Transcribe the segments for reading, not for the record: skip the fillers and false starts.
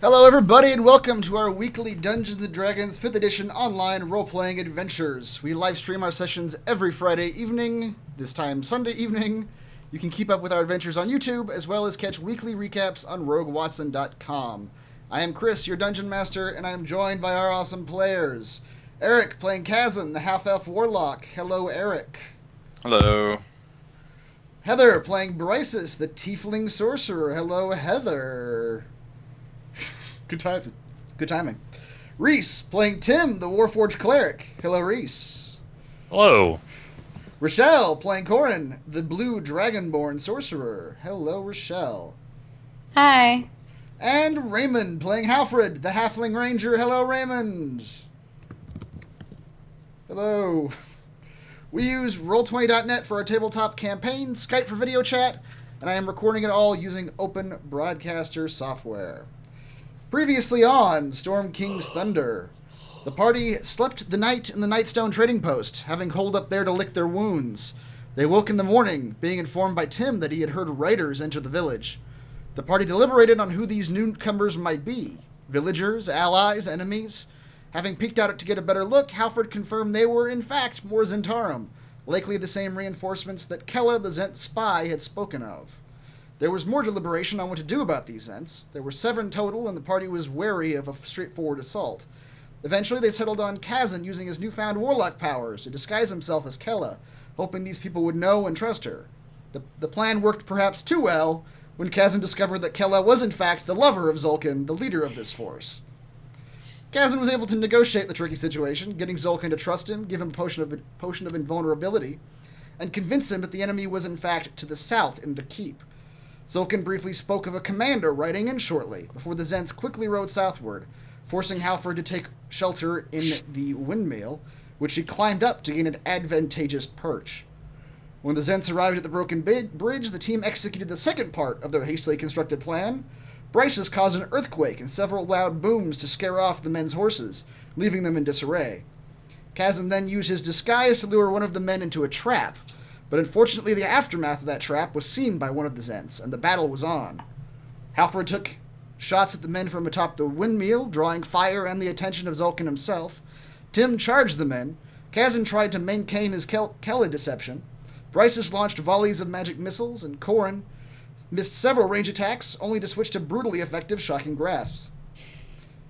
Hello everybody and welcome to our weekly Dungeons & Dragons 5th edition online role-playing adventures. We live stream our sessions every Friday evening, this time Sunday evening. You can keep up with our adventures on YouTube, as well as catch weekly recaps on roguewatson.com. I am Chris, your Dungeon Master, and I am joined by our awesome players. Eric, playing Kazan, the half-elf warlock. Hello, Eric. Hello. Heather, playing Brysis, the tiefling sorcerer. Hello, Heather. Good timing. Reese, playing Tim, the Warforged cleric. Hello, Reese. Hello. Rochelle, playing Corin, the blue dragonborn sorcerer. Hello, Rochelle. Hi. And Raymond, playing Halfred, the halfling ranger. Hello, Raymond. Hello. We use Roll20.net for our tabletop campaign, Skype for video chat, and I am recording it all using Open Broadcaster software. Previously on Storm King's Thunder, the party slept the night in the Nightstone trading post, having holed up there to lick their wounds. They woke in the morning, being informed by Tim that he had heard riders enter the village. The party deliberated on who these newcomers might be. Villagers, allies, enemies. Having peeked out to get a better look, Halford confirmed they were, in fact, more Zhentarim, likely the same reinforcements that Kella, the Zhent spy, had spoken of. There was more deliberation on what to do about these Zhents. There were 7 total, and the party was wary of a straightforward assault. Eventually, they settled on Kazan using his newfound warlock powers to disguise himself as Kella, hoping these people would know and trust her. The plan worked perhaps too well when Kazan discovered that Kella was in fact the lover of Zulkin, the leader of this force. Kazan was able to negotiate the tricky situation, getting Zulkin to trust him, give him a potion of invulnerability, and convince him that the enemy was in fact to the south in the keep. Zulkin briefly spoke of a commander riding in shortly, before the Zhents quickly rode southward, forcing Halford to take shelter in the windmill, which he climbed up to gain an advantageous perch. When the Zhents arrived at the broken bridge, the team executed the second part of their hastily constructed plan. Bryces caused an earthquake and several loud booms to scare off the men's horses, leaving them in disarray. Kazan then used his disguise to lure one of the men into a trap, but unfortunately the aftermath of that trap was seen by one of the Zhents, and the battle was on. Halford took shots at the men from atop the windmill, drawing fire and the attention of Zulkin himself. Tim charged the men. Kazan tried to maintain his Kella deception. Bryces launched volleys of magic missiles, and Corin missed several range attacks, only to switch to brutally effective shocking grasps.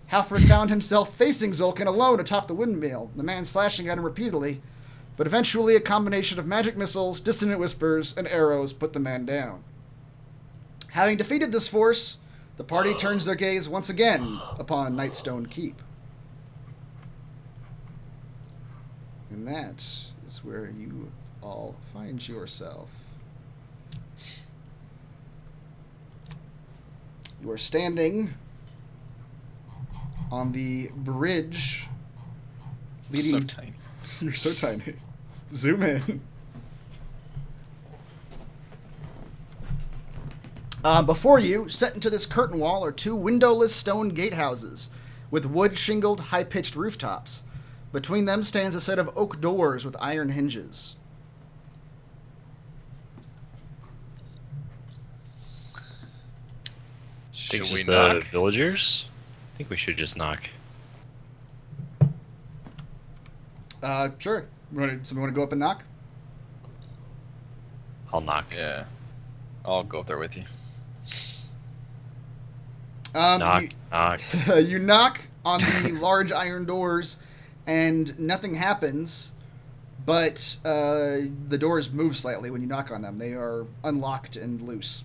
Halford found himself facing Zulkin alone atop the windmill, the man slashing at him repeatedly, but eventually a combination of magic missiles, dissonant whispers, and arrows put the man down. Having defeated this force, the party turns their gaze once again upon Nightstone Keep. And that is where you all find yourself. You are standing on the bridge leading... So tiny. You're so tiny. Zoom in. Before you, set into this curtain wall, are 2 windowless stone gatehouses with wood-shingled, high-pitched rooftops. Between them stands a set of oak doors with iron hinges. Think Should we just the knock? villagers? I think we should just knock. Sure. Somebody want to go up and knock? I'll knock. Yeah. I'll go up there with you. Knock. You knock on the large iron doors, and nothing happens, but the doors move slightly when you knock on them. They are unlocked and loose.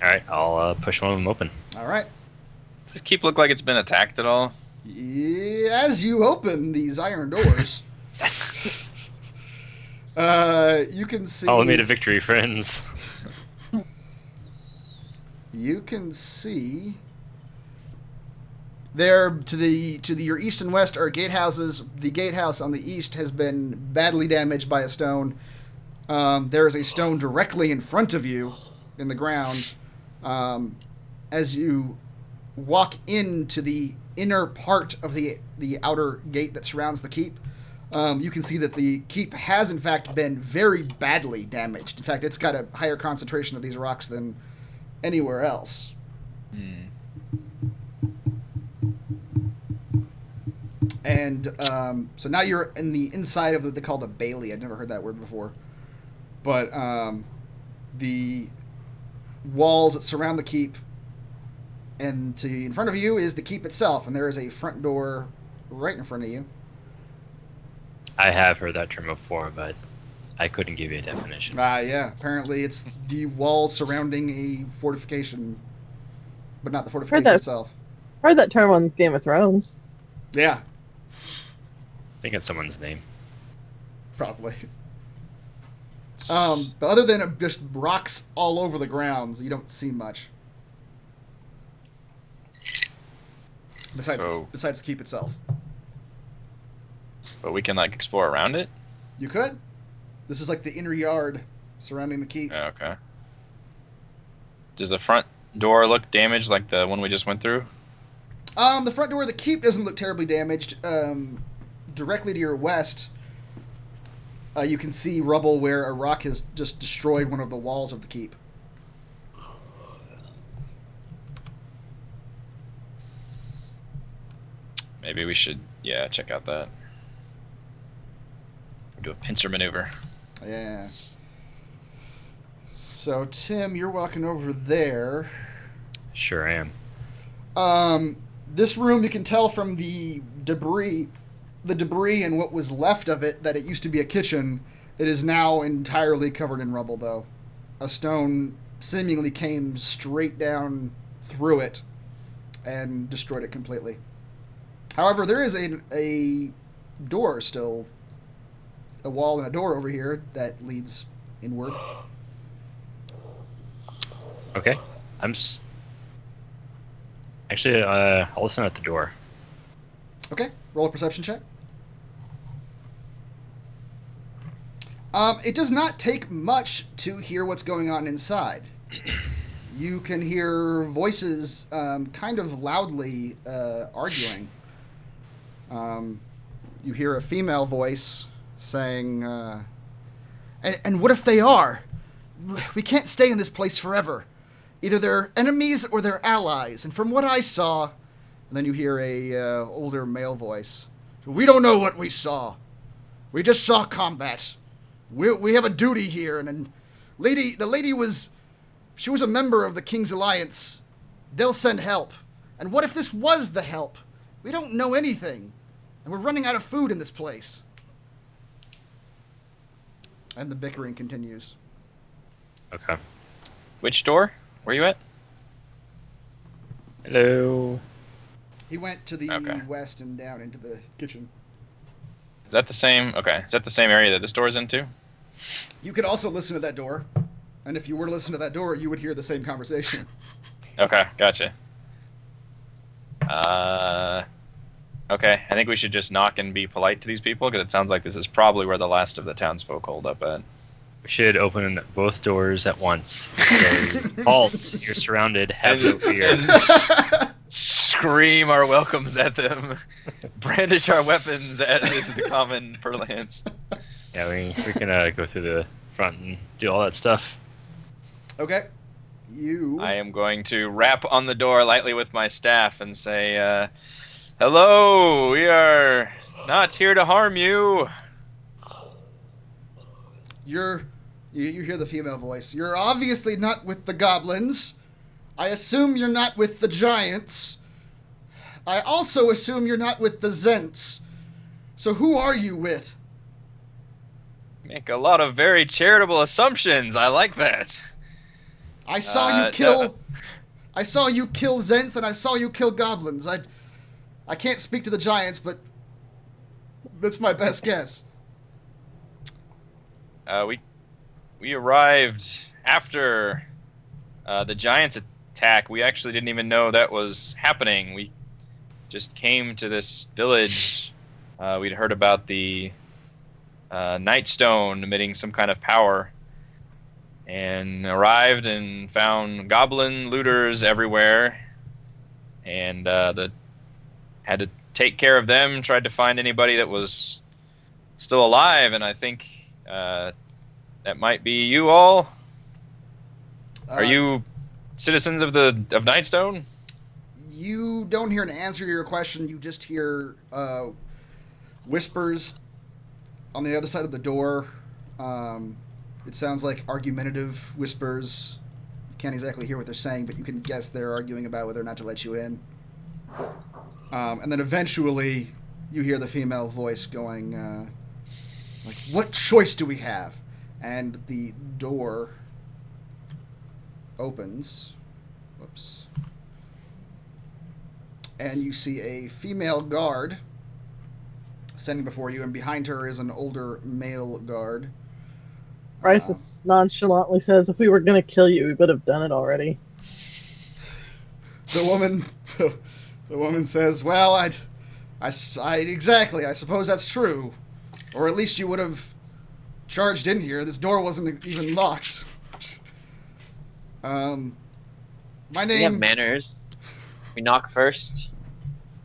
Alright, I'll push one of them open. All right. Does this keep look like it's been attacked at all? As you open these iron doors, you can see... Oh, we made a victory, friends. You can see there to your east and west are gatehouses. The gatehouse on the east has been badly damaged by a stone. There is a stone directly in front of you in the ground. As you walk into the inner part of the outer gate that surrounds the keep, you can see that the keep has in fact been very badly damaged. In fact, it's got a higher concentration of these rocks than anywhere else. And so now you're in the inside of what they call the Bailey. I'd never heard that word before. But the walls that surround the keep, and in front of you is the keep itself, and there is a front door right in front of you. I have heard that term before, but I couldn't give you a definition. Yeah. Apparently it's the walls surrounding a fortification, but not the fortification itself. Heard that term on Game of Thrones. Yeah. I think it's someone's name. Probably. But other than just rocks all over the grounds, you don't see much. Besides the keep itself. But we can, like, explore around it? You could. This is like the inner yard surrounding the keep. Okay. Does the front door look damaged like the one we just went through? The front door of the keep doesn't look terribly damaged. Directly to your west, you can see rubble where a rock has just destroyed one of the walls of the keep. Maybe we should, check out that. Do a pincer maneuver. Yeah. So, Tim, you're walking over there. Sure am. This room, you can tell from the debris and what was left of it that it used to be a kitchen. It is now entirely covered in rubble, though. A stone seemingly came straight down through it and destroyed it completely. However, there is a door still, a wall and a door over here that leads inward. Okay. Actually, I'll listen at the door. Okay, roll a perception check. It does not take much to hear what's going on inside. You can hear voices kind of loudly arguing. You hear a female voice saying, and what if they are? We can't stay in this place forever. Either they're enemies or they're allies. And from what I saw... And then you hear a older male voice. We don't know what we saw. We just saw combat. We have a duty here. And the lady was... She was a member of the King's Alliance. They'll send help. And what if this was the help? We don't know anything. And we're running out of food in this place. And the bickering continues. Okay. Which door? Where you at? Hello. He went to the west and down into the kitchen. Is that the same? Okay. Is that the same area that this door's into? You could also listen to that door. And if you were to listen to that door, you would hear the same conversation. Okay, gotcha. Okay, I think we should just knock and be polite to these people, because it sounds like this is probably where the last of the townsfolk hold up at. We should open both doors at once. Say, halt, you're surrounded, have no fear. Scream our welcomes at them. Brandish our weapons, as is the common parlance. Yeah, we can go through the front and do all that stuff. Okay. I am going to rap on the door lightly with my staff and say, hello, we are not here to harm you. You hear the female voice. You're obviously not with the goblins. I assume you're not with the giants. I also assume you're not with the Zhents. So who are you with? Make a lot of very charitable assumptions. I like that. I saw you kill Zhents and I saw you kill goblins. I can't speak to the giants, but that's my best guess. We arrived after the giants attack. We actually didn't even know that was happening. We just came to this village. We'd heard about the Nightstone emitting some kind of power, and arrived and found goblin looters everywhere, and had to take care of them. Tried to find anybody that was still alive, and I think that might be you all. Are you citizens of Nightstone? You don't hear an answer to your question. You just hear whispers on the other side of the door. It sounds like argumentative whispers. You can't exactly hear what they're saying, but you can guess they're arguing about whether or not to let you in. And then eventually you hear the female voice going, like, what choice do we have? And the door opens. Whoops. And you see a female guard standing before you, and behind her is an older male guard. Bryce nonchalantly says, if we were going to kill you, we would have done it already. The woman says, well, I suppose that's true. Or at least you would have charged in here. This door wasn't even locked. My name... We have manners. We knock first.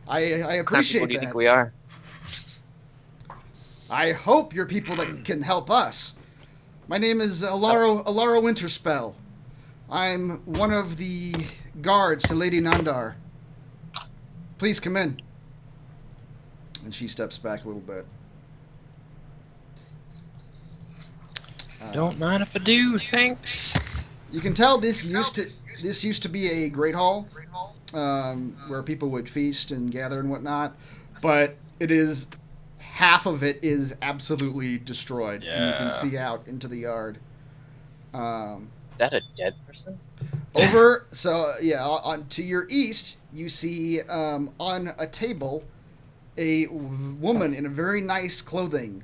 I What kind of appreciate people do you that. think we are? I hope you're people that can help us. My name is Alara Winterspell. I'm one of the guards to Lady Nandar. Please come in. And she steps back a little bit. Don't mind if I do, thanks. You can tell this used to be a great hall, where people would feast and gather and whatnot, but half of it is absolutely destroyed, and you can see out into the yard. Is that a dead person? On to your east, you see on a table a woman in a very nice clothing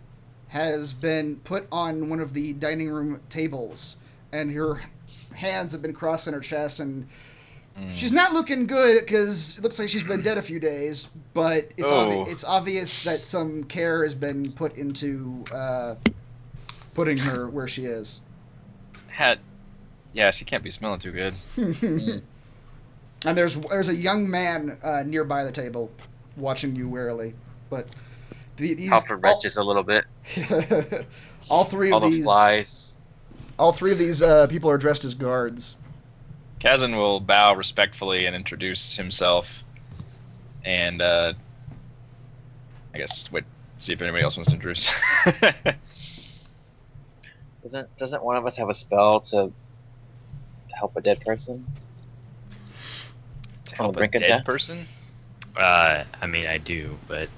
has been put on one of the dining room tables, and her hands have been crossed on her chest, and she's not looking good because it looks like she's been dead a few days, but it's obvious that some care has been put into putting her where she is. Yeah, she can't be smelling too good. And there's a young man nearby the table watching you warily, but these Alpha retches a little bit. all three All of the these flies. all three of these people are dressed as guards. Kazan will bow respectfully and introduce himself, and I guess see if anybody else wants to introduce. Doesn't one of us have a spell to help a dead person? To help a brink of dead death? person? I mean, I do, but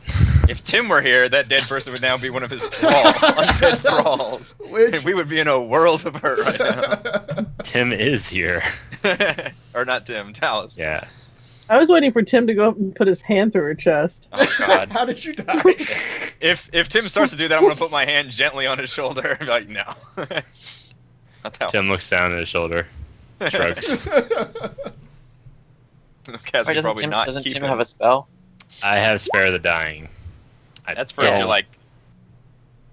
If Tim were here, that dead person would now be one of his undead thralls. And we would be in a world of hurt right now. Tim is here. Or not Tim, Talus. Yeah. I was waiting for Tim to go up and put his hand through her chest. Oh, God. How did you die? If Tim starts to do that, I'm going to put my hand gently on his shoulder and be like, no. Not that Tim looks down at his shoulder, shrugs. Kaz would probably not doesn't keep Tim him. have a spell? I have Spare the Dying. That's for if you're like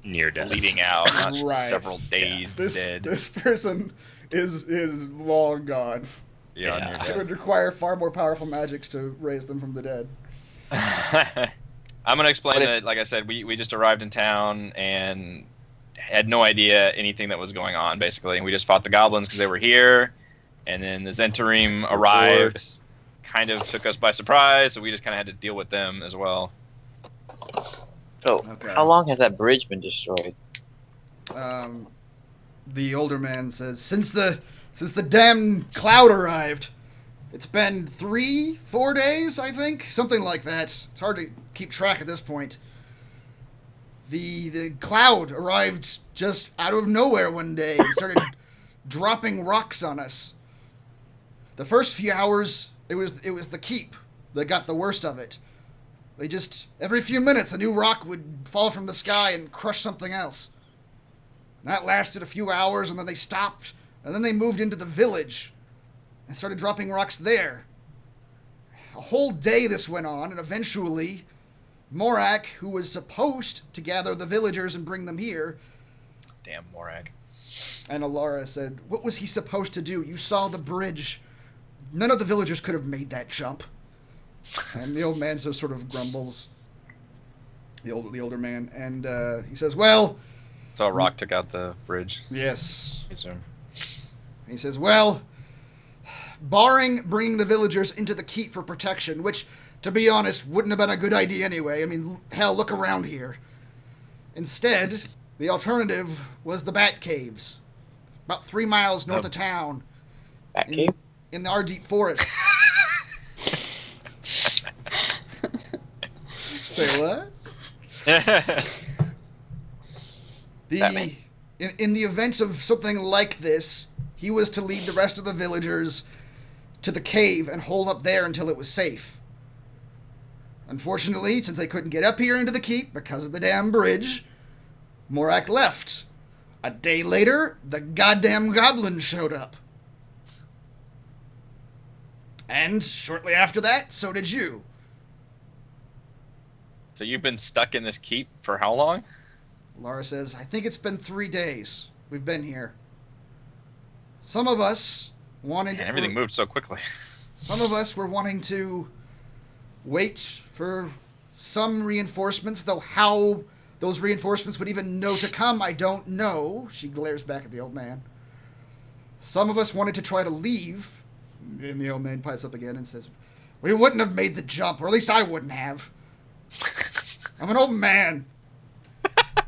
near death. bleeding out, not Right. several days dead. This person is long gone. Yeah, Yeah. It would require far more powerful magics to raise them from the dead. I'm gonna explain What if- that. Like I said, we just arrived in town and had no idea anything that was going on. Basically, and we just fought the goblins because they were here, and then the Zhentarim arrived, kind of took us by surprise. So we just kind of had to deal with them as well. So, Okay. how long has that bridge been destroyed? The older man says, since the damn cloud arrived, it's been 3-4 days, I think, something like that. It's hard to keep track at this point. The cloud arrived just out of nowhere one day and started dropping rocks on us. The first few hours, it was the keep that got the worst of it. They just, every few minutes, a new rock would fall from the sky and crush something else. And that lasted a few hours, and then they stopped, and then they moved into the village and started dropping rocks there. A whole day this went on, and eventually, Morak, who was supposed to gather the villagers and bring them here, Damn Morag. and Alara said, what was he supposed to do? You saw the bridge. None of the villagers could have made that jump. And the old man just sort of grumbles. The older man. And he says, well, So a rock took out the bridge. yes. I assume. He says, well, barring bringing the villagers into the keep for protection, which, to be honest, wouldn't have been a good idea anyway. I mean, hell, look around here. Instead, the alternative was the Bat Caves, about 3 miles north of town. Bat cave? In the Ardeep Forest. Say what? In the event of something like this, he was to lead the rest of the villagers to the cave and hold up there until it was safe. Unfortunately, since they couldn't get up here into the keep because of the damn bridge, Morak left. A day later, the goddamn goblin showed up. And shortly after that, so did you. So you've been stuck in this keep for how long? Laura says, I think it's been 3 days we've been here. Some of us wanted... Man, everything moved so quickly. Some of us were wanting to wait for some reinforcements, though how those reinforcements would even know to come, I don't know. She glares back at the old man. Some of us wanted to try to leave. And the old man pipes up again and says, we wouldn't have made the jump, or at least I wouldn't have. I'm an old man.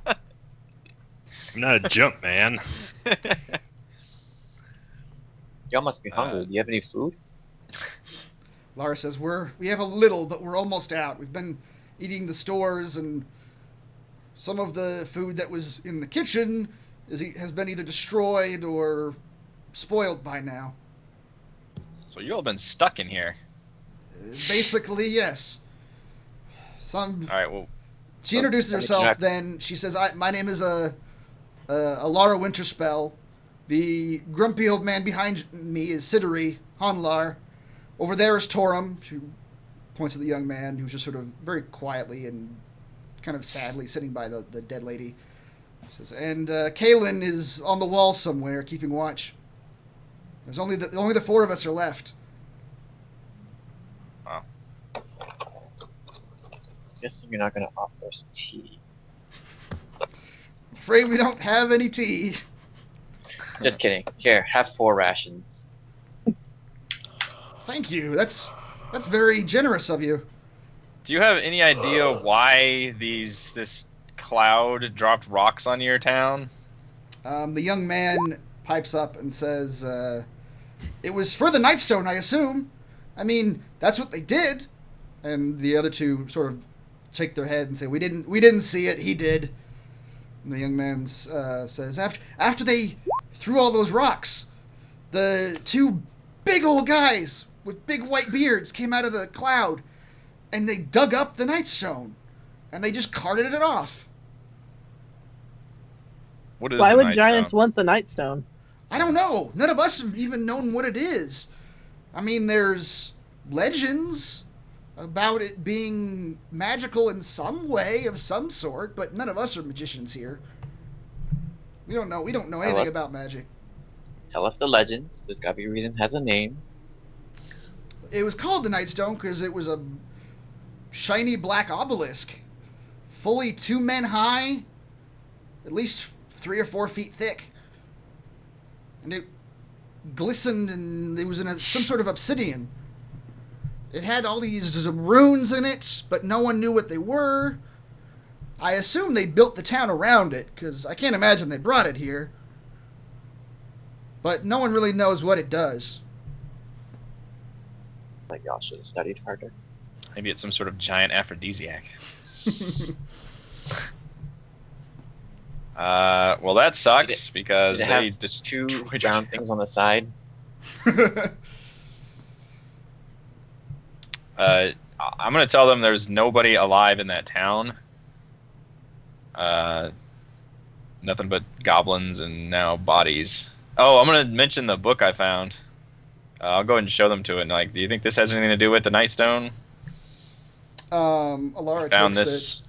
I'm not a jump man. Y'all must be hungry. Do you have any food? Lara says, we have a little, but we're almost out. We've been eating the stores, and some of the food that was in the kitchen has been either destroyed or spoiled by now. So you all been stuck in here. Basically, yes. All right, well... She introduces herself, then she says, my name is Alara Winterspell. The grumpy old man behind me is Sideri, Hanlar. Over there is Torum. She points to the young man who's just sort of very quietly and kind of sadly sitting by the dead lady. She says, and Kaelin is on the wall somewhere, keeping watch. There's only the 4 of us are left. Wow. Guessing you're not going to offer us tea. Afraid we don't have any tea. Just kidding. Here, have 4 rations. Thank you. That's very generous of you. Do you have any idea why this cloud dropped rocks on your town? The young man pipes up and says, it was for the Nightstone, I assume. I mean, that's what they did. And the other 2 sort of shake their head and say, we didn't see it, he did. And the young man says, after they threw all those rocks, the 2 big old guys with big white beards came out of the cloud, and they dug up the Nightstone, and they just carted it off. What is Why the would Nightstone? giants want the Nightstone? I don't know. None of us have even known what it is. I mean, there's legends about it being magical in some way of some sort, but none of us are magicians here. We don't know anything about magic. Tell us the legends. There's got to be a reason it has a name. It was called the Nightstone because it was a shiny black obelisk, fully 2 men high, at least 3 or 4 feet thick. And it glistened, and it was in some sort of obsidian. It had all these runes in it, but no one knew what they were. I assume they built the town around it, because I can't imagine they brought it here. But no one really knows what it does. Like, y'all should have studied harder. Maybe it's some sort of giant aphrodisiac. Well, that sucks because Did it they have just 2 destroyed your brown town. things on the side? I'm gonna tell them there's nobody alive in that town. Nothing but goblins and now bodies. Oh, I'm gonna mention the book I found. I'll go ahead and show them to it. And, like, do you think this has anything to do with the Nightstone? Alara Found takes this. it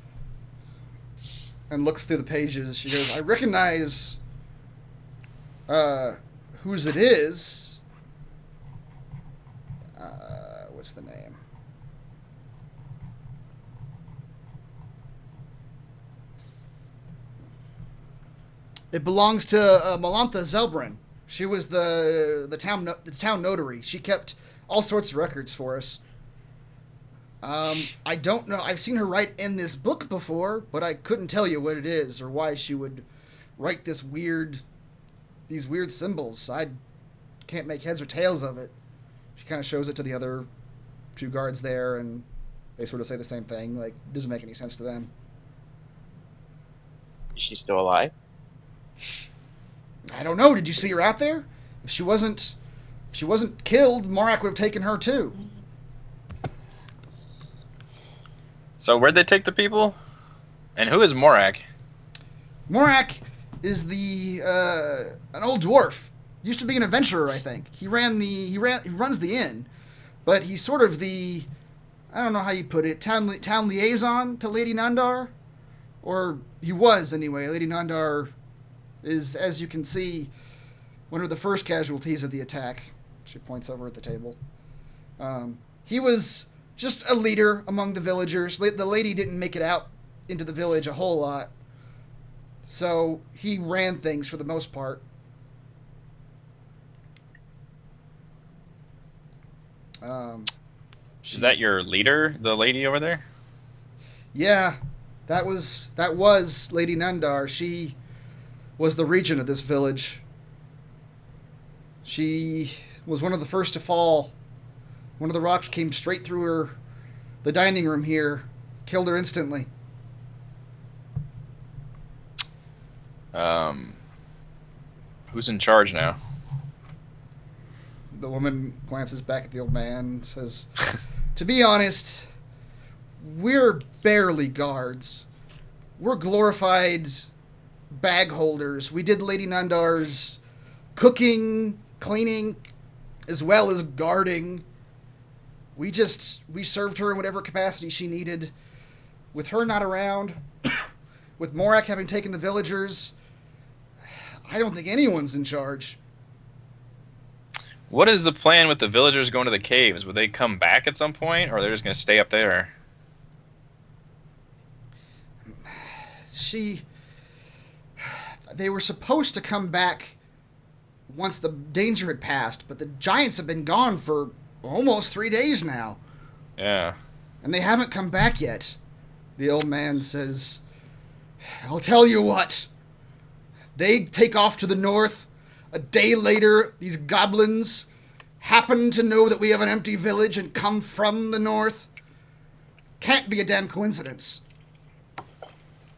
and looks through the pages. She goes, I recognize whose it is. What's the name? It belongs to Malantha Zelbrin. She was the town notary. She kept all sorts of records for us. I don't know. I've seen her write in this book before, but I couldn't tell you what it is or why she would write these weird symbols. I can't make heads or tails of it. She kind of shows it to the other two guards there, and they sort of say the same thing. Like, it doesn't make any sense to them. Is she still alive? I don't know. Did you see her out there? If she wasn't killed, Morak would have taken her too. So where'd they take the people? And who is Morak? Morak is an old dwarf. Used to be an adventurer, I think. He runs the inn, but he's sort of the, I don't know how you put it, town liaison to Lady Nandar, or he was anyway. Lady Nandar is, as you can see, one of the first casualties of the attack. She points over at the table. He was just a leader among the villagers. The lady didn't make it out into the village a whole lot, so he ran things for the most part. Is that your leader, the lady over there? Yeah, that was Lady Nandar. She was the regent of this village. She was one of the first to fall. One of the rocks came straight through the dining room here, killed her instantly. Who's in charge now? The woman glances back at the old man and says, to be honest, we're barely guards. We're glorified bag holders. We did Lady Nandar's cooking, cleaning, as well as guarding. We served her in whatever capacity she needed. With her not around, with Morak having taken the villagers, I don't think anyone's in charge. What is the plan with the villagers going to the caves? Would they come back at some point, or are they just going to stay up there? They were supposed to come back once the danger had passed, but the giants have been gone for almost 3 days now. Yeah. And they haven't come back yet. The old man says, I'll tell you what. They take off to the north. A day later, these goblins happen to know that we have an empty village and come from the north. Can't be a damn coincidence.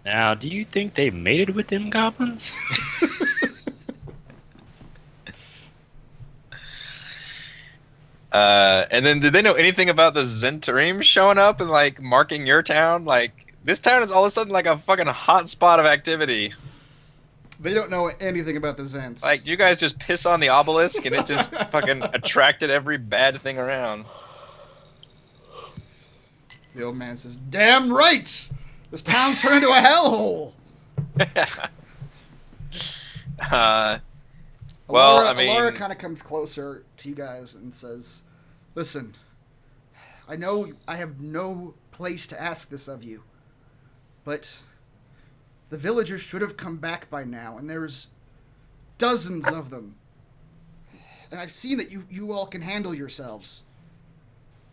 Now, do you think they mated with them goblins? And then did they know anything about the Zhentarim showing up and like marking your town? Like, this town is all of a sudden like a fucking hot spot of activity. They don't know anything about the Zhents. Like, you guys just piss on the obelisk and it just fucking attracted every bad thing around. The old man says, damn right! This town's turned into a hellhole! Well, Alara, I mean... Alara kind of comes closer to you guys and says, listen, I know I have no place to ask this of you, but the villagers should have come back by now, and there's dozens of them. And I've seen that you all can handle yourselves.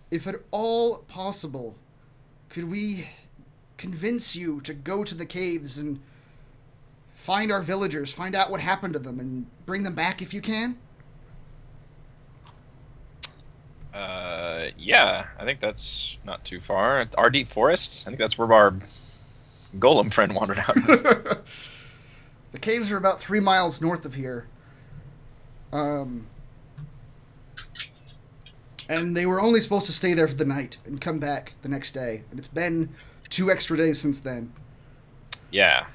If at all possible, could we convince you to go to the caves and find our villagers, find out what happened to them, and bring them back if you can? Yeah, I think that's not too far. Our deep forests? I think that's where our golem friend wandered out. The caves are about 3 miles north of here. And they were only supposed to stay there for the night and come back the next day. And it's been 2 extra days since then. Yeah.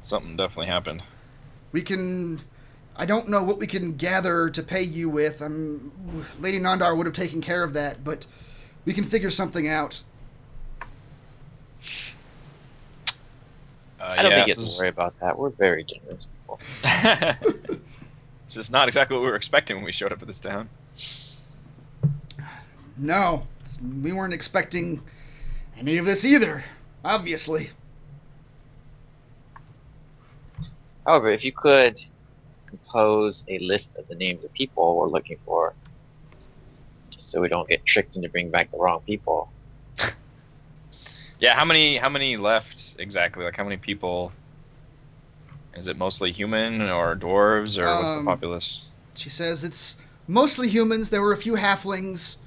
Something definitely happened. I don't know what we can gather to pay you with. Lady Nandar would have taken care of that, but we can figure something out. I don't think you have to worry about that. We're very generous people. This is not exactly what we were expecting when we showed up at this town. No, we weren't expecting any of this either, obviously. However, if you could compose a list of the names of people we're looking for, just so we don't get tricked into bringing back the wrong people. Yeah, how many left exactly? Like how many people? Is it mostly human or dwarves or what's the populace? She says it's mostly humans. There were a few halflings.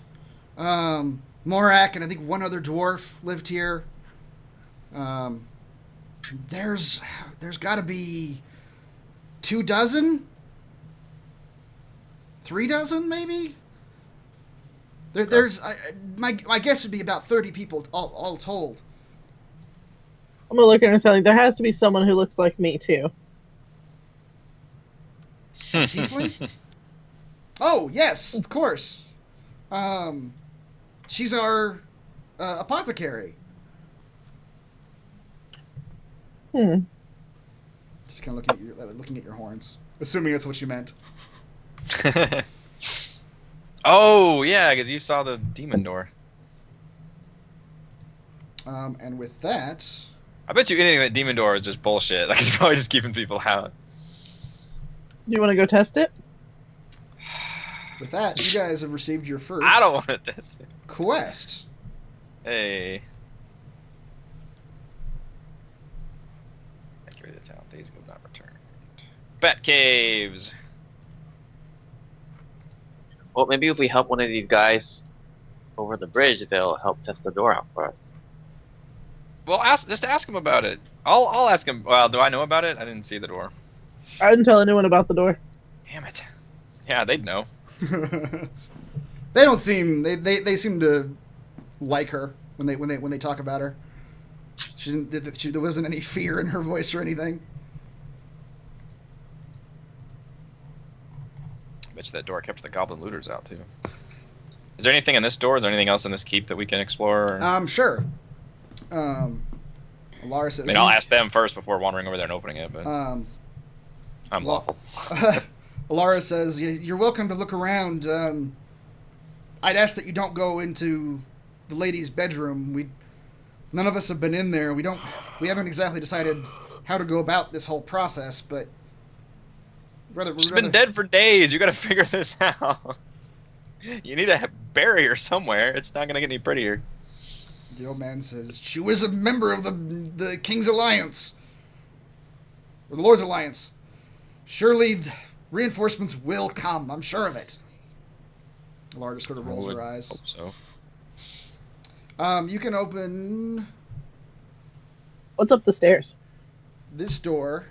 Morak and I think one other dwarf lived here. There's got to be 24, 3 dozen maybe. There's my guess would be about 30 people all told. I'm gonna look at her and say, there has to be someone who looks like me too. Tiefling? Oh yes, of course. She's our apothecary. Just kind of looking at your horns, assuming that's what you meant. Oh yeah, because you saw the demon door. And with that, I bet you anything that demon door is just bullshit. Like it's probably just keeping people out. Do you want to go test it? with that, you guys have received your first I don't want to test it. quest. Hey. Activate the town. Days ago not returned. Bat caves. Well, maybe if we help one of these guys over the bridge, they'll help test the door out for us. Well, just ask him about it. I'll ask him. Well, do I know about it? I didn't see the door. I didn't tell anyone about the door. Damn it. Yeah, they'd know. They don't seem they seem to like her when they talk about her. There wasn't any fear in her voice or anything. I bet you that door kept the goblin looters out too. Is there anything in this door? Is there anything else in this keep that we can explore? Or? Sure. Alara says. I mean, I'll ask them first before wandering over there and opening it. But I'm lawful. Alara says, "You're welcome to look around. I'd ask that you don't go into the lady's bedroom. None of us have been in there. We haven't exactly decided how to go about this whole process, but she's been dead for days. You got to figure this out. You need a barrier somewhere. It's not gonna get any prettier." The old man says, "She was a member of the King's Alliance, or the Lord's Alliance. Surely reinforcements will come. I'm sure of it." Alara just sort of rolls her eyes. Hope so. You can open What's up the stairs? this door.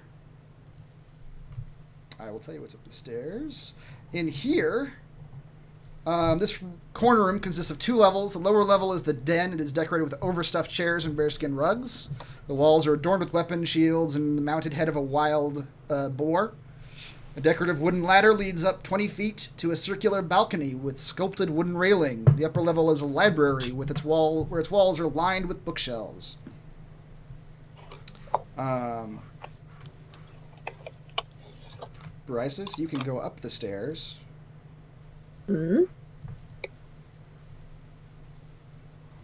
I will tell you what's up the stairs. In here, this corner room consists of 2 levels. The lower level is the den. It is decorated with overstuffed chairs and bearskin rugs. The walls are adorned with weapon shields and the mounted head of a wild boar. A decorative wooden ladder leads up 20 feet to a circular balcony with sculpted wooden railing. The upper level is a library where its walls are lined with bookshelves. Brysis, you can go up the stairs. Hmm?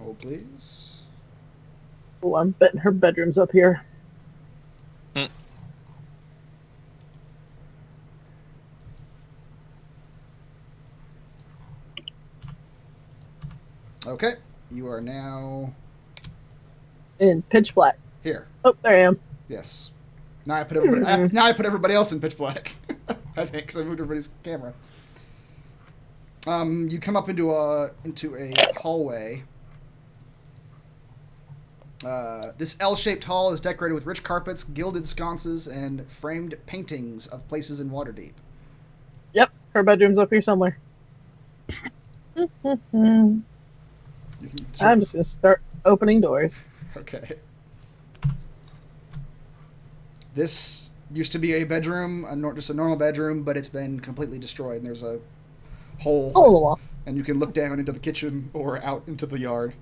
Hold, please. Oh, I'm betting her bedroom's up here. Okay, you are now In pitch black. here. Oh, there I am. Yes. Now I put everybody. Now I put everybody else in pitch black. I think because I moved everybody's camera. You come up into a hallway. This L-shaped hall is decorated with rich carpets, gilded sconces, and framed paintings of places in Waterdeep. Yep, her bedroom's up here somewhere. I'm just gonna start opening doors. Okay. This used to be a bedroom, just a normal bedroom, but it's been completely destroyed. And there's a hole, Hole in the wall. and you can look down into the kitchen or out into the yard.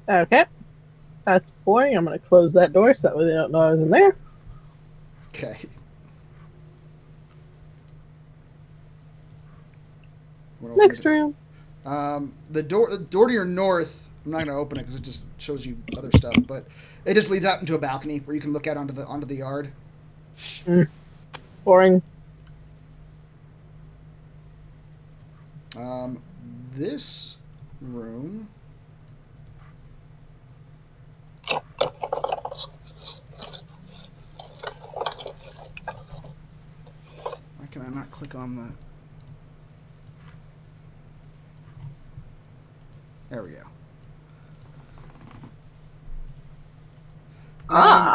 Okay. That's boring. I'm gonna close that door so that way they don't know I was in there. Okay. Next room. The door to your north, I'm not going to open it because it just shows you other stuff, but it just leads out into a balcony where you can look out onto the yard. Boring. This room. Why can I not click on the... There we go.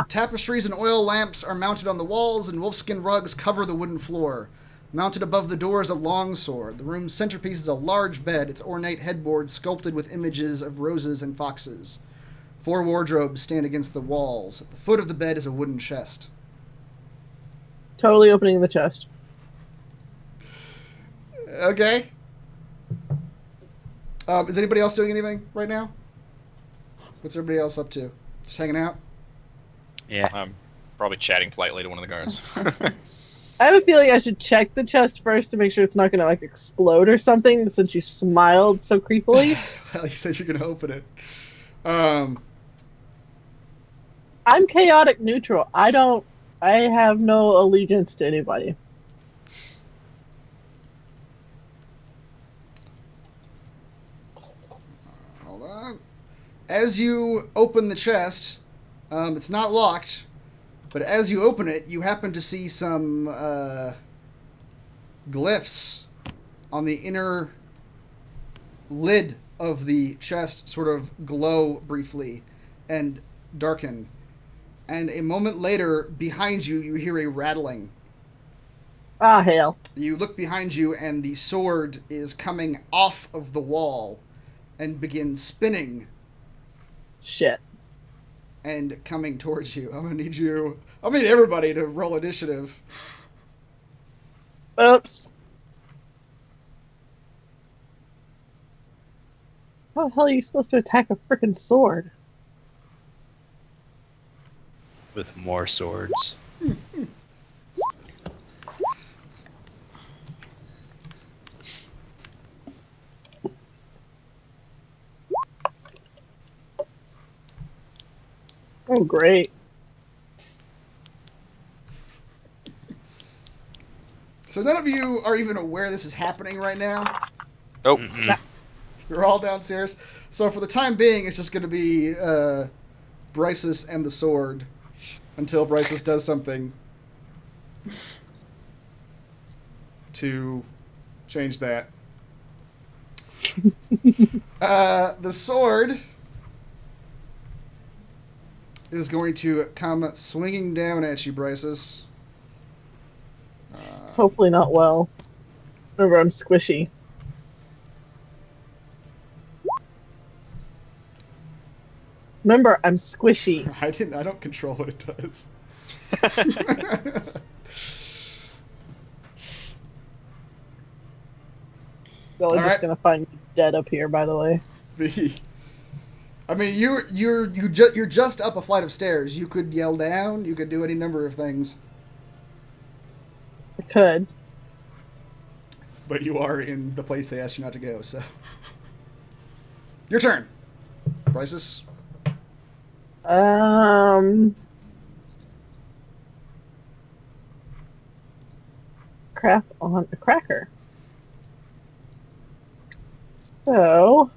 Tapestries and oil lamps are mounted on the walls, and wolfskin rugs cover the wooden floor. Mounted above the door is a longsword. The room's centerpiece is a large bed, its ornate headboard sculpted with images of roses and foxes. 4 wardrobes stand against the walls. At the foot of the bed is a wooden chest. Totally opening the chest. Okay. Is anybody else doing anything right now? What's everybody else up to? Just hanging out? Yeah. I'm probably chatting politely to one of the guards. I have a feeling I should check the chest first to make sure it's not going to like explode or something, since you smiled so creepily. Well, you said you're going to open it. I'm chaotic neutral. I have no allegiance to anybody. Hold on. As you open the chest, it's not locked, but as you open it, you happen to see some glyphs on the inner lid of the chest sort of glow briefly and darken. And a moment later, behind you, you hear a rattling. Ah, hell. You look behind you, and the sword is coming off of the wall and begins spinning Shit. and coming towards you. I'm going to need everybody to roll initiative. Oops. How the hell are you supposed to attack a frickin' sword? With more swords. Oh, great. So none of you are even aware this is happening right now. Oh, You're all downstairs. So for the time being, it's just going to be Bryce's and the sword until Bryce's does something to change that. The sword is going to come swinging down at you, Bryce's. Hopefully not well. Remember, I'm squishy. Remember, I'm squishy. I don't control what it does. Billy's just Alright. gonna find me dead up here, by the way. I mean, you're just up a flight of stairs. You could yell down. You could do any number of things. I could. But you are in the place they asked you not to go. So, your turn, Bryce's. Crap on a cracker. So,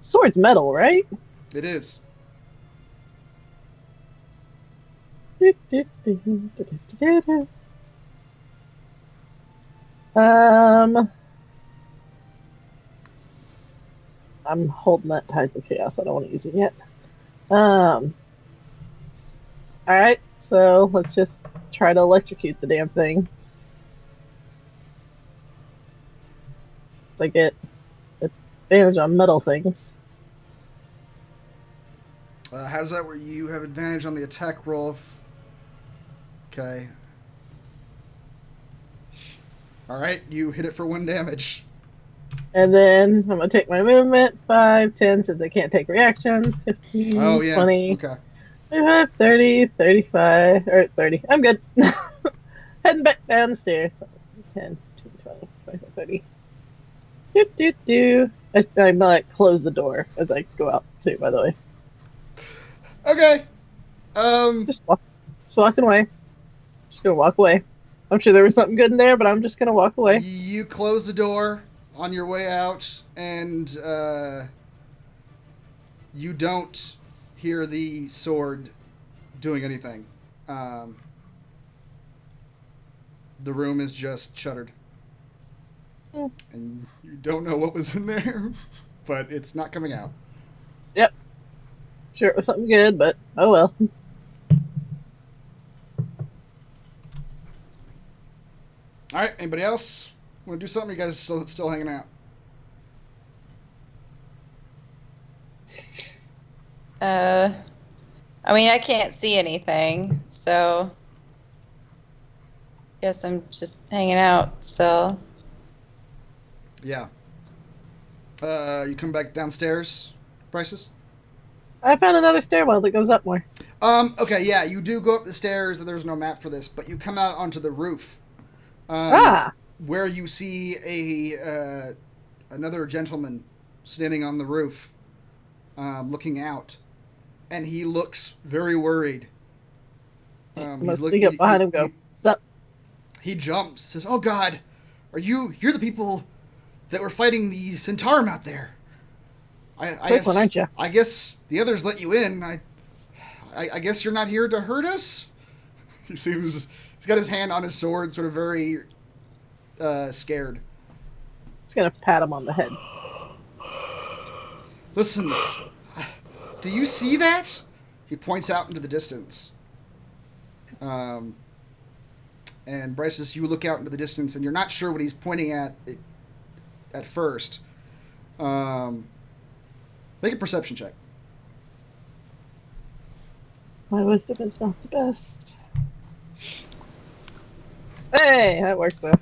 sword's metal, right? It is. I'm holding that Tides of Chaos. I don't want to use it yet. Alright, so let's just try to electrocute the damn thing. I get advantage on metal things. How does that work? You have advantage on the attack roll. Okay. All right, you hit it for 1 damage. And then I'm going to take my movement, 5, 10, since I can't take reactions, 15, Oh yeah. 20, Okay. 25, 30, 35, or 30. I'm good. Heading back down the stairs. 10, 20, 25, 30. Do. I'm like close the door as I go out too. By the way, Okay. just walking away. Just gonna walk away. I'm sure there was something good in there, but I'm just gonna walk away. You close the door on your way out, and you don't hear the sword doing anything. The room is just shuttered. And you don't know what was in there, but it's not coming out. Yep. Sure, it was something good, but oh well. All right, anybody else want to do something? Or you guys still hanging out? I mean, I can't see anything, so guess I'm just hanging out still. Yeah. You come back downstairs, Bryces? I found another stairwell that goes up more. Okay, yeah, you do go up the stairs, and there's no map for this, but you come out onto the roof. Where you see another gentleman standing on the roof, looking out, and he looks very worried. Must sneak up behind him. Go. What's up? He jumps. Says, "Oh God, you're the people that were fighting the Zhentarim out there? I guess, one, aren't you? I guess the others let you in. I guess you're not here to hurt us." He seems. He's got his hand on his sword, sort of very scared. Just gonna pat him on the head. Listen, do you see that? He points out into the distance. And Bryces, you look out into the distance, and you're not sure what he's pointing at first. Make a perception check. My wisdom is not the best. Hey, that works though.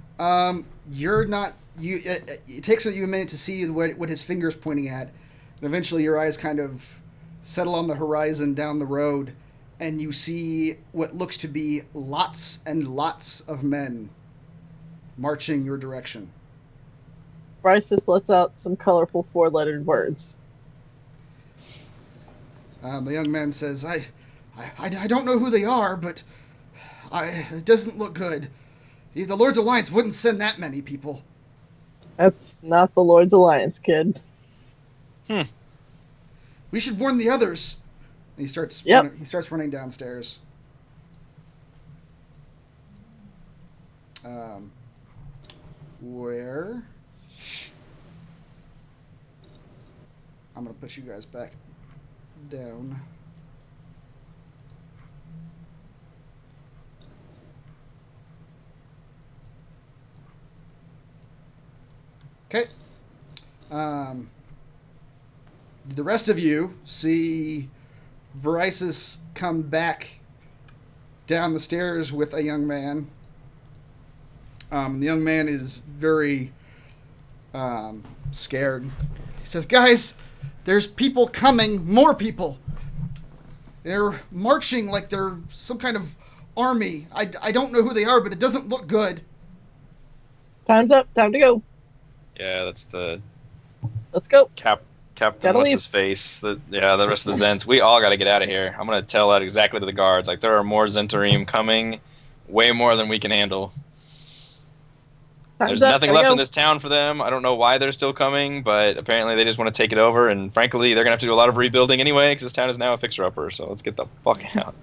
You're not. It takes you a minute to see what his finger's pointing at, and eventually your eyes kind of settle on the horizon down the road, and you see what looks to be lots and lots of men marching your direction. Bryce just lets out some colorful four-lettered words. The young man says, I don't know who they are, but it doesn't look good. The Lord's Alliance wouldn't send that many people. That's not the Lord's Alliance, kid. We should warn the others. And he starts. Yep. He starts running downstairs. Where? I'm gonna put you guys back down. Okay. The rest of you see Bryces come back down the stairs with a young man. The young man is very scared. He says, "Guys, there's people coming, more people. They're marching like they're some kind of army. I don't know who they are, but it doesn't look good." Time's up. Time to go. Yeah, that's the Let's go. Captain. Gotta What's leave. his face? The rest of the Zhents. We all got to get out of here. I'm gonna tell that exactly to the guards. Like, there are more Zhentarim coming, way more than we can handle. Time's There's up. nothing Gotta left go. in this town for them. I don't know why they're still coming, but apparently they just want to take it over. And frankly, they're gonna have to do a lot of rebuilding anyway, because this town is now a fixer-upper. So let's get the fuck out.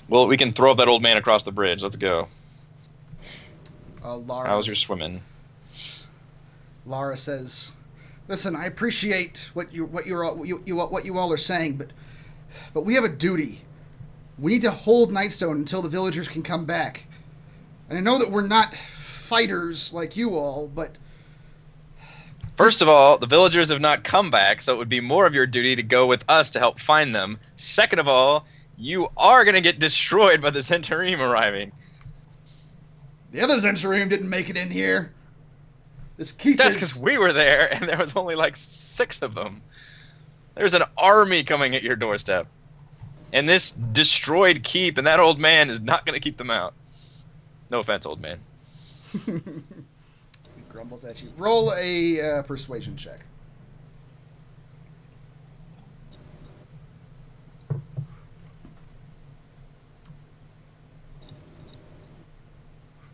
Well, we can throw up that old man across the bridge. Let's go. How's your swimming? Lara says, "Listen, I appreciate what you all are saying, but we have a duty. We need to hold Nightstone until the villagers can come back. And I know that we're not fighters like you all, but First of all, the villagers have not come back, so it would be more of your duty to go with us to help find them. Second of all, you are going to get destroyed by the Zhentarim arriving. the other Zhentarim didn't make it in here. This keep That's is... because we were there, and there was only like 6 of them. There's an army coming at your doorstep. And this destroyed keep, and that old man is not going to keep them out. No offense, old man. grumbles at you. Roll a persuasion check.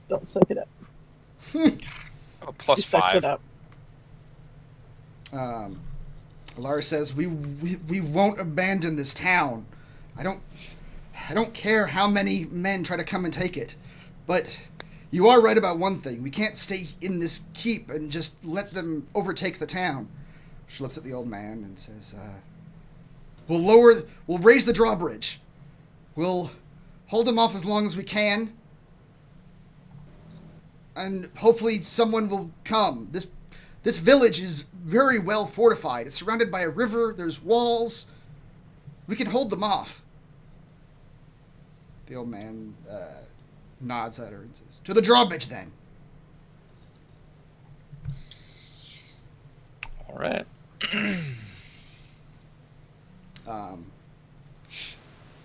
Don't suck it up. Oh, plus You sucked 5. it up. Alara says, we won't abandon this town. I don't care how many men try to come and take it. But you are right about one thing. We can't stay in this keep and just let them overtake the town. She looks at the old man and says, we'll raise the drawbridge. We'll hold them off as long as we can. And hopefully someone will come. This village is very well fortified. It's surrounded by a river. There's walls. We can hold them off. The old man nods at her and says, to the drawbridge, then. All right.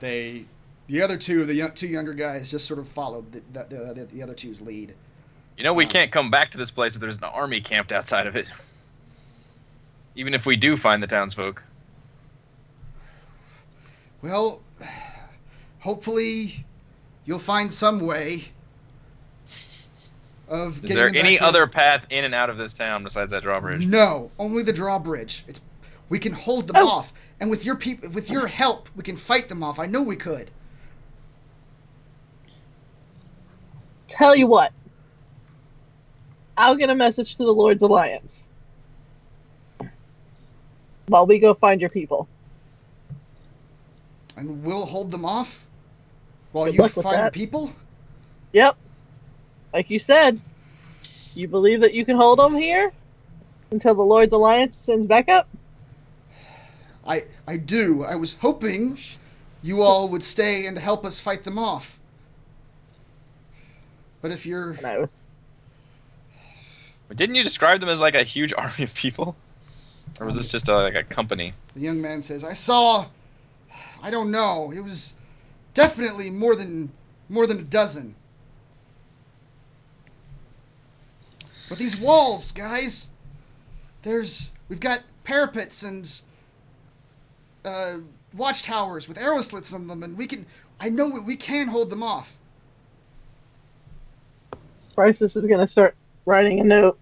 The other two, two younger guys, just sort of followed the other two's lead. You know, we can't come back to this place if there's an army camped outside of it. Even if we do find the townsfolk. Well, hopefully you'll find some way of getting Is there them back any in. other path in and out of this town besides that drawbridge? No, only the drawbridge. We can hold them off, and with your help, we can fight them off. I know we could. Tell you what. I'll get a message to the Lord's Alliance while we go find your people. And we'll hold them off while Good you luck with find the that. people? Yep. Like you said, you believe that you can hold them here until the Lord's Alliance sends back up? I do. I was hoping you all would stay and help us fight them off. But if you're... And I was... But didn't you describe them as like a huge army of people? Or was this just like a company? The young man says, I don't know. It was definitely more than a dozen. But these walls, guys, we've got parapets and watchtowers with arrow slits on them, and I know we can hold them off. Bryce is going to start writing a note.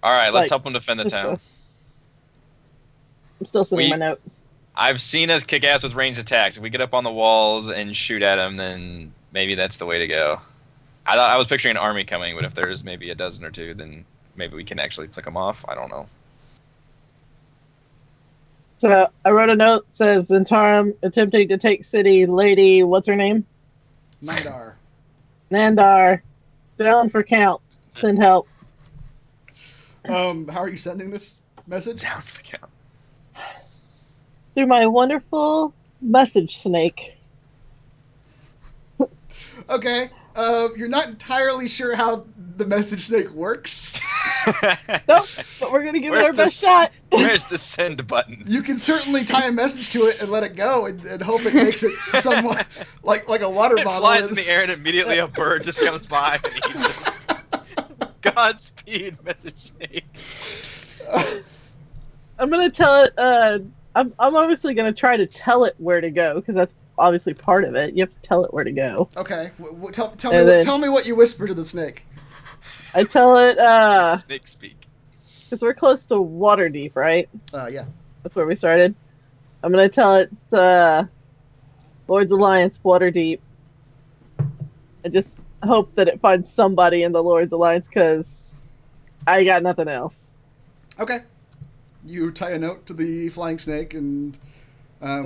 All right, let's Like, help them defend the town. I'm still sending my note. I've seen us kick ass with ranged attacks. If we get up on the walls and shoot at them, then maybe that's the way to go. I was picturing an army coming, but if there's maybe a dozen or two, then maybe we can actually flick them off. I don't know. So I wrote a note that says Zhentarim attempting to take city. Lady, what's her name? Nandar. Down for count. Send help. How are you sending this message? Down for the count. Through my wonderful message snake. Okay. You're not entirely sure how the message snake works. Nope, but we're gonna give it our best shot. Where's the send button? You can certainly tie a message to it and let it go and hope it makes it to someone like a water It bottle. flies in the air and immediately a bird just comes by and eats it. Godspeed, message snake. I'm gonna tell it. I'm obviously gonna try to tell it where to go because that's obviously part of it. You have to tell it where to go. Okay. Tell me what you whisper to the snake. I tell it Snake speak. because we're close to Waterdeep, right? Yeah. That's where we started. I'm gonna tell it Lord's Alliance, Waterdeep. I just hope that it finds somebody in the Lord's Alliance because I got nothing else. Okay. You tie a note to the flying snake and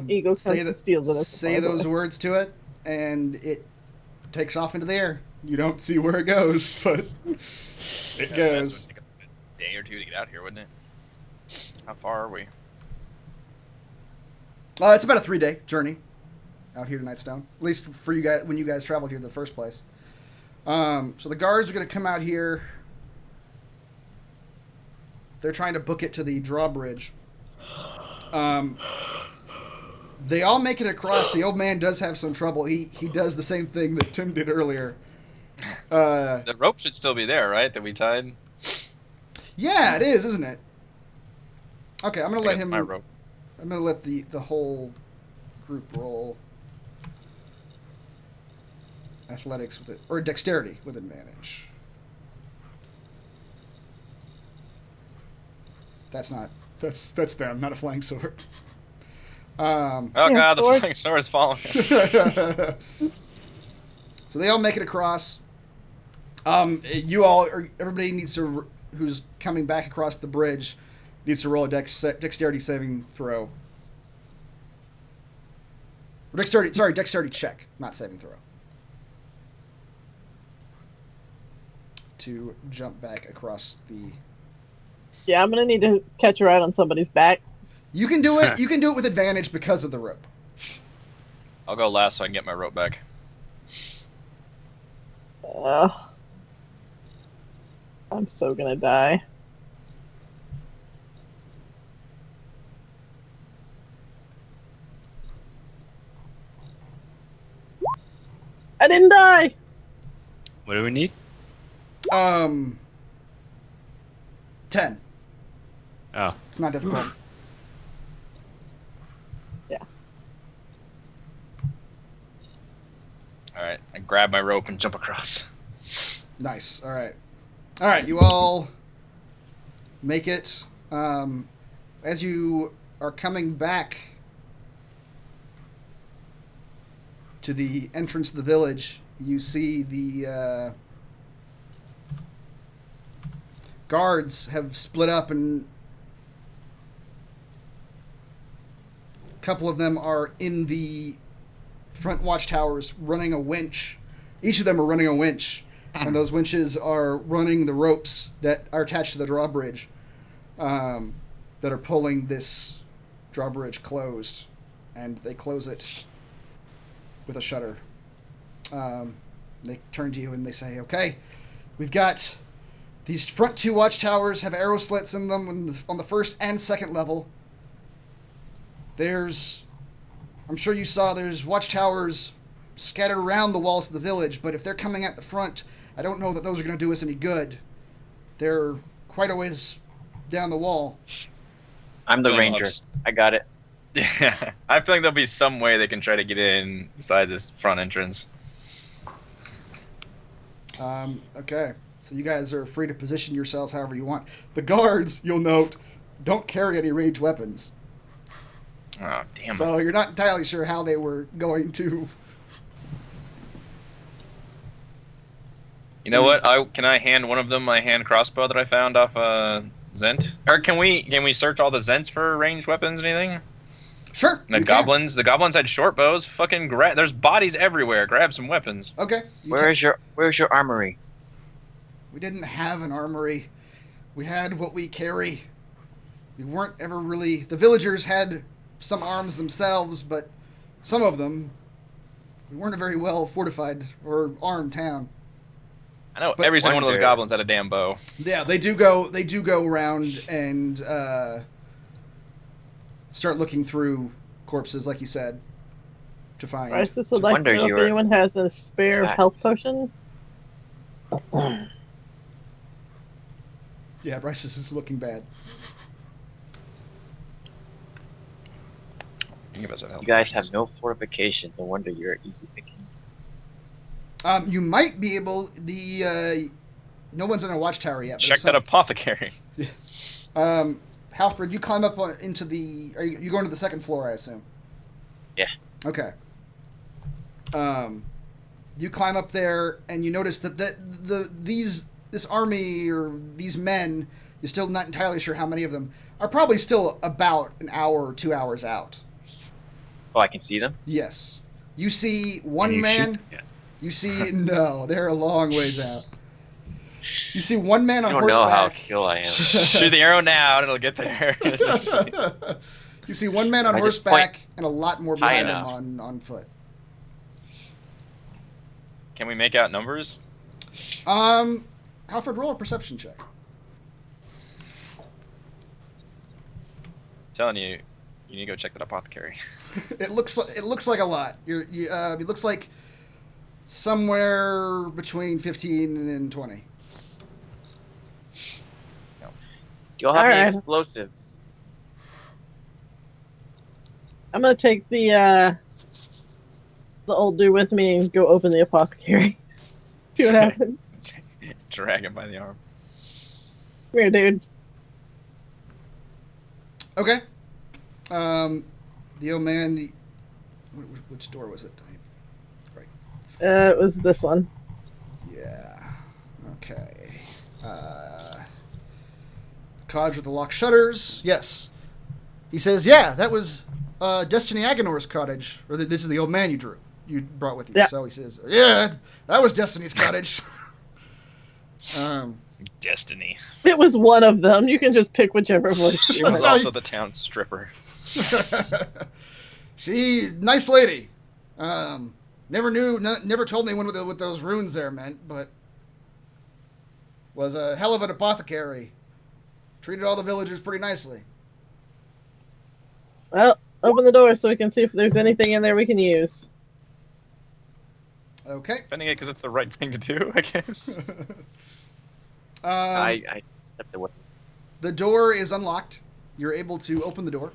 Eagle comes and steals it. say those words to it, and it takes off into the air. You don't see where it goes, but it goes. It would take a day or two to get out here, wouldn't it? How far are we? It's about a 3-day journey out here to Nightstone. At least for you guys when you guys traveled here in the first place. So the guards are going to come out here. They're trying to book it to the drawbridge. They all make it across. The old man does have some trouble. He does the same thing that Tim did earlier. The rope should still be there, right? That we tied. Yeah, it is, isn't it? Okay, I'm gonna I let think it's him. my rope. I'm gonna let the whole group roll athletics with it, or dexterity with advantage. That's them, not a flying sword. Oh Yeah, god, the sword. flying sword is falling. So they all make it across. Everybody needs to, who's coming back across the bridge, needs to roll a dexterity saving throw. Or dexterity check, not saving throw. To jump back across the. Yeah, I'm gonna need to catch a ride on somebody's back. You can do it. You can do it with advantage because of the rope. I'll go last so I can get my rope back. I'm so gonna die. I didn't die! What do we need? 10. Oh, It's not difficult. Yeah. All right, I grab my rope and jump across. Nice. All right. You all make it. As you are coming back to the entrance to the village, you see the guards have split up, and a couple of them are in the front watchtowers running a winch. Each of them are running a winch, and those winches are running the ropes that are attached to the drawbridge, that are pulling this drawbridge closed, and they close it with a shutter. They turn to you and they say, "Okay, we've got these front two watchtowers have arrow slits in them on the first and second level. I'm sure you saw there's watchtowers scattered around the walls of the village, but if they're coming at the front, I don't know that those are going to do us any good. They're quite a ways down the wall." I'm the Blame ranger. us. I got it. Yeah, I feel like there'll be some way they can try to get in besides this front entrance. Okay. So you guys are free to position yourselves however you want. The guards, you'll note, don't carry any ranged weapons. Oh, damn So it. you're not entirely sure how they were going to. You know what? Can I hand one of them my hand crossbow that I found off Zhent? Or can we search all the Zhents for ranged weapons? Anything? Sure. The you goblins had short bows. Fucking there's bodies everywhere. Grab some weapons. can. Okay. Where's your armory? We didn't have an armory. We had what we carry. We weren't ever really. The villagers had some arms themselves, but some of them. We weren't a very well fortified or armed town. I know But every single one of those wonder- goblins had a damn bow. Yeah, they do go around and start looking through corpses, like you said, to find. Isis would like to wonder know you if were- anyone has a spare Yeah. health potion. Yeah, Bryce is looking bad. Give us a help. You guys have no fortification. No wonder you're easy pickings. You might be able. No one's in a watchtower yet. but Check if that apothecary. Halfred, you climb up into the. Are you going to the second floor? I assume. Yeah. Okay. You climb up there and you notice that this army or these men, you're still not entirely sure how many of them, are probably still about an hour or 2 hours out. Oh, I can see them. Yes. You see one Can you man. shoot? Yeah. You see no, they're a long ways out. You see one man on You don't know how horseback. skilled I am. Shoot the arrow now and it'll get there. You see one man on I just horseback and a lot more high behind him enough. on foot. Can we make out numbers? Halford, roll a perception check. Telling you, you need to go check that apothecary. It looks like a lot. It looks like Somewhere between 15 and 20. Do y'all have any Alright. explosives? I'm gonna take the old dude with me and go open the apothecary. See what happens. Drag him by the arm. Come here, dude. Okay. The old man. Which door was it? Right. It was this one. Yeah. Okay. Cottage with the locked shutters. Yes. He says, yeah, that was Destiny Aganor's cottage. Or this is the old man you brought with you. Yeah. So he says, yeah, that was Destiny's cottage. Destiny. It was one of them. You can just pick whichever voice She you was want. also the town stripper. Nice lady. Never told anyone what those runes there meant, but was a hell of an apothecary. Treated all the villagers pretty nicely. Well, open the door so we can see if there's anything in there we can use. Okay. Defending it because it's the right thing to do, I guess. I stepped away. The door is unlocked. You're able to open the door.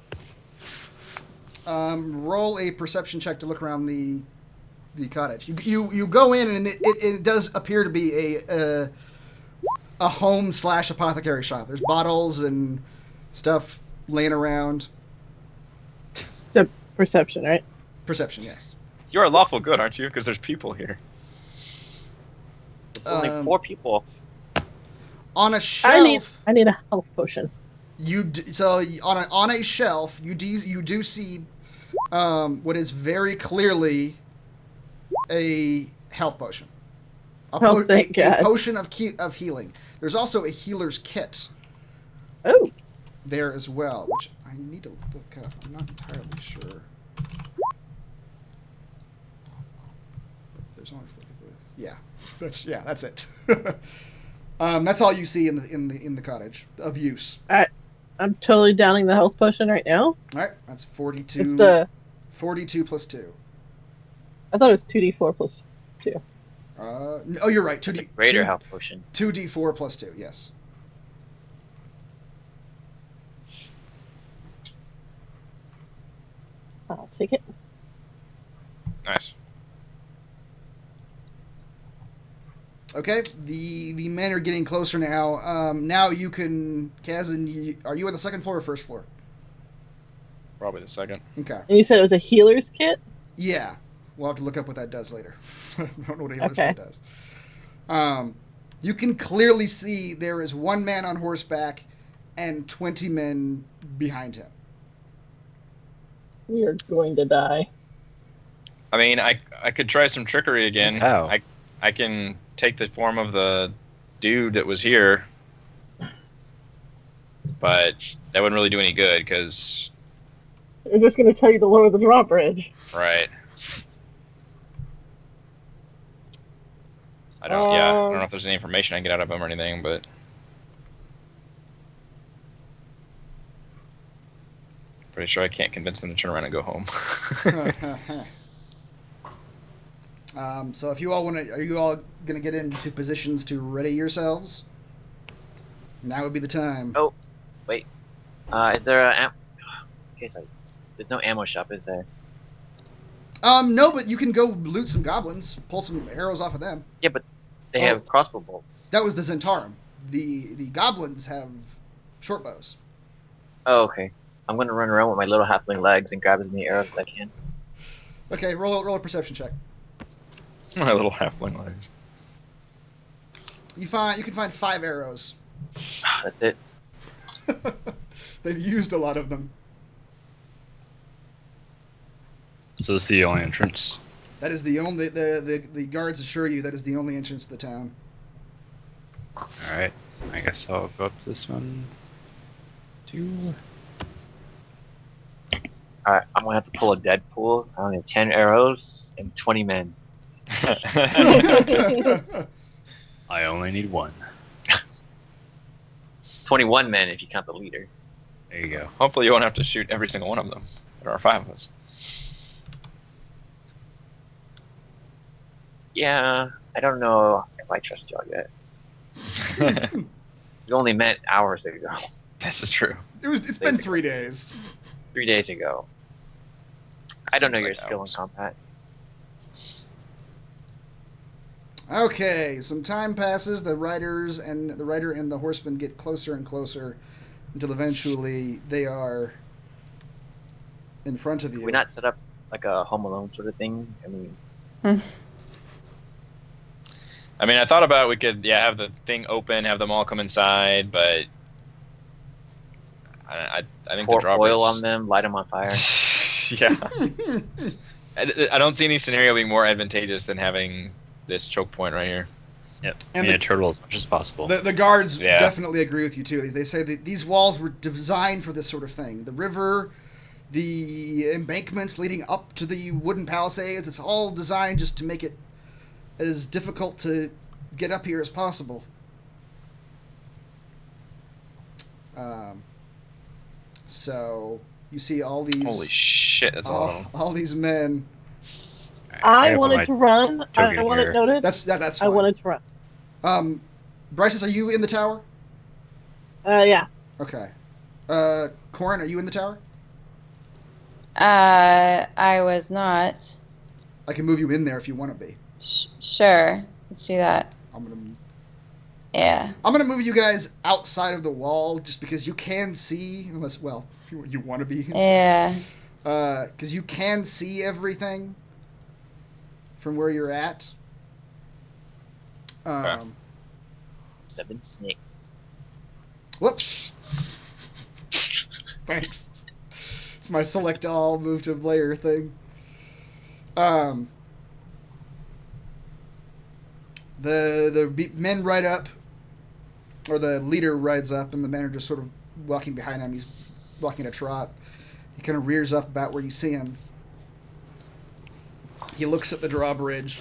Roll a perception check to look around the cottage. You go in and it does appear to be a home / apothecary shop. There's bottles and stuff laying around. It's a perception, right? Perception, yes. You're a lawful good, aren't you? Because there's people here. It's only 4 people. On a shelf, I need a health potion. On a shelf you do see what is very clearly a health potion. Thank God. A potion of healing. There's also a healer's kit Oh, there as well, which I need to look up. I'm not entirely sure. There's only 4 people. Yeah, that's it. That's all you see in the cottage of use. I'm totally downing the health potion right now. All right, that's 42. It's the 42 plus 2. I thought it was 2d4 plus 2. Oh, you're right. 2d Greater health potion. 2d4 plus 2. Yes. I'll take it. Nice. Okay. The men are getting closer now. Now you can, Kazan. Are you on the second floor or first floor? Probably the second. Okay. And you said it was a healer's kit? Yeah. We'll have to look up what that does later. I don't know what a healer's Okay. kit does. You can clearly see there is one man on horseback and 20 men behind him. We are going to die. I mean, I could try some trickery again. How? I can take the form of the dude that was here, but that wouldn't really do any good because, They're just going to tell you to lower the drawbridge. right? I don't know if there's any information I can get out of him or anything, but pretty sure I can't convince them to turn around and go home. So if you all want to, are you all going to get into positions to ready yourselves? Now would be the time. Oh, wait. Is there a there's no ammo shop, is there? No, but you can go loot some goblins, pull some arrows off of them. Yeah, but they Oh. have crossbow bolts. That was the Zhentarim. The goblins have short bows. Oh, okay. I'm gonna run around with my little halfling legs and grab as many arrows as I can. Okay, roll a perception check. My little halfling legs. You can find 5 arrows. That's it. They've used a lot of them. So this is the only entrance. That is the only the guards assure you that is the only entrance to the town. Alright. I guess I'll go up to this one. 2. Alright, I'm gonna have to pull a Deadpool. I only have 10 arrows and 20 men. I only need 1. 21 men if you count the leader. There you go. Hopefully you won't have to shoot every single one of them. There are 5 of us. Yeah, I don't know if I trust y'all yet. We only met hours ago, This is true. It's been 3 days. 3 days ago. I don't know Seems your like skill hours. in combat. Okay, some time passes. The rider and the horseman get closer and closer until eventually they are in front of you. Can we not set up like a Home Alone sort of thing? I mean, I mean, I thought about we could have the thing open, have them all come inside, but I think pour the drawbridge. oil on them, light them on fire. Yeah. I don't see any scenario being more advantageous than having this choke point right here. Yep. And And a turtle as much as possible. The guards Yeah. definitely agree with you too. They say that these walls were designed for this sort of thing. The river, the embankments leading up to the wooden palisades, it's all designed just to make it as difficult to get up here as possible. So you see all these Holy shit, that's a lot of them. all these men. I have wanted my to run. I token wanted here. noted. That's I fine. wanted to run. Bryce, are you in the tower? Yeah. Okay. Corin, are you in the tower? I was not. I can move you in there if you want to be. Sure. Let's do that. I'm Yeah. gonna move you guys outside of the wall just because you can see, unless you want to be. Yeah. Because you can see everything from where you're at. Okay. 7 snakes. Whoops. Thanks. It's my select all move to layer thing. The men ride up, or the leader rides up, and the men are just sort of walking behind him. He's walking a trot. He kind of rears up about where you see him. He looks at the drawbridge,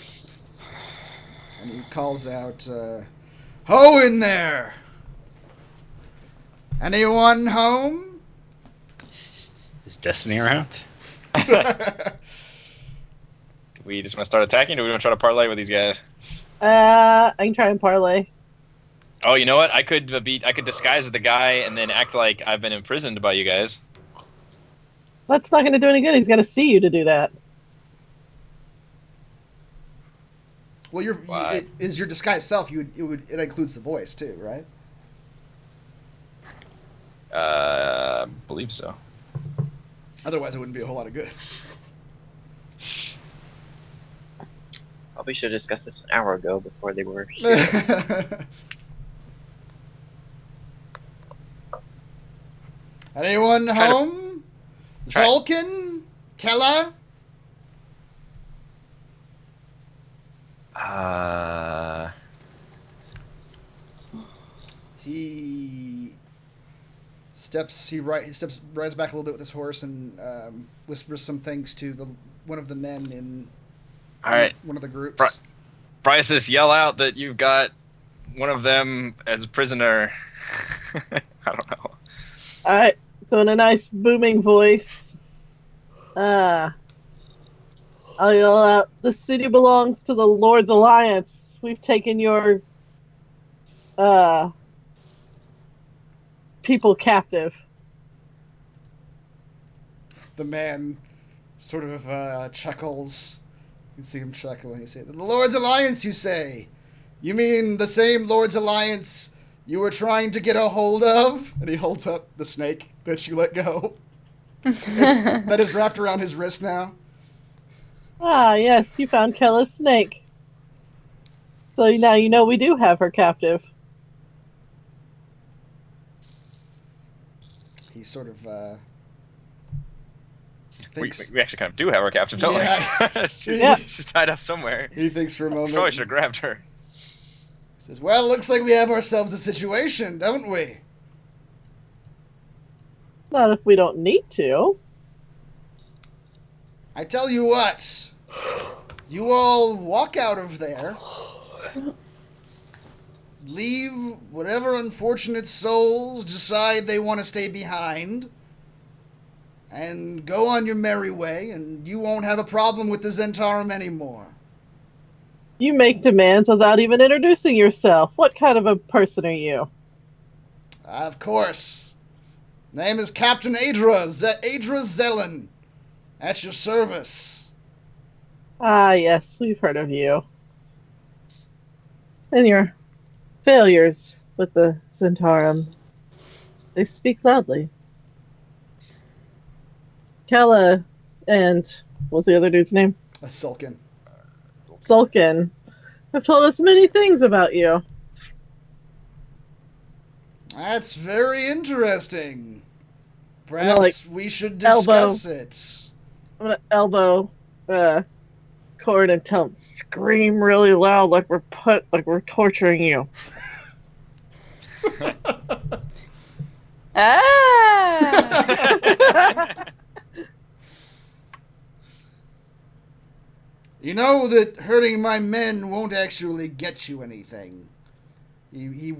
and he calls out, "Ho in there! Anyone home?" Is Destiny around? Do we just want to start attacking, or do we want to try to parlay with these guys? I can try and parlay. Oh, you know what? I could disguise as the guy and then act like I've been imprisoned by you guys. That's not going to do any good. He's going to see you to do that. Well, What? is your disguised self? It includes the voice too, right? Believe so. Otherwise, it wouldn't be a whole lot of good. Probably should have discussed this an hour ago before they were here. Anyone Try to- home? try- Zolkin? Kella? He rides back a little bit with his horse and whispers some things to one of the men in All right. one of the groups. Bryce, yell out that you've got one of them as a prisoner. I don't know. All right. So in a nice booming voice, I'll yell out, "The city belongs to the Lord's Alliance. We've taken your people captive." The man sort of chuckles. You can see him chuckle. He says, "The Lord's Alliance, you say? You mean the same Lord's Alliance you were trying to get a hold of?" And he holds up the snake that you let go. That is wrapped around his wrist now. Ah, yes, you found Kella's snake. So now you know we do have her captive. He sort of We thinks. actually kind of do have her captive, don't Yeah. we? she's, Yeah. she's tied up somewhere. He thinks for a moment. Probably should have grabbed her. He says, "Well, looks like we have ourselves a situation, don't we?" Not if we don't need to. I tell you what. You all walk out of there. Leave whatever unfortunate souls decide they want to stay behind. And go on your merry way, and you won't have a problem with the Zhentarim anymore. You make demands without even introducing yourself. What kind of a person are you? Of course. Name is Captain Adra Zelen. At your service. Ah, yes, we've heard of you. And your failures with the Zhentarim. They speak loudly. Kala and what's the other dude's name? Sulkin. Sulkin have told us many things about you. That's very interesting. I'm gonna, Perhaps we should discuss it. I'm gonna elbow Cord and tell him scream really loud like we're torturing you. Ah! You know that hurting my men won't actually get you anything. He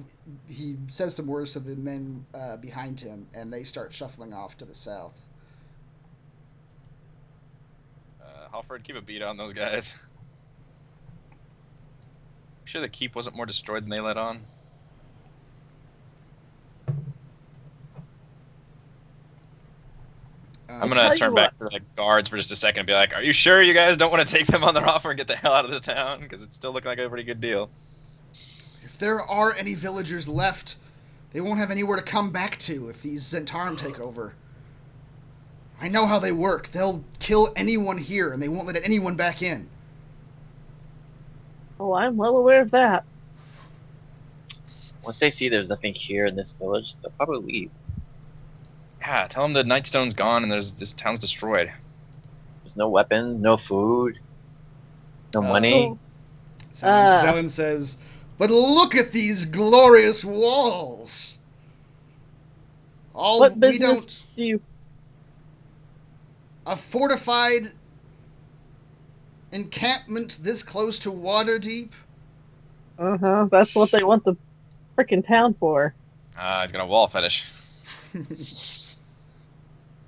says some words to the men behind him, and they start shuffling off to the south. Halford, keep a beat on those guys. Sure the keep wasn't more destroyed than they let on. I'm gonna turn back to the guards for just a second and be like, are you sure you guys don't want to take them on their offer and get the hell out of the town? Because it's still looking like a pretty good deal. If there are any villagers left, they won't have anywhere to come back to if these Zhentarim take over. I know how they work. They'll kill anyone here, and they won't let anyone back in. Oh, I'm well aware of that. Once they see there's nothing here in this village, they'll probably leave. Yeah, tell them the Nightstone's gone and this town's destroyed. There's no weapon, no food, no money. Zelen says, but look at these glorious walls. What business do you... A fortified encampment this close to Waterdeep? Uh-huh, that's what they want the frickin' town for. He's got a wall fetish.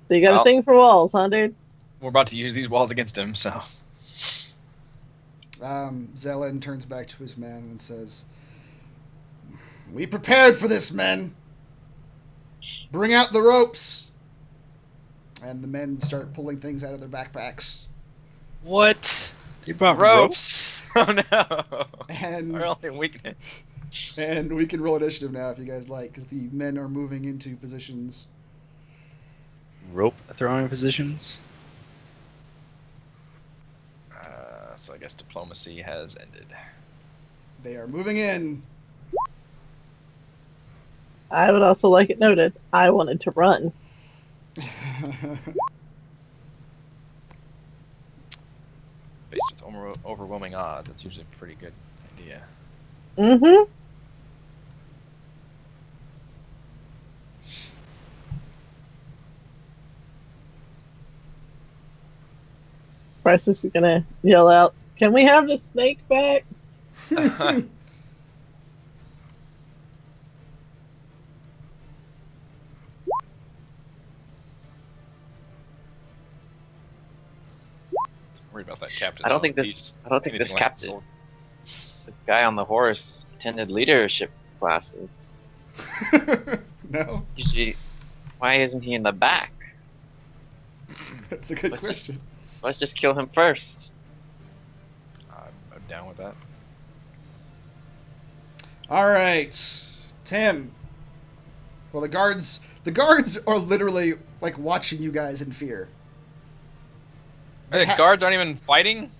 So you got a thing for walls, huh, dude? We're about to use these walls against him, so... Zelen turns back to his men and says, we prepared for this, men. Bring out the ropes. And the men start pulling things out of their backpacks. What? You brought ropes? Oh no! And our only weakness. And we can roll initiative now if you guys like, because the men are moving into positions. Rope throwing positions? So I guess diplomacy has ended. They are moving in. I would also like it noted, I wanted to run. Faced with overwhelming odds, that's usually a pretty good idea. Mm-hmm. Price is gonna yell out, can we have the snake back? Worried about that captain. I don't think this captain, this guy on the horse, attended leadership classes. No. Usually, why isn't he in the back? That's a good question. Let's just kill him first. I'm down with that. All right, Tim. Well, the guards are literally like watching you guys in fear. The guards aren't even fighting?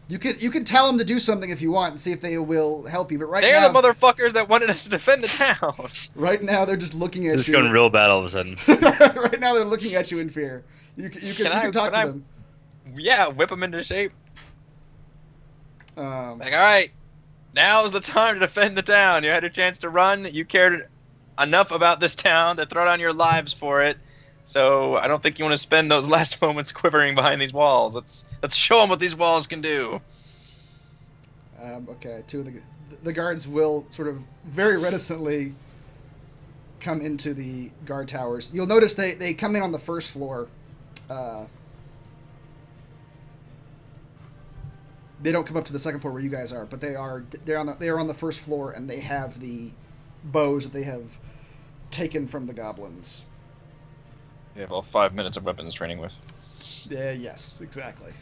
You can tell them to do something if you want and see if they will help you. But they're the motherfuckers that wanted us to defend the town. Right now, they're just looking at you. It's going real bad all of a sudden. Right now, they're looking at you in fear. You can talk to them. Yeah, whip them into shape. Like, all right, now's the time to defend the town. You had a chance to run. You cared enough about this town to throw down your lives for it. So I don't think you want to spend those last moments quivering behind these walls. Let's show them what these walls can do. Okay, two of the guards will sort of very reticently come into the guard towers. You'll notice they come in on the first floor. They don't come up to the second floor where you guys are, but they are on the first floor, and they have the bows that they have taken from the goblins. They have all 5 minutes of weapons training with. Yes, exactly.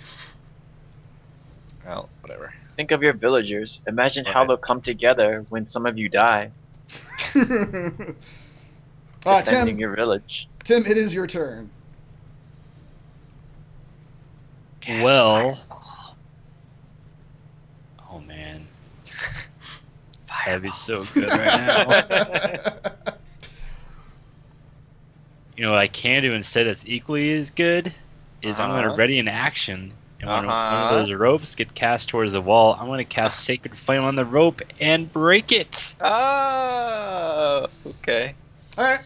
Well, whatever. Think of your villagers. Imagine how Right. they'll come together when some of you die, defending your village. Tim, it is your turn. Well. Oh man. That'd be so good right now. You know what I can do instead that's equally as good is I'm going to ready an action. And when one of those ropes get cast towards the wall, I'm going to cast Sacred Flame on the rope and break it. Oh, okay. All right.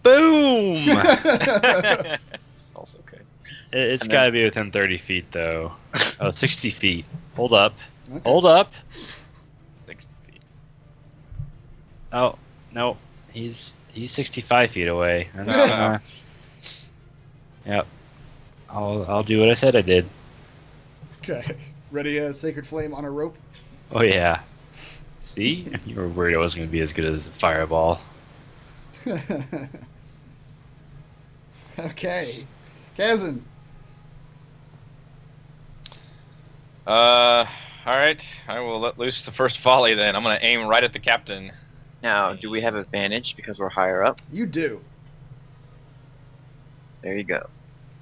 Boom! It's also good. It's And got to then- be within 30 feet, though. Oh, 60 feet. Hold up. Okay. Hold up. 60 feet. Oh, no. He's 65 feet away. I'm No, just no. gonna- Yep. I'll do what I said I did. Okay. Ready a Sacred Flame on a rope? Oh, yeah. See? You were worried it wasn't going to be as good as a fireball. Okay. Kazan. All right. I will let loose the first volley then. I'm going to aim right at the captain. Now, do we have advantage because we're higher up? You do. There you go.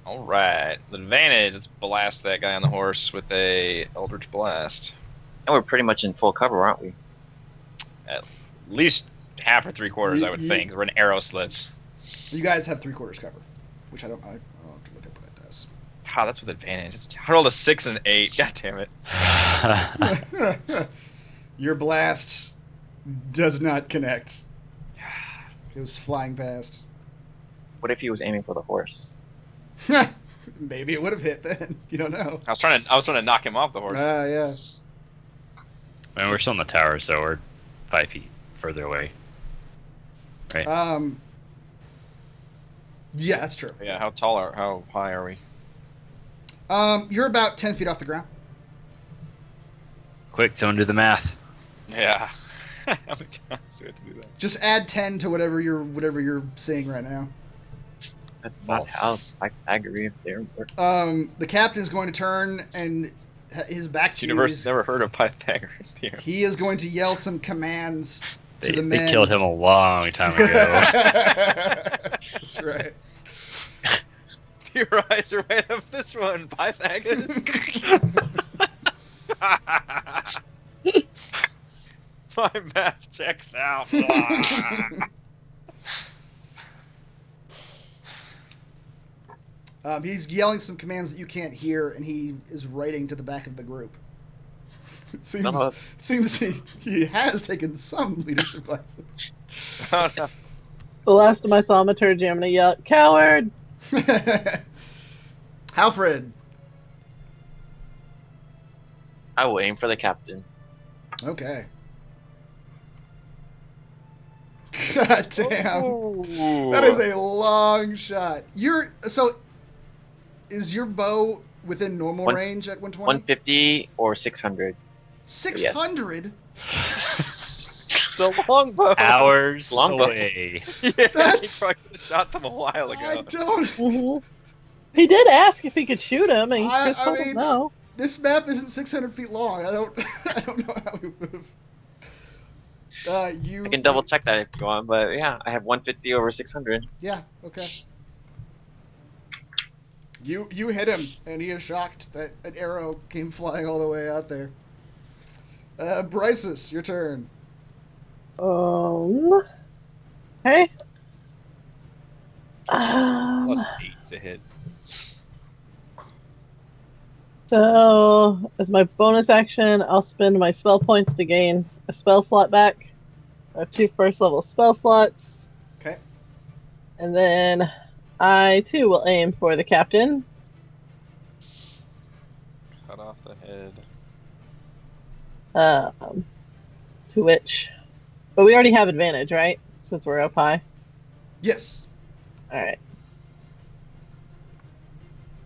All right. The advantage is blast that guy on the horse with a Eldritch Blast. And we're pretty much in full cover, aren't we? At least half or 3/4, I would think. We're in arrow slits. You guys have 3/4 cover, which I'll have to look up what that does. God, that's with advantage. I rolled a 6 and 8. God damn it. Your blast does not connect. It was flying past. What if he was aiming for the horse? Maybe it would have hit then. You don't know. I was trying to knock him off the horse. Yeah. I mean, we're still in the tower, so we're 5 feet further away. Yeah, that's true. Yeah, how high are we? You're about 10 feet off the ground. Quick, someone do the math. Yeah. How many times do we have to do that? Just add 10 to whatever you're seeing right now. That's not how False. Pythagorean theorem works. The captain is going to turn and his back This to universe you. has never heard of Pythagorean theorem. He is going to yell some commands They, to the men. they killed him a long time ago. That's right. Theorize your way of this one, Pythagoras. My math checks out. He's yelling some commands that you can't hear, and he is writing to the back of the group. It seems he has taken some leadership classes. Oh, no. The last of my thaumaturgy, I'm gonna yell, "Coward!" Halfred. I will aim for the captain. Okay. God damn. Ooh. That is a long shot. Is your bow within normal range at 120? 150 or 600. 600? It's a longbow. Hours Longbow. away. Yeah, That's- he probably could have shot them a while I ago. don't. Mhm. He did ask if he could shoot him, and I Chris told mean- him no. This map isn't 600 feet long. I don't know how we would have. You. I can double check that if you want, but yeah, I have 150 over 600. Yeah. Okay. You hit him, and he is shocked that an arrow came flying all the way out there. Bryces, your turn. Hey. Plus 8 to hit. So, as my bonus action, I'll spend my spell points to gain a spell slot back. I have 2 first level spell slots. Okay. And then I, too, will aim for the captain. Cut off the head. To which... But we already have advantage, right? Since we're up high. Yes. Alright.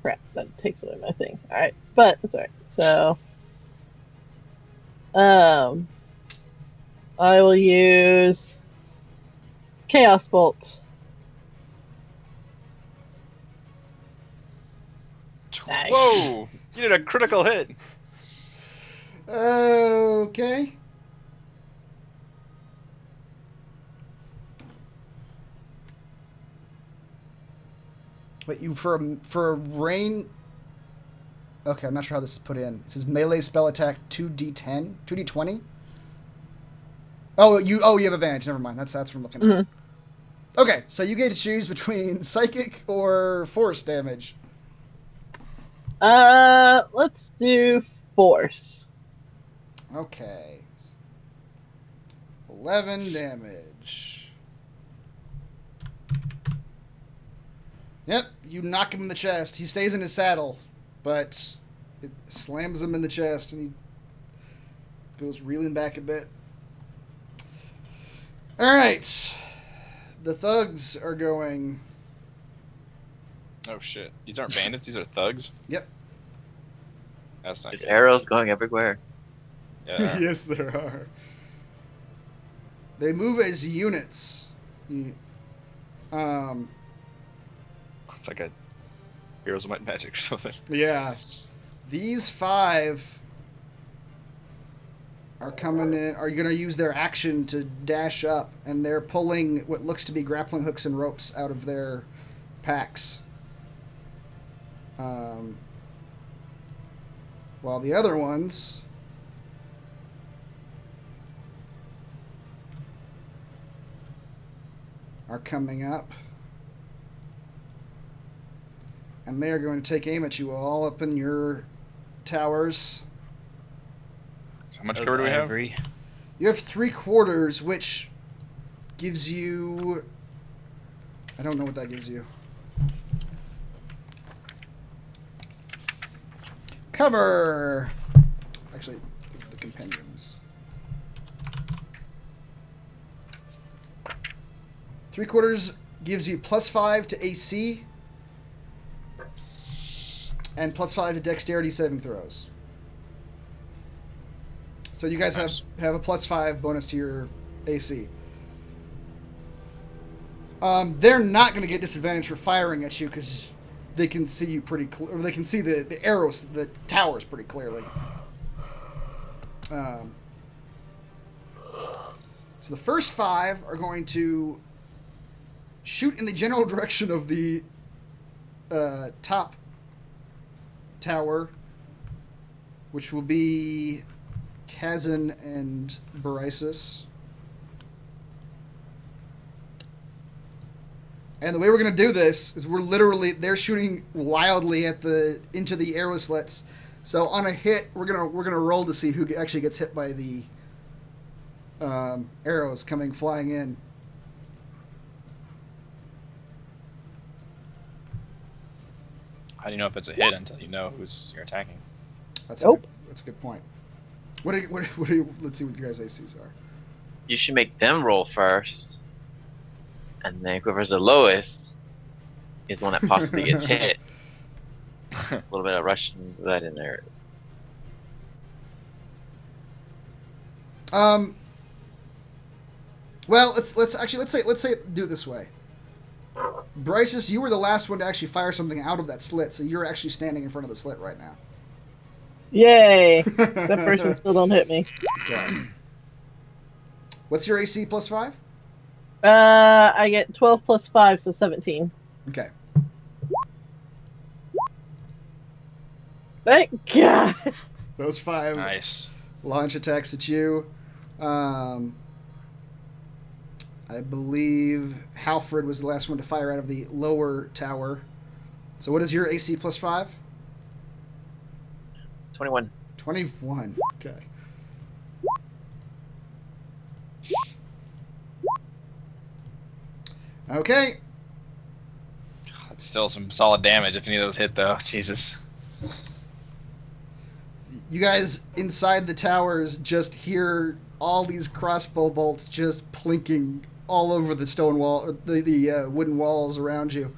Crap, that takes away my thing. Alright, but it's alright. So, I will use Chaos Bolt. Nice. Whoa! You did a critical hit. Okay. Wait, you for a rain? Okay, I'm not sure how this is put in. It says melee spell attack 2d10, 2d20. Oh, you have advantage. Never mind. That's what I'm looking at. Okay, so you get to choose between psychic or force damage. Let's do force. Okay. 11 damage. Yep, you knock him in the chest. He stays in his saddle, but it slams him in the chest and he goes reeling back a bit. Alright. The thugs are going. Oh shit! These aren't bandits. These are thugs. Yep. That's not There's good. arrows going everywhere. Yeah. Yes, there are. They move as units. It's like a Heroes of Might and Magic or something. Yeah. These 5 are coming in, are going to use their action to dash up, and they're pulling what looks to be grappling hooks and ropes out of their packs. While the other ones are coming up, and they are going to take aim at you all up in your towers. So how much cover do we have? You have 3/4, which gives you... I don't know what that gives you. Cover! Actually, the compendiums. 3/4 gives you +5 to AC and +5 to dexterity saving throws. So you guys Nice. have a +5 bonus to your AC. They're not going to get disadvantage for firing at you because they can see you pretty clear. Or they can see the arrows, the towers pretty clearly. So the first 5 are going to shoot in the general direction of the top tower, which will be Kazan and Barisis. And the way we're going to do this is they're shooting wildly into the arrow slits. So on a hit, we're gonna roll to see who actually gets hit by the arrows coming flying in. How do you know if it's a hit until you know who's you're attacking? That's Nope. That's a good point. Let's see what your guys' ACs are. You should make them roll first, and then whoever's the lowest is the one that possibly gets hit. A little bit of Russian blood in there. Well, let's say do it this way. Bryces, you were the last one to actually fire something out of that slit, so you're actually standing in front of the slit right now. Yay! That person still don't hit me. Okay. What's your AC +5? I get 12 + 5, so 17. Okay. Thank God. Those 5 Nice. launch attacks at you. I believe Halfred was the last one to fire out of the lower tower. So what is your AC +5? 21. 21. Okay. Okay. That's still some solid damage if any of those hit, though. Jesus. You guys inside the towers just hear all these crossbow bolts just plinking all over the stone wall, or the wooden walls around you.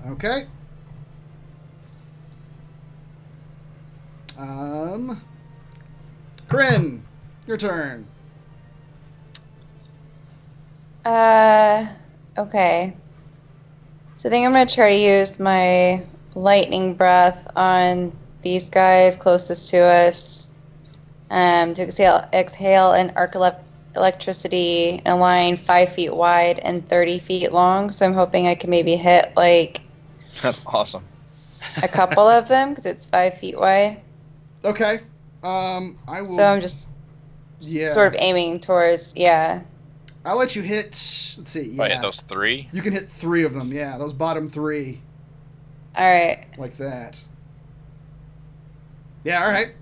Okay. Corinne, your turn. Okay. So I think I'm gonna try to use my lightning breath on these guys closest to us. To exhale an arc of electricity in a line 5 feet wide and 30 feet long. So I'm hoping I can maybe hit like That's awesome. a couple of them because it's 5 feet wide. Okay. I will. So I'm just sort of aiming towards, yeah. I'll let you hit. Let's see. Yeah. Wait, those 3? You can hit 3 of them. Yeah, those bottom 3. All right. Like that. Yeah. All right.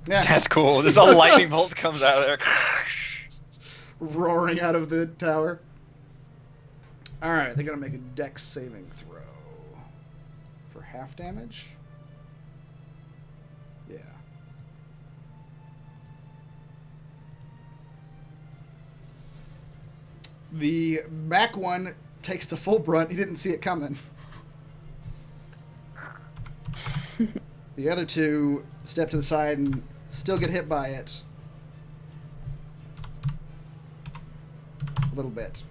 Yeah. That's cool. Just a lightning bolt comes out of there. Roaring out of the tower. All right. They're gonna make a dex saving throw for half damage. Yeah. The back one takes the full brunt. He didn't see it coming. The other 2 step to the side and still get hit by it. A little bit.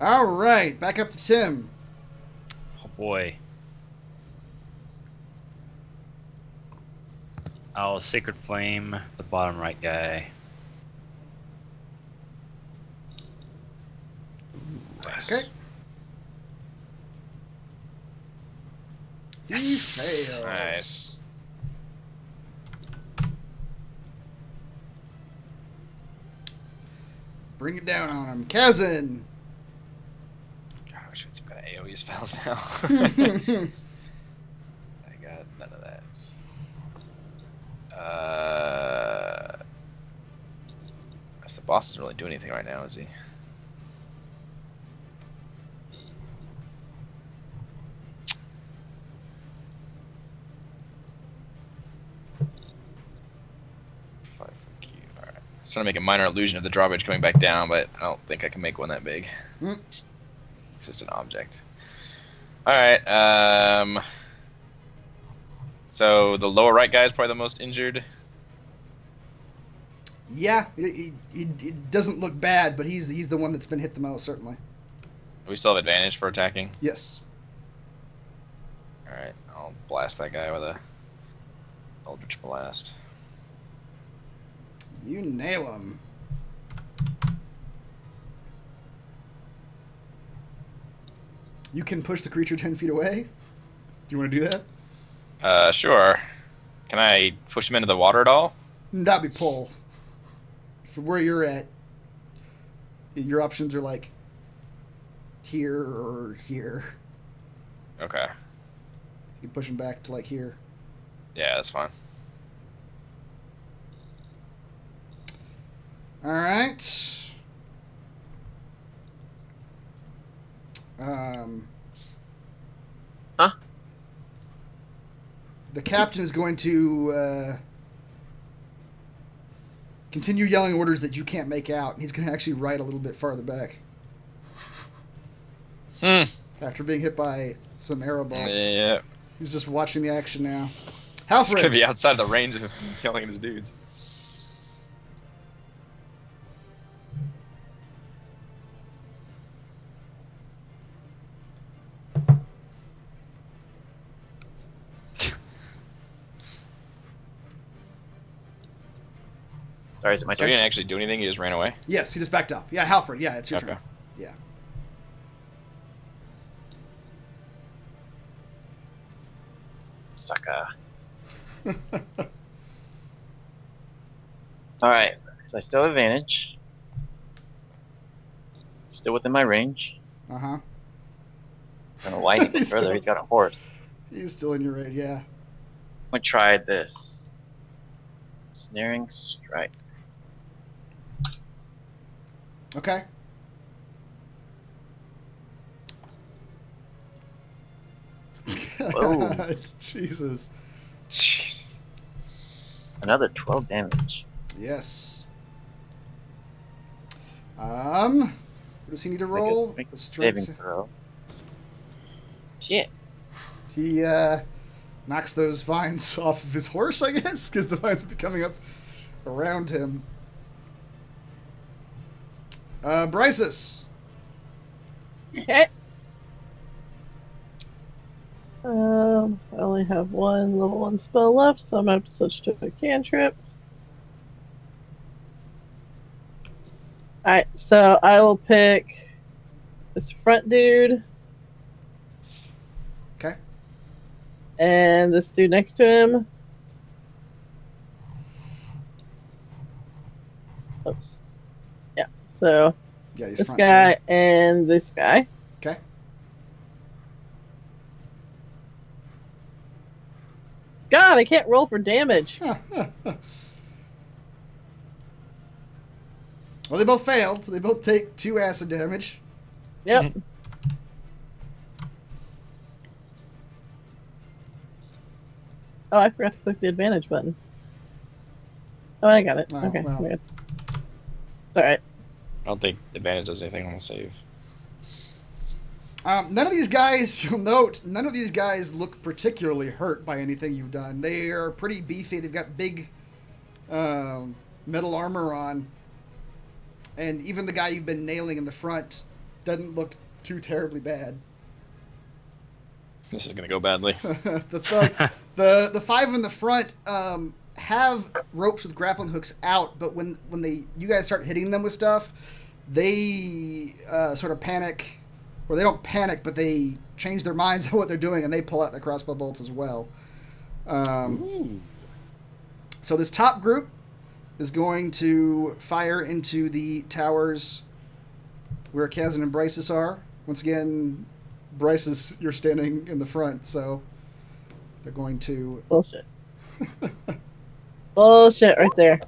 All right, back up to Tim. Oh boy. I'll Sacred Flame the bottom right guy. Nice. Okay. He fails. Nice. Bring it down on him. Kazin. God, I wish we had some kind of AoE spells now. I got none of that. Guess the boss doesn't really do anything right now, is he? I was trying to make a minor illusion of the drawbridge coming back down, but I don't think I can make one that big. It's just an object. Alright, so the lower right guy is probably the most injured. Yeah, he doesn't look bad, but he's the one that's been hit the most, certainly. We still have advantage for attacking? Yes. Alright, I'll blast that guy with a Eldritch Blast. You nail him. You can push the creature 10 feet away. Do you want to do that? Sure. Can I push him into the water at all? That'd be pull. For where you're at, your options are like here or here. Okay. You can push him back to like here. Yeah, that's fine. All right. The captain is going to continue yelling orders that you can't make out, and he's going to actually ride a little bit farther back. After being hit by some arrow bolts. Yeah. He's just watching the action now. He's Halfred. gonna be outside the range of yelling at his dudes. Sorry, is it my So he turn? didn't actually do anything, he just ran away? Yes, he just backed up. Yeah, Halfred. Yeah, it's your turn. Yeah. Sucker. Alright, so I still have advantage. Still within my range. Uh-huh. I'm gonna widen it He's further. still- He's got a horse. He's still in your raid, yeah. I'm gonna try this. Snaring strike. Okay. Whoa. Jesus. Jesus. Another 12 damage. Yes. What does he need to roll? Make A a strength saving throw. Shit. He knocks those vines off of his horse, I guess, because the vines would be coming up around him. Bryces. Okay. I only have one level 1 spell left, so I'm gonna have to switch to a cantrip. Alright, so I will pick this front dude. Okay. And this dude next to him. Oops. Yeah, so Yeah, he's this front guy too. and this guy. Okay. God, I can't roll for damage. Well, they both failed, so they both take 2 acid damage. Yep. Oh, I forgot to click the advantage button. Oh, I got it. Oh, Okay, well. good. It's alright. I don't think advantage does anything on the save. None of these guys, you'll note, none of these guys look particularly hurt by anything you've done. They are pretty beefy. They've got big metal armor on. And even the guy you've been nailing in the front doesn't look too terribly bad. This is gonna go badly. The 5 in the front have ropes with grappling hooks out, but when you guys start hitting them with stuff, they sort of panic. Or they don't panic, but they change their minds on what they're doing, and they pull out the crossbow bolts as well. So this top group is going to fire into the towers where Kazan and Bryces are. Once again, Bryces, you're standing in the front, so they're going to... Bullshit. Bullshit right there.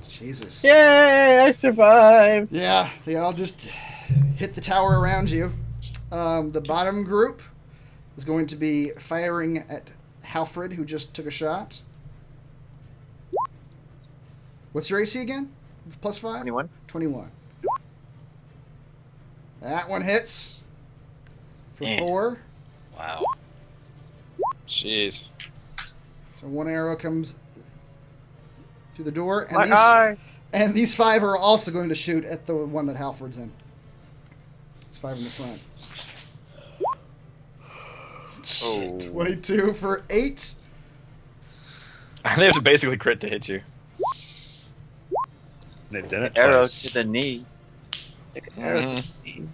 Jesus. Yay, I survived. Yeah, they all just hit the tower around you. The bottom group is going to be firing at Halfred, who just took a shot. What's your AC again? +5? 21. 21. That one hits for 4. Wow. Jeez. So one arrow comes through the door, and My eye. and these 5 are also going to shoot at the one that Halfred's in. It's 5 in the front. Oh. 22 for 8. They have to basically crit to hit you. They've done it Arrow twice. to the knee. Take an arrow to the knee.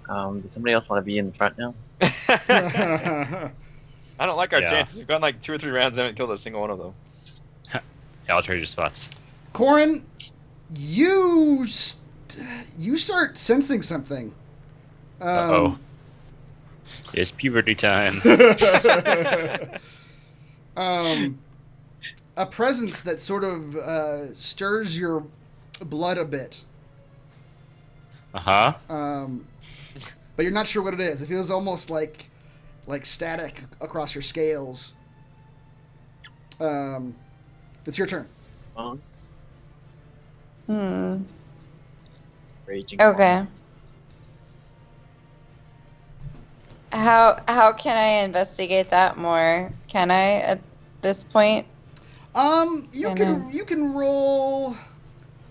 Does somebody else want to be in the front now? I don't like our Yeah. chances. We've gone like 2 or 3 rounds and haven't killed a single one of them. Yeah, I'll trade your spots. Corin, you start sensing something. Uh-oh. It's puberty time. A presence that sort of stirs your blood a bit. Uh-huh. But you're not sure what it is. It feels almost like static across your scales. It's your turn. Bones. Hmm. Raging. Okay. How can I investigate that more? Can I at this point? You can roll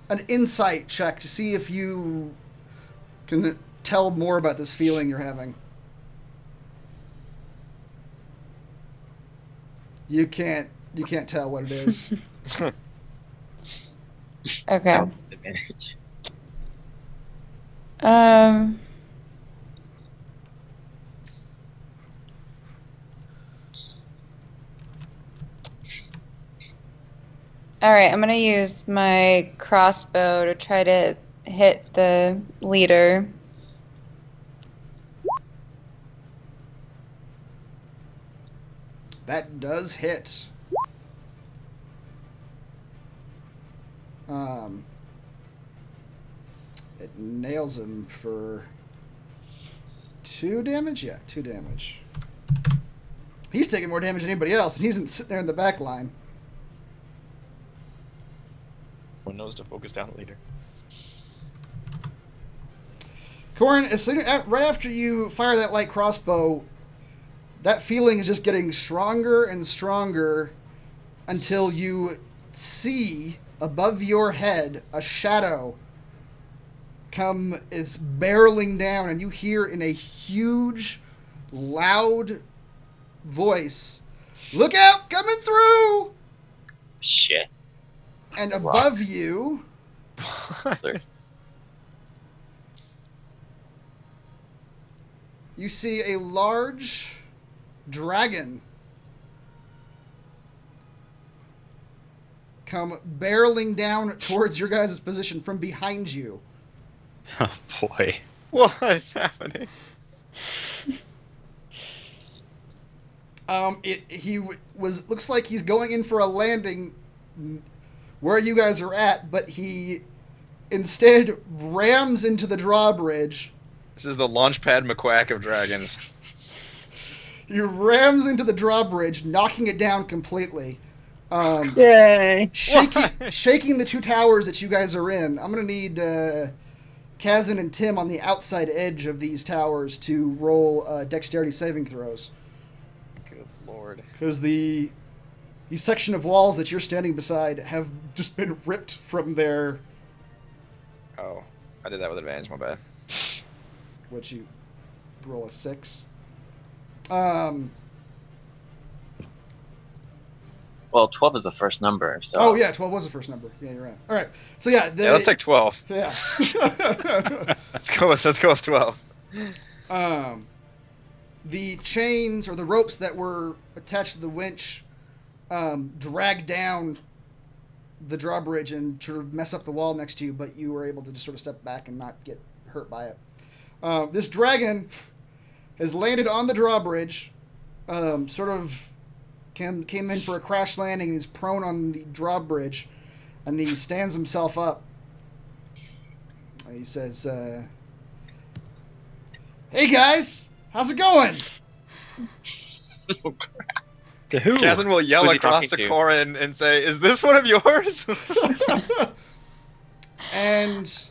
an insight check to see if you can tell more about this feeling you're having. You can't tell what it is. Okay. Advantage. All right, I'm gonna use my crossbow to try to hit the leader. That does hit. It nails him for 2 damage? Yeah, 2 damage. He's taking more damage than anybody else, and he's sitting there in the back line. One knows to focus down the leader. Corin, right after you fire that light crossbow, that feeling is just getting stronger and stronger until you see above your head a shadow is barreling down, and you hear in a huge, loud voice, "Look out, coming through!" Shit. And above you, you see a large dragon come barreling down towards your guys' position from behind you. Oh boy. What is happening? Looks like he's going in for a landing where you guys are at, but he instead rams into the drawbridge. This is the Launchpad McQuack of dragons. He rams into the drawbridge, knocking it down completely. Yay! Shaking the two towers that you guys are in. I'm going to need Kazan and Tim on the outside edge of these towers to roll dexterity saving throws. Good lord. Because the section of walls that you're standing beside have just been ripped from their... Oh, I did that with advantage, my bad. What, you roll a 6? Well, 12 is the first number, so... Oh, yeah, 12 was the first number. Yeah, you're right. All right. So, yeah. Let's take 12. Yeah. Let's go with 12. The chains or the ropes that were attached to the winch drag down the drawbridge and sort of mess up the wall next to you, but you were able to just sort of step back and not get hurt by it. This dragon has landed on the drawbridge, sort of came in for a crash landing, and he's prone on the drawbridge, and he stands himself up. He says, "Hey guys, how's it going?" Oh, crap. To who? Kazan will yell Who's he across talking to to? Corin and say, "Is this one of yours?" And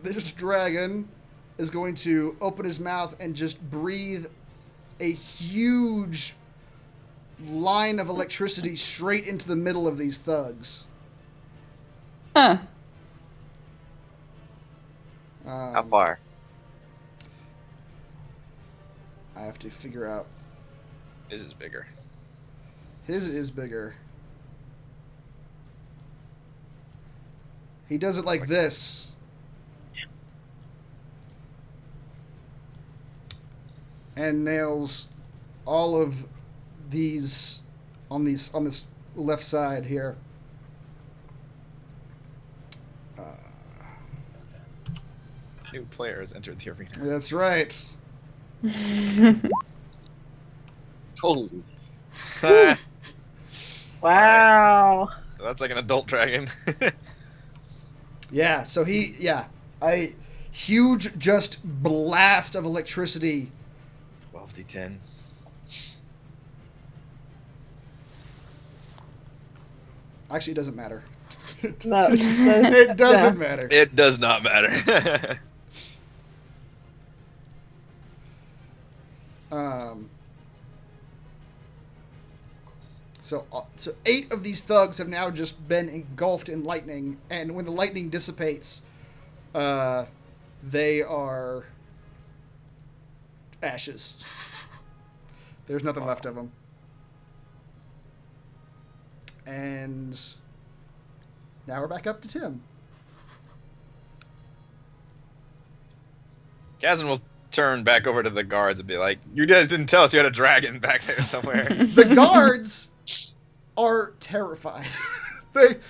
this dragon is going to open his mouth and just breathe a huge line of electricity straight into the middle of these thugs. Huh. How far? I have to figure out. His is bigger. His is bigger. He does it like this. And nails all of these on this left side here. New player has entered the arena. That's right. Holy. So Wow. that's like an adult dragon. Yeah, so a huge just blast of electricity. 12d10. Actually, it doesn't matter. No, It doesn't matter. It does not matter. So 8 of these thugs have now just been engulfed in lightning, and when the lightning dissipates, they are ashes. There's nothing left of them. And now we're back up to Tim. Kazan will turn back over to the guards and be like, "You guys didn't tell us you had a dragon back there somewhere." The guards are terrified. What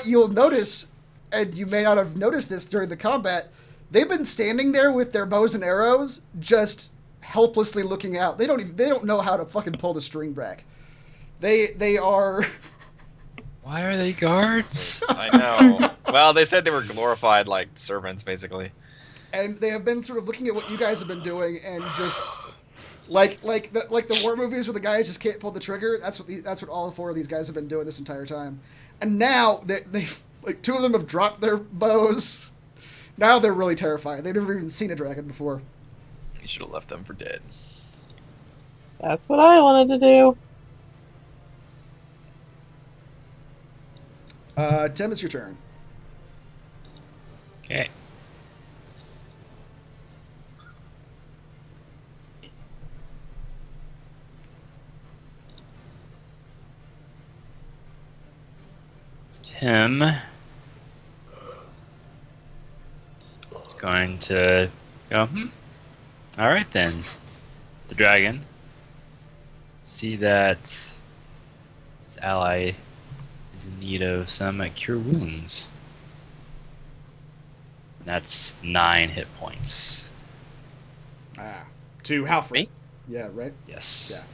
you'll notice, and you may not have noticed this during the combat, they've been standing there with their bows and arrows, just helplessly looking out. They don't know how to fucking pull the string back. They are. Why are they guards? I know. Well, they said they were glorified like servants, basically. And they have been sort of looking at what you guys have been doing and just Like the war movies where the guys just can't pull the trigger. That's what all 4 of these guys have been doing this entire time. And now they've like 2 of them have dropped their bows. Now they're really terrified. They've never even seen a dragon before. You should have left them for dead. That's what I wanted to do. Tim, it's your turn. Okay. Tim is going to go, all right then. The dragon. See that his ally is in need of some cure wounds. And that's 9 hit points. To Halfred. Me? Yeah, right? Yes. Yeah.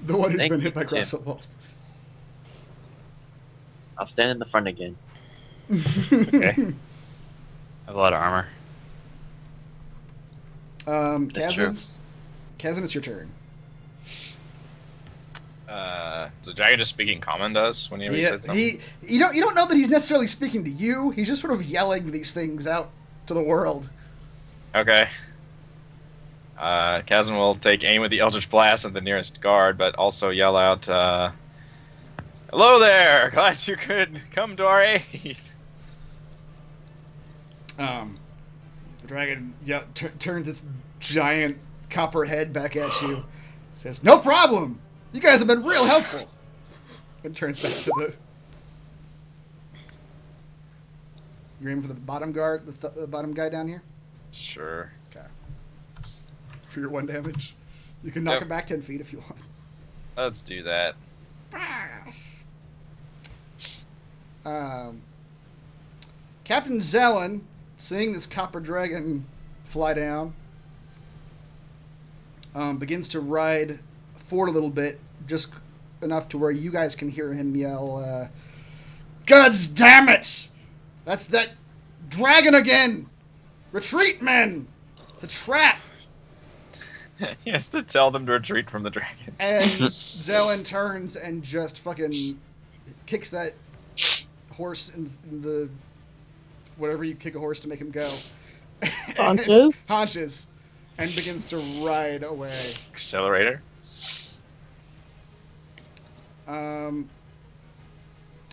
The one who's Thank been you, hit by Tim. CrossFit balls. I'll stand in the front again. Okay. I have a lot of armor. That's true. Kazim, it's your turn. So Dragon just speaking common to us when he said something? You don't know that he's necessarily speaking to you. He's just sort of yelling these things out to the world. Okay. Kazim will take aim with the Eldritch Blast at the nearest guard, but also yell out, "Hello there! Glad you could come to our aid." The dragon turns its giant copper head back at you. Says, "No problem! You guys have been real helpful!" And turns back to the... You're aiming for the bottom guard, the bottom guy down here? Sure. Okay. For your 1 damage. You can knock Yep. him back 10 feet if you want. Let's do that. Captain Zelen, seeing this copper dragon fly down, begins to ride forward a little bit, just enough to where you guys can hear him yell, "Gods damn it! That's that dragon again! Retreat, men! It's a trap!" He has to tell them to retreat from the dragon. And Zelen turns and just fucking kicks that horse in the... whatever you kick a horse to make him go. Haunches. Haunches. And begins to ride away. Accelerator.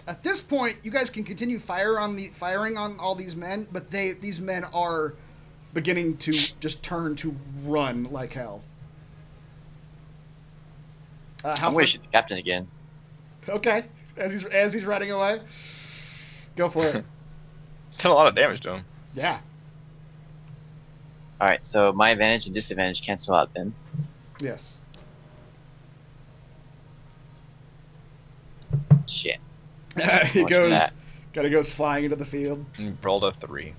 At this point, you guys can continue firing on all these men, but these men are beginning to just turn to run like hell. I'm going to shoot the captain again. Okay, as he's riding away, go for it. Still a lot of damage to him. Yeah. Alright, so my advantage and disadvantage cancel out then. Yes. Shit. He Watch goes. that. Gotta goes flying into the field. And rolled a 3.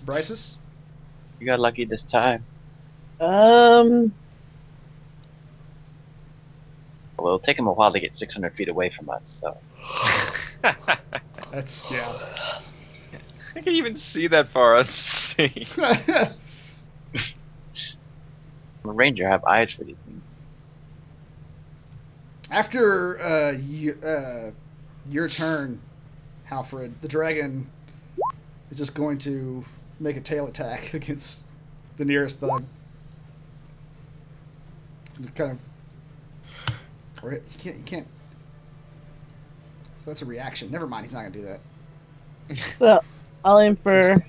Bryces. You got lucky this time. Um, Well, it'll take him a while to get 600 feet away from us, so. That's yeah. I can even see that far. Let's see. I'm a ranger, I have eyes for these things. After your turn, Halfred, the dragon is just going to make a tail attack against the nearest thug. Kind of, or you can't. So that's a reaction. Never mind. He's not gonna do that. so I'll aim for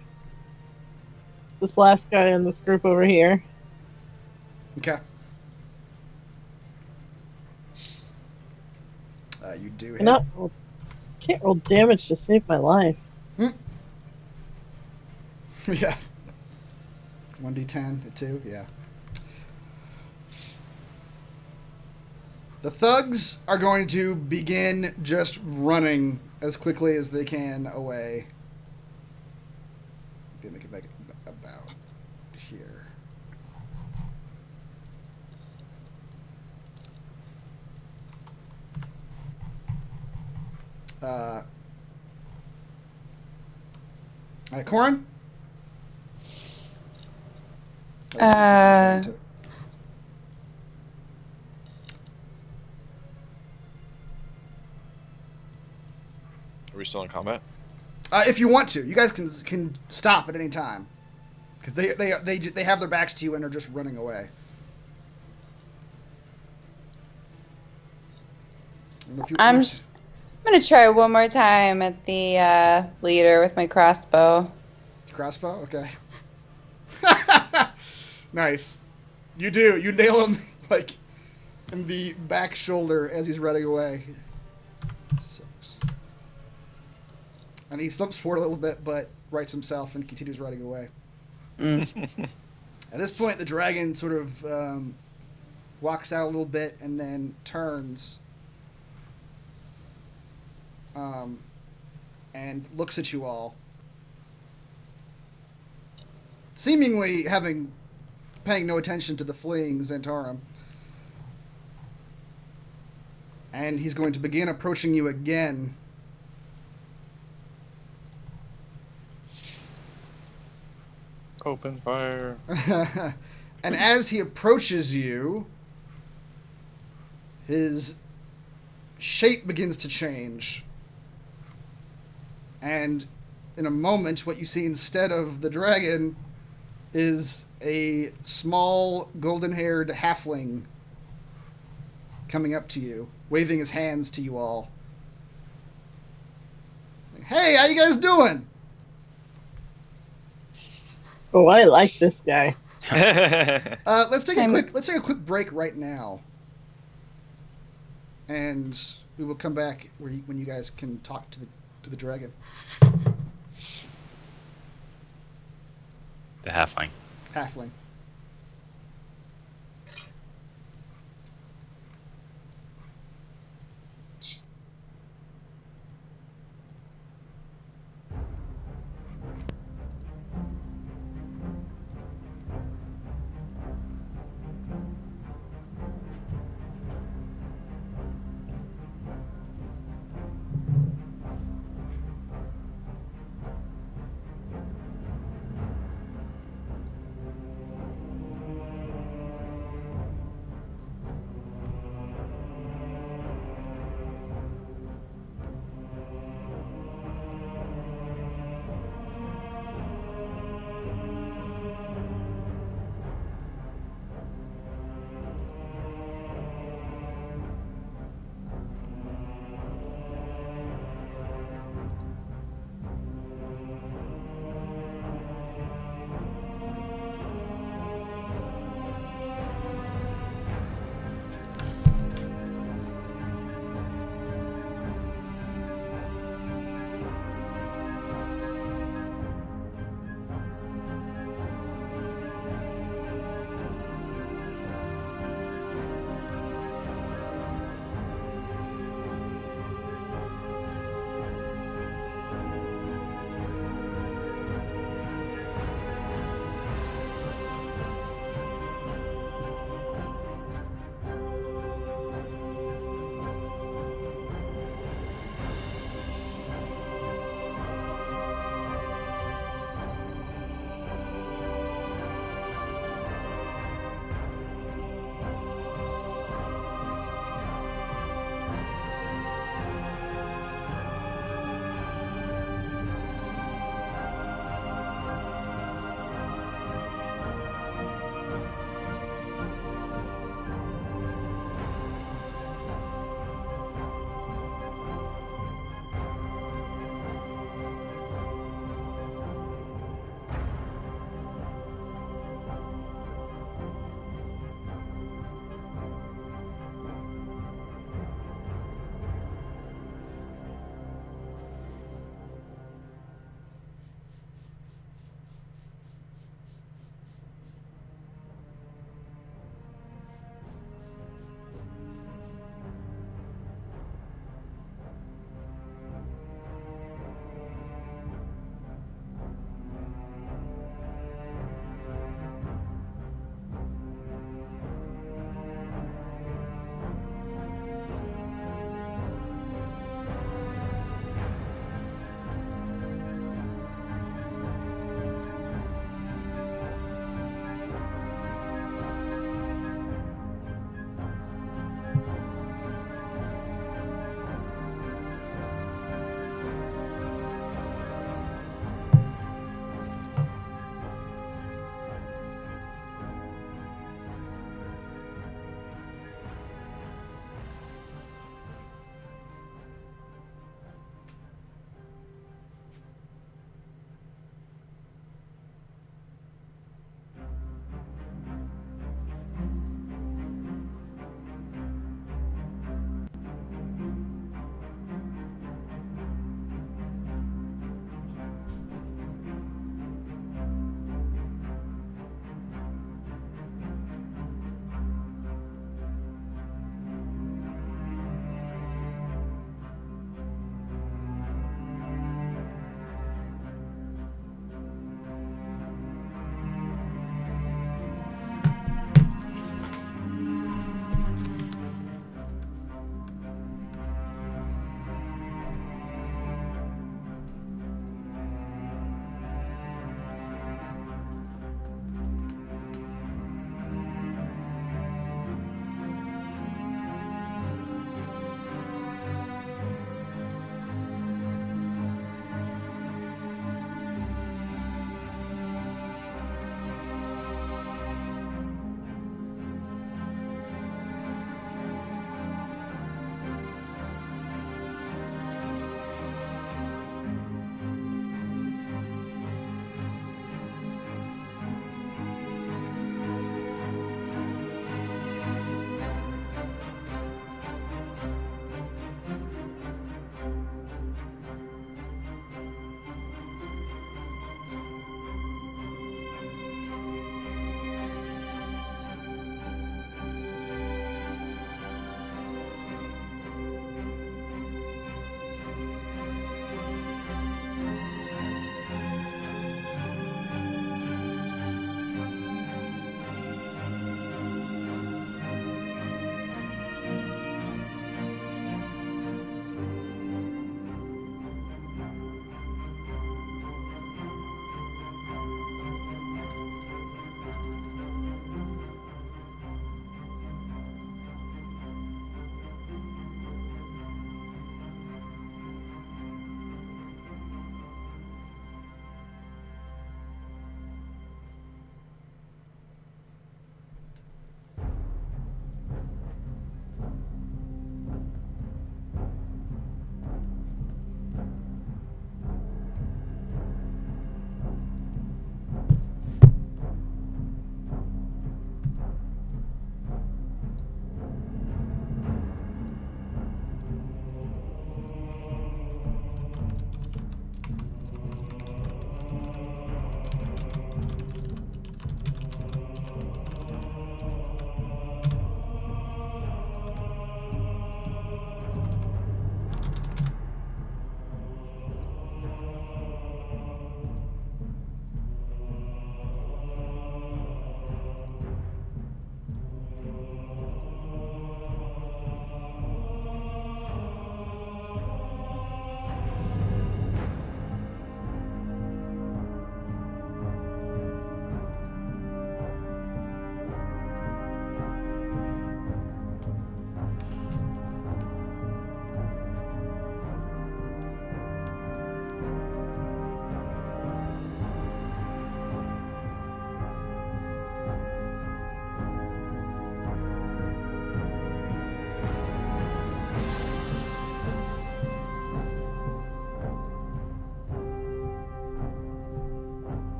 this last guy in this group over here. Okay. You do hit. Can't roll damage to save my life. Yeah. 1d10 at 2, yeah. The thugs are going to begin just running as quickly as they can away. Then they can make it about here. Corin? we still in combat? If you want to, you guys can stop at any time because they have their backs to you and are just running away. I'm gonna try one more time at the leader with my crossbow. Crossbow, okay. Nice. You do. You nail him like in the back shoulder as he's running away. 6. And he slumps forward a little bit, but rights himself and continues running away. At this point, the dragon sort of walks out a little bit and then turns and looks at you all. Seemingly paying no attention to the fleeing Zhentarim. And he's going to begin approaching you again. Open fire. And as he approaches you, his shape begins to change. And in a moment, what you see instead of the dragon is a small, golden-haired halfling coming up to you, waving his hands to you all. Hey, how you guys doing? Oh, I like this guy. Let's take a quick break right now, and we will come back when you guys can talk to the dragon. The halfling. Halfling.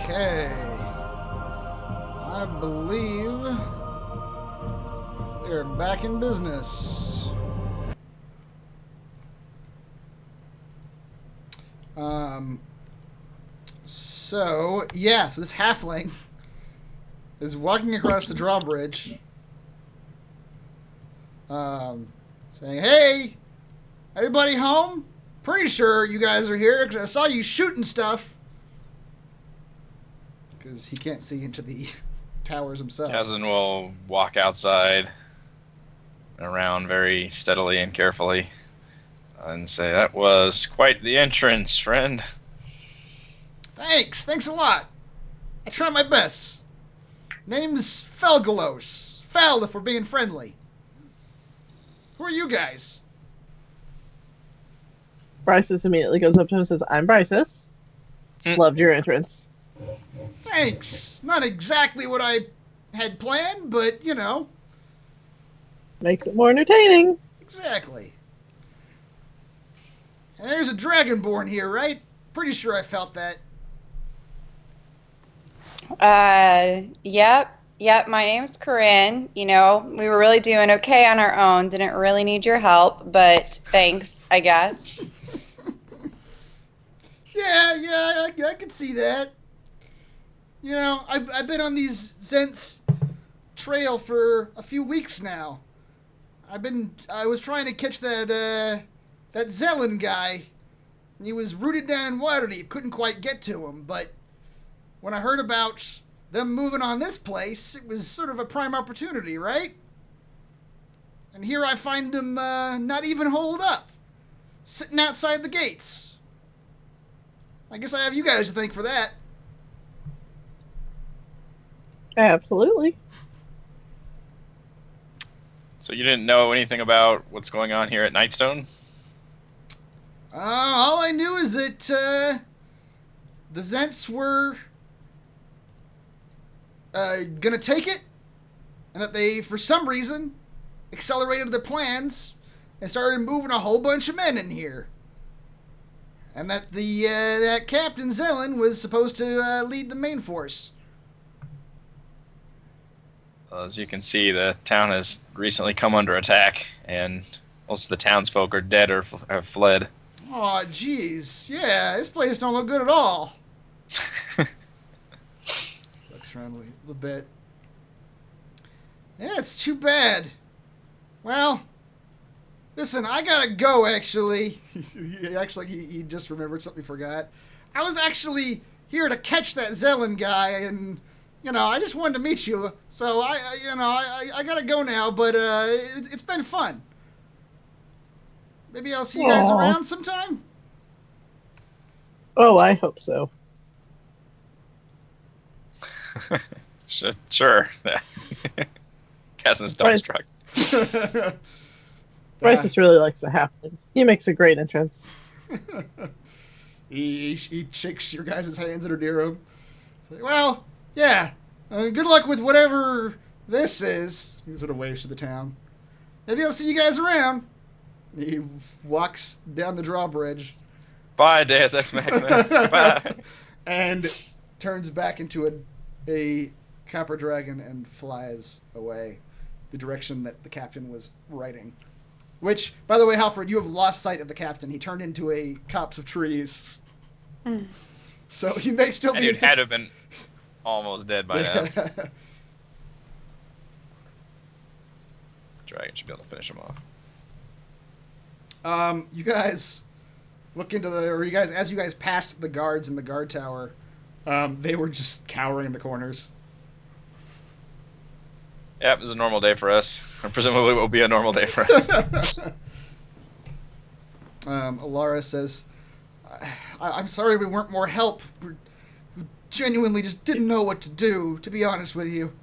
Okay. I believe we are back in business. So this halfling is walking across the drawbridge, saying, "Hey, everybody home? Pretty sure you guys are here because I saw you shooting stuff." Because he can't see into the towers himself. Kazan will walk outside and around very steadily and carefully and say, "That was quite the entrance, friend." Thanks a lot. I try my best. Name's Felgalos. Fel, if we're being friendly. Who are you guys? Bryces immediately goes up to him and says, "I'm Bryces. Loved your entrance." Thanks. Not exactly what I had planned, but, Makes it more entertaining. Exactly. And there's a dragonborn here, right? Pretty sure I felt that. Yep, my name's Corinne. We were really doing okay on our own. Didn't really need your help, but thanks, I guess. Yeah, I can see that. I've been on these Zhents trail for a few weeks now. I was trying to catch that Zelen guy. He was rooted down in Waterdeep. Couldn't quite get to him, but when I heard about them moving on this place, it was sort of a prime opportunity, right? And here I find them not even holed up, sitting outside the gates. I guess I have you guys to thank for that. Absolutely. So you didn't know anything about what's going on here at Nightstone? All I knew is that the Zhents were gonna take it, and that they, for some reason, accelerated their plans and started moving a whole bunch of men in here. And that that Captain Zelen was supposed to lead the main force. As you can see, the town has recently come under attack, and most of the townsfolk are dead or have fled. Aw, jeez. Yeah, this place don't look good at all. Looks around a little bit. Yeah, it's too bad. Well, listen, I gotta go, actually. He acts like he just remembered something he forgot. I was actually here to catch that Zelen guy, and, I just wanted to meet you. So, I gotta go now, but it's been fun. Maybe I'll see you guys around sometime? Oh, I hope so. Sure. Kazan's dumbstruck. Bryces really likes the halfling. He makes a great entrance. he shakes your guys' hands that are near him. It's like, well, yeah. Good luck with whatever this is. He sort of waves to the town. Maybe I'll see you guys around. He walks down the drawbridge. Bye, Deus Ex Machina. Bye. And turns back into a copper dragon and flies away the direction that the captain was riding. Which, by the way, Halford, you have lost sight of the captain. He turned into a copse of trees. So he may still and be... he had to have been almost dead by now. Dragon should be able to finish him off. You guys look into as you guys passed the guards in the guard tower, they were just cowering in the corners. Yep, it was a normal day for us. Or presumably it will be a normal day for us. Alara says, I'm sorry we weren't more help. We genuinely just didn't know what to do, to be honest with you.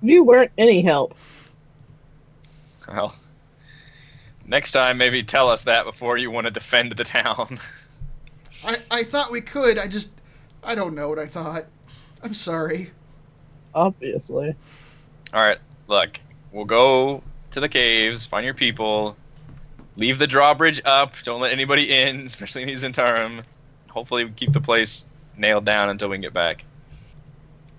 You weren't any help. Well, next time maybe tell us that before you want to defend the town. I thought we could, I don't know what I thought. I'm sorry. Obviously. Alright, look. We'll go to the caves, find your people, leave the drawbridge up, don't let anybody in, especially in these Zhentarim. Hopefully we keep the place nailed down until we can get back.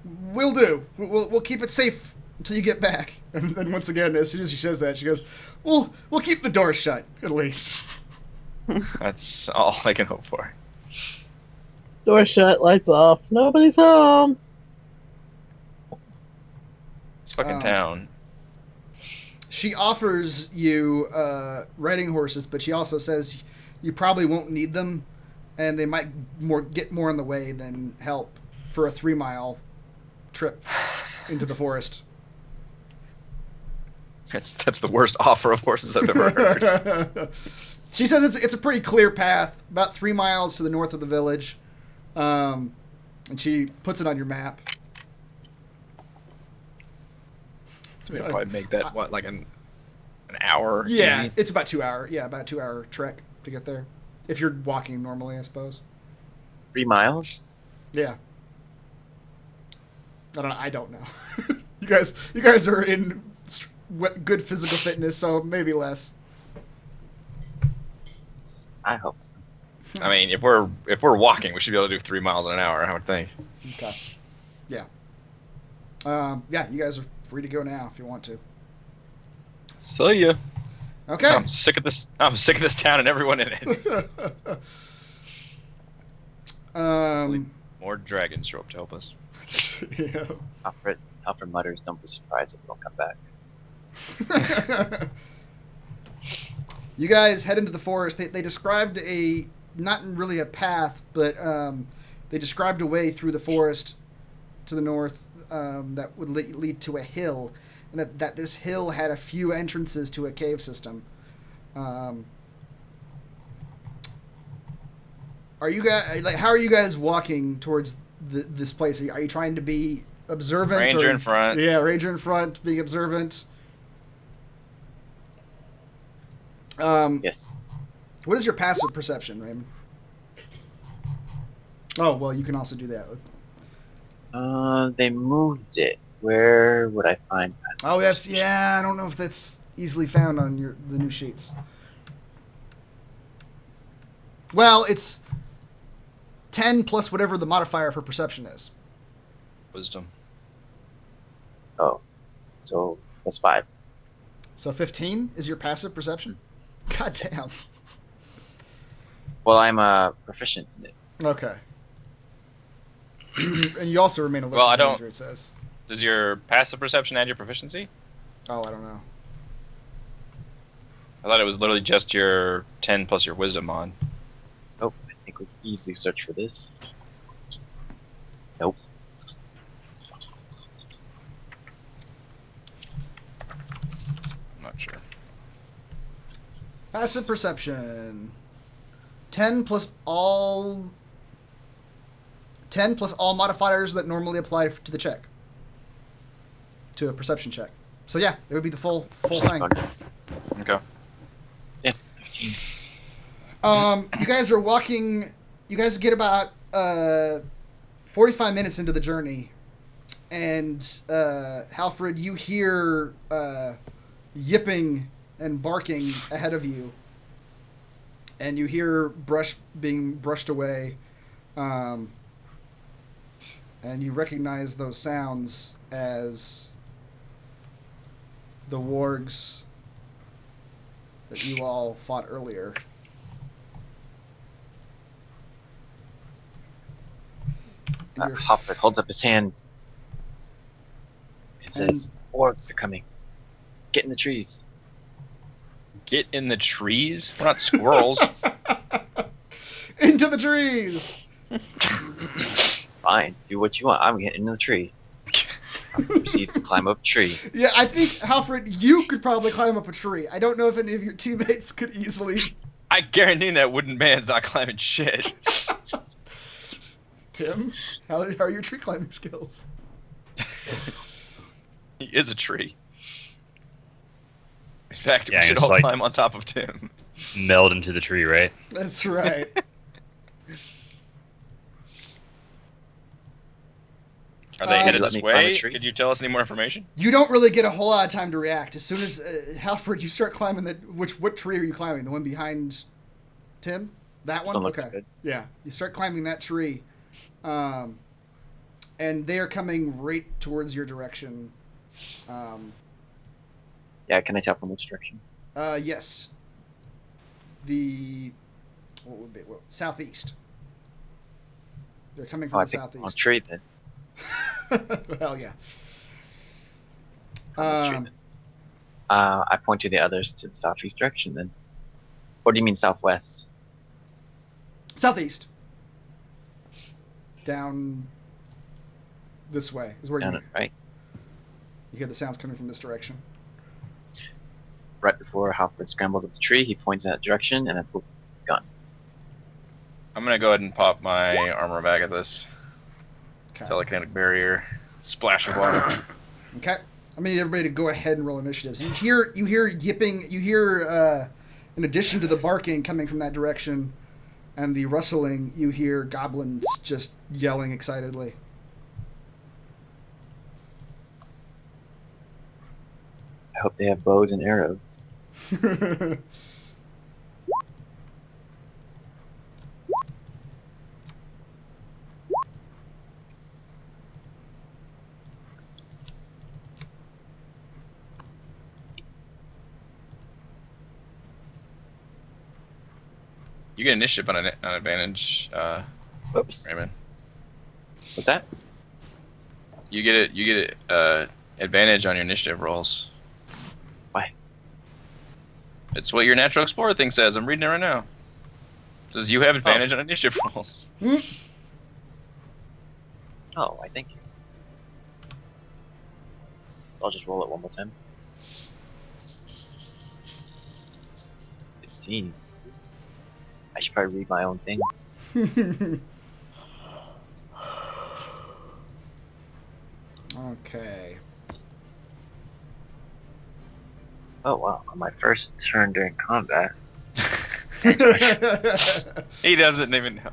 Will do. We'll keep it safe until you get back. And then once again, as soon as she says that, she goes, we'll keep the door shut, at least. That's all I can hope for. Door shut, lights off. Nobody's home. It's fucking town. She offers you riding horses, but she also says you probably won't need them, and they might get more in the way than help for a 3-mile trip into the forest. That's the worst offer of horses I've ever heard. She says it's a pretty clear path, about 3 miles to the north of the village, and she puts it on your map. We'll probably make that like an hour. Yeah, easy? it's about 2 hour. Yeah, about a 2 hour trek to get there, if you're walking normally, I suppose. 3 miles? Yeah. I don't know. You guys are in good physical fitness, so maybe less. I hope so. I mean, if we're walking, we should be able to do 3 miles in an hour, I would think. Okay. Yeah. Yeah, you guys are free to go now if you want to. See ya. Okay. I'm sick of this town and everyone in it. More dragons show up to help us. Yeah. Alfred mutters, "Don't be surprised if we don't come back." You guys head into the forest. They described not really a path, but they described a way through the forest to the north that would lead to a hill, and that this hill had a few entrances to a cave system. Are you guys how are you guys walking towards this place? Are you trying to be observant? Ranger in front. Yeah, ranger in front, being observant. Yes. What is your passive perception, Raymond? Oh, well, you can also do that. They moved it. Where would I find that? Oh, I don't know if that's easily found on the new sheets. Well, it's 10 plus whatever the modifier for perception is. Wisdom. Oh, so that's 5. So 15 is your passive perception? God damn. Well, I'm proficient in it. Okay. And you also remain alert. Well, to I don't- danger, it says. Does your passive perception add your proficiency? Oh, I don't know. I thought it was literally just your 10 plus your wisdom mod. Nope. I think we can easily search for this. Nope. I'm not sure. Passive perception. 10 plus all modifiers that normally apply to the check. To a perception check. So yeah, it would be the full thing. Okay. Yeah. 15. You guys are walking. You guys get about 45 minutes into the journey, and Halfred, you hear yipping and barking ahead of you, and you hear brush being brushed away, and you recognize those sounds as the wargs that you all fought earlier. Hopper holds up his hand. It says, "Orcs are coming. Get in the trees." Get in the trees? We're not squirrels. Into the trees! Fine, do what you want. I'm getting in the tree. Proceeds to climb up a tree. Yeah, I think, Halfred, you could probably climb up a tree. I don't know if any of your teammates could easily. I guarantee that wooden man's not climbing shit. Tim, how are your tree climbing skills? He is a tree. In fact, Yeah, we should it's all like- climb on top of Tim. Meld into the tree, right? That's right. Are they headed let this me climb a way? tree? Could you tell us any more information? You don't really get a whole lot of time to react. As soon as, Halfred, you start climbing what tree are you climbing? The one behind Tim? That one? This one looks Okay. good. Yeah, you start climbing that tree. and they are coming right towards your direction. Yeah, can I tell from which direction? Yes. What would be southeast. They're coming from I the think southeast. on tree then. Well, yeah. On the street then. I point to the others to the southeast direction then. Or do you mean southwest? Southeast. Down this way is where Down you it, right? hear the sounds coming from this direction. Right before Halfred scrambles up the tree, he points in that direction, and I put the gun. I'm gonna go ahead and pop my armor back at this. Okay. Telekinetic barrier. Splash of water. Okay. I need everybody to go ahead and roll initiatives. You hear yipping. You hear, in addition to the barking coming from that direction, and the rustling, you hear goblins just yelling excitedly. I hope they have bows and arrows. You get initiative on an advantage, Whoops. Raymond. What's that? You get advantage on your initiative rolls. Why? It's what your natural explorer thing says. I'm reading it right now. It says you have advantage on initiative rolls. Oh, I thank you. I'll just roll it one more time. 16. I should probably read my own thing. Okay. Oh wow, on my first turn during combat. He doesn't even know.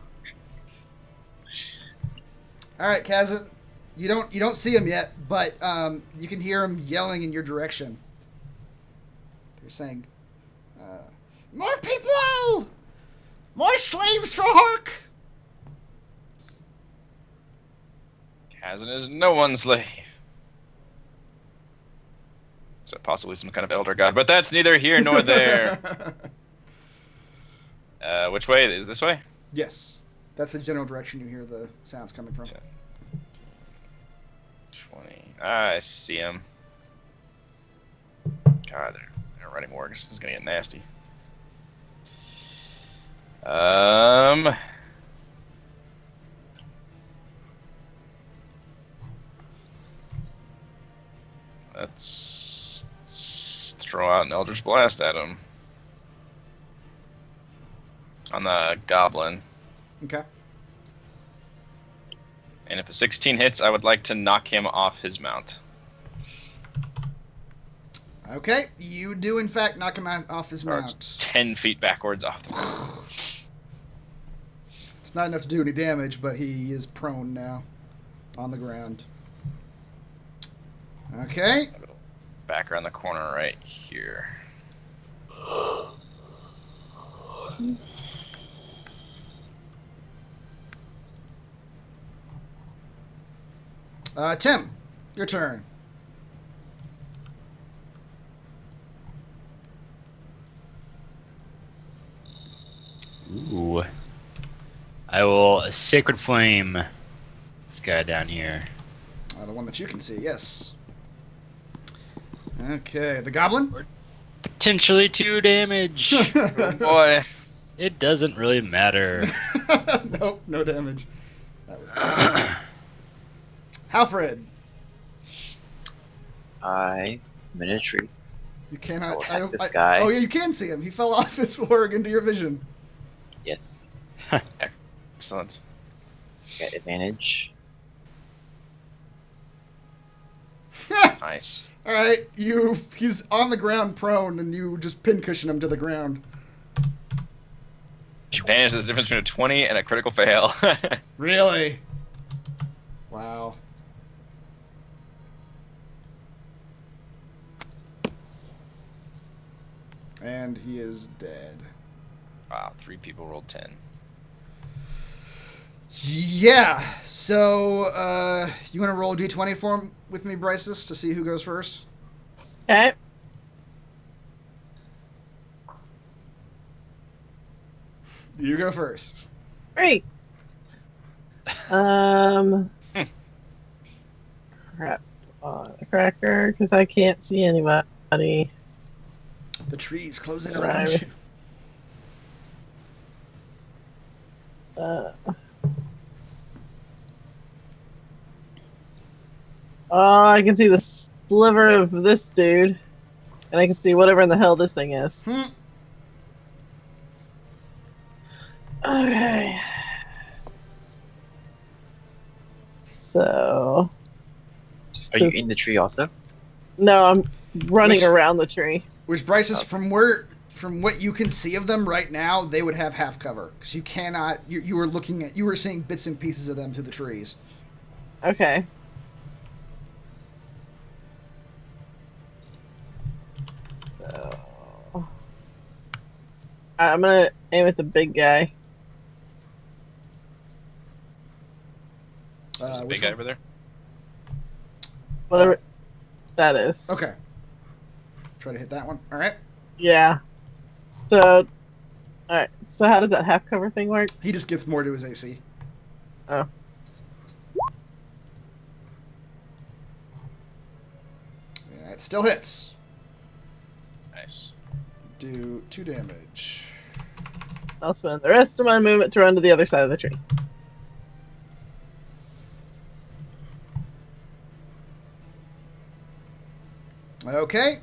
All right, Kazan. You don't see him yet, but you can hear him yelling in your direction. They're saying, "More people! More slaves for Hark!" Kazan is no one's slave. So possibly some kind of elder god, but that's neither here nor there. Which way? Is this way? Yes, that's the general direction you hear the sounds coming from. 20. I see him. God, they're running more. This is gonna get nasty. Let's throw out an Eldritch Blast at him. On the Goblin. Okay. And if a 16 hits, I would like to knock him off his mount. Okay, you do in fact knock him off his Or mount. 10 feet backwards off the mount. It's not enough to do any damage, but he is prone now, on the ground. Okay. Back around the corner right here. Tim, your turn. Ooh. I will Sacred Flame this guy down here. The one that you can see, yes. Okay, the goblin? Potentially 2 damage. Oh boy. It doesn't really matter. Nope, no damage. That was Halfred. I'm in a tree. You cannot. I will attack this guy. Oh yeah, you can see him. He fell off his org into your vision. Yes. Excellent. Got advantage. Nice. All right, he's on the ground prone, and you just pincushion him to the ground. Advantage is the difference between a 20 and a critical fail. Really? Wow. And he is dead. Wow, 3 people rolled 10. Yeah. So, you want to roll a d20 for him with me, Bryces, to see who goes first? Okay. You go first. Great. Crap. Cracker, because I can't see anybody. The tree's closing Right. around you. I can see the sliver of this dude, and I can see whatever in the hell this thing is. Okay. So. Are you in the tree also? No, I'm running around the tree. Which, Bryces, from what you can see of them right now, they would have half cover because you cannot. You were seeing bits and pieces of them through the trees. Okay. So, I'm gonna aim at the big guy. There's a Which big guy one? over there. Whatever that is. Okay. Try to hit that one. All right. Yeah. So, alright. So how does that half cover thing work? He just gets more to his AC. Oh. Yeah, it still hits. Nice. Do 2 damage. I'll spend the rest of my movement to run to the other side of the tree. Okay.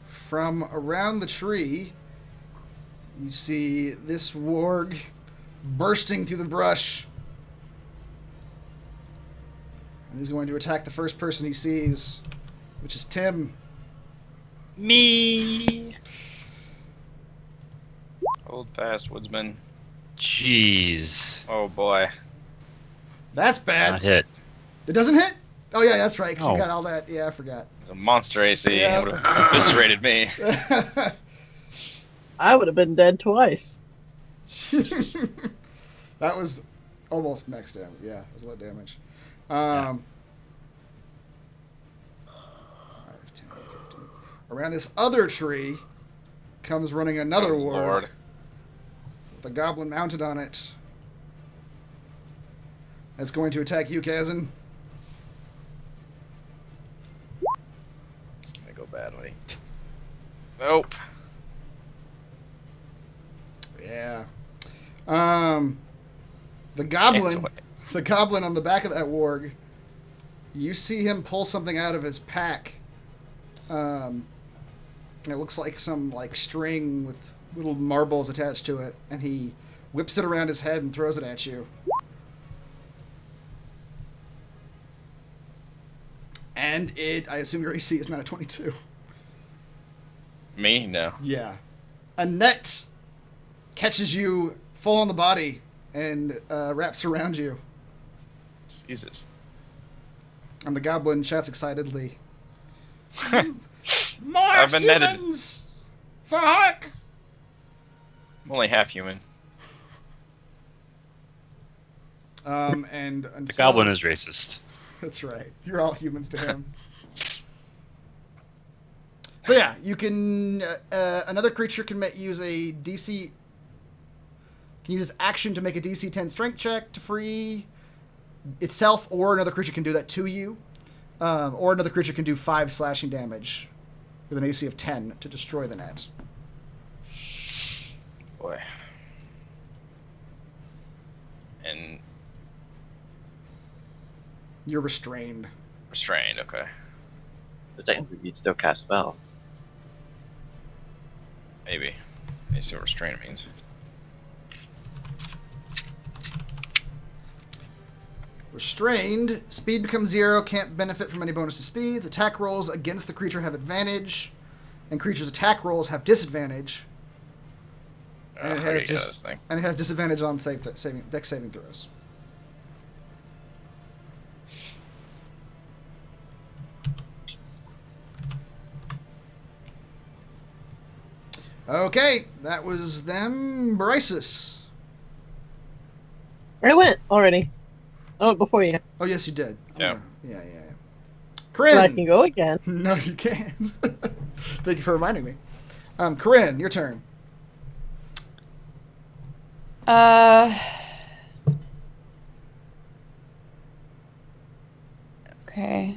From around the tree, you see this warg bursting through the brush. And he's going to attack the first person he sees, which is Tim. Me. Hold fast, woodsman. Jeez. Oh boy. That's Not bad. hit. It doesn't hit? Oh, yeah, that's right, because you Oh. got all that. Yeah, I forgot. It's a monster AC. Yeah. It would have eviscerated me. I would have been dead twice. That was almost max damage. Yeah, it was a lot of damage. 5, 10, 15. Around this other tree comes running another Oh, warg Lord. with the goblin mounted on it. That's going to attack you, Kazan. It's gonna go badly. Nope. Yeah. The goblin, the goblin on the back of that warg, you see him pull something out of his pack. It looks like some string with little marbles attached to it, and he whips it around his head and throws it at you. And I assume your AC is not a 22. Me? No. Yeah. A net catches you full on the body and wraps around you. Jesus. And the goblin shouts excitedly, "More I've been netted. humans! For Hark!" I'm only half human. And until... The goblin is racist. That's right. You're all humans to him. So yeah, you can... another creature can use a DC... Can use its action to make a DC 10 strength check to free itself, or another creature can do that to you. Or another creature can do 5 slashing damage with an AC of 10 to destroy the net. Boy. And You're restrained. restrained, okay. But technically, you'd still cast spells. Maybe. Let me see what restraint means. Restrained. Speed becomes 0. Can't benefit from any bonus to speeds. Attack rolls against the creature have advantage. And creatures' attack rolls have disadvantage. And it How do has you get this thing? and it has disadvantage on dex saving throws. Okay, that was them. Brysis. I went already. I went before you. Oh, yes, you did. Yeah. Yeah. But I Corinne! can go again. No, you can't. Thank you for reminding me. Corinne, your turn. Okay.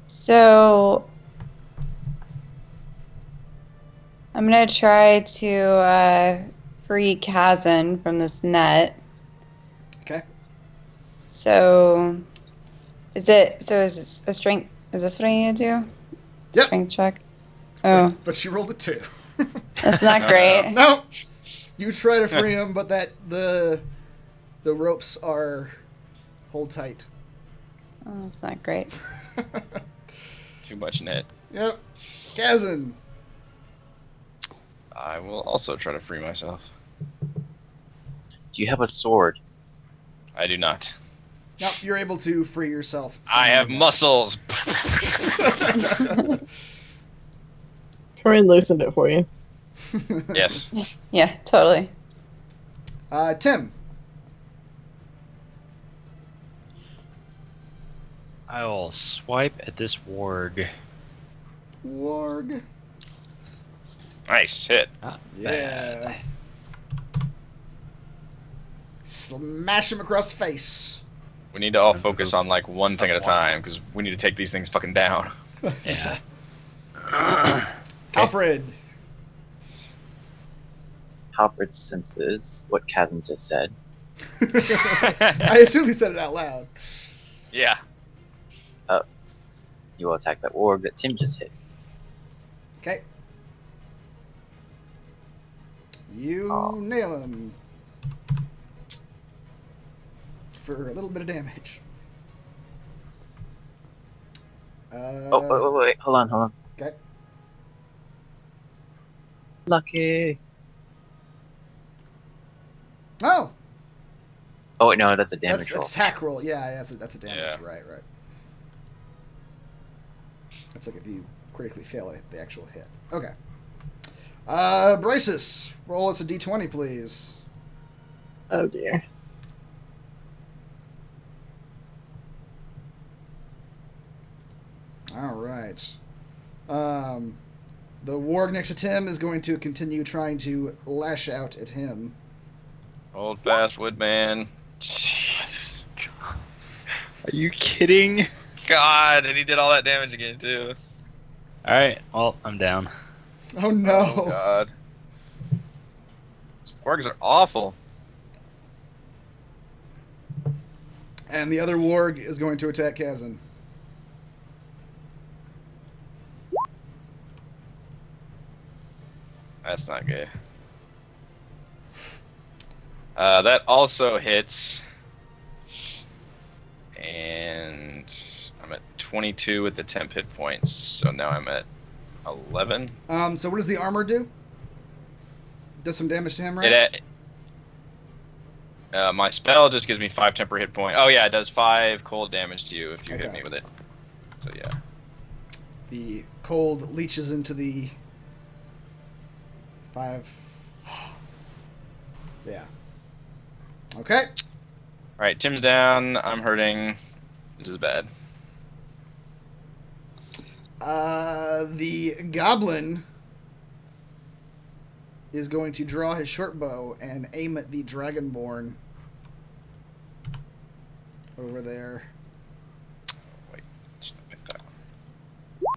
So I'm gonna try to free Kazan from this net. Okay. So is this a strength? Is this what I need to do? Yep. Strength check. Oh, But she rolled a 2. that's not great. No. You try to free him, but the ropes are hold tight. Oh, that's not great. Too much net. Yep. Kazan. I will also try to free myself. Do you have a sword? I do not. Nope, you're able to free yourself. from I have the net. muscles. Corinne loosened it for you. Yes. Yeah, totally. Tim. I will swipe at this warg. Warg. Nice hit. Not Yeah. bad. Smash him across the face. We need to all focus on like one thing at a time because we need to take these things fucking down. Yeah. Alfred. Halfred senses what Kazan just said. I assume he said it out loud. Yeah. You will attack that warg that Tim just hit. Okay. You Oh. nail him. For a little bit of damage. Wait. Hold on. Okay. Lucky. Oh! Oh, wait, no, that's a damage roll. That's attack roll. Yeah, that's a damage. Yeah. Right. That's like if you critically fail the actual hit. Okay. Bryces, roll us a d20, please. Oh dear. All right. The warg next to Tim is going to continue trying to lash out at him. Old fast woodman. Jesus. Are you kidding? God, and he did all that damage again too. Alright, well, I'm down. Oh no! Oh God. These wargs are awful. And the other warg is going to attack Kazan. That's not good. That also hits. And I'm at 22 with the temp hit points. So now I'm at 11. So what does the armor do? Does some damage to him, right? My spell just gives me 5 temporary hit point. Oh yeah, it does 5 cold damage to you if you hit me with it. So yeah. The cold leeches into the 5. Yeah. Okay. Alright, Tim's down. I'm hurting. This is bad. The goblin is going to draw his short bow and aim at the dragonborn over there. Wait, just pick that one.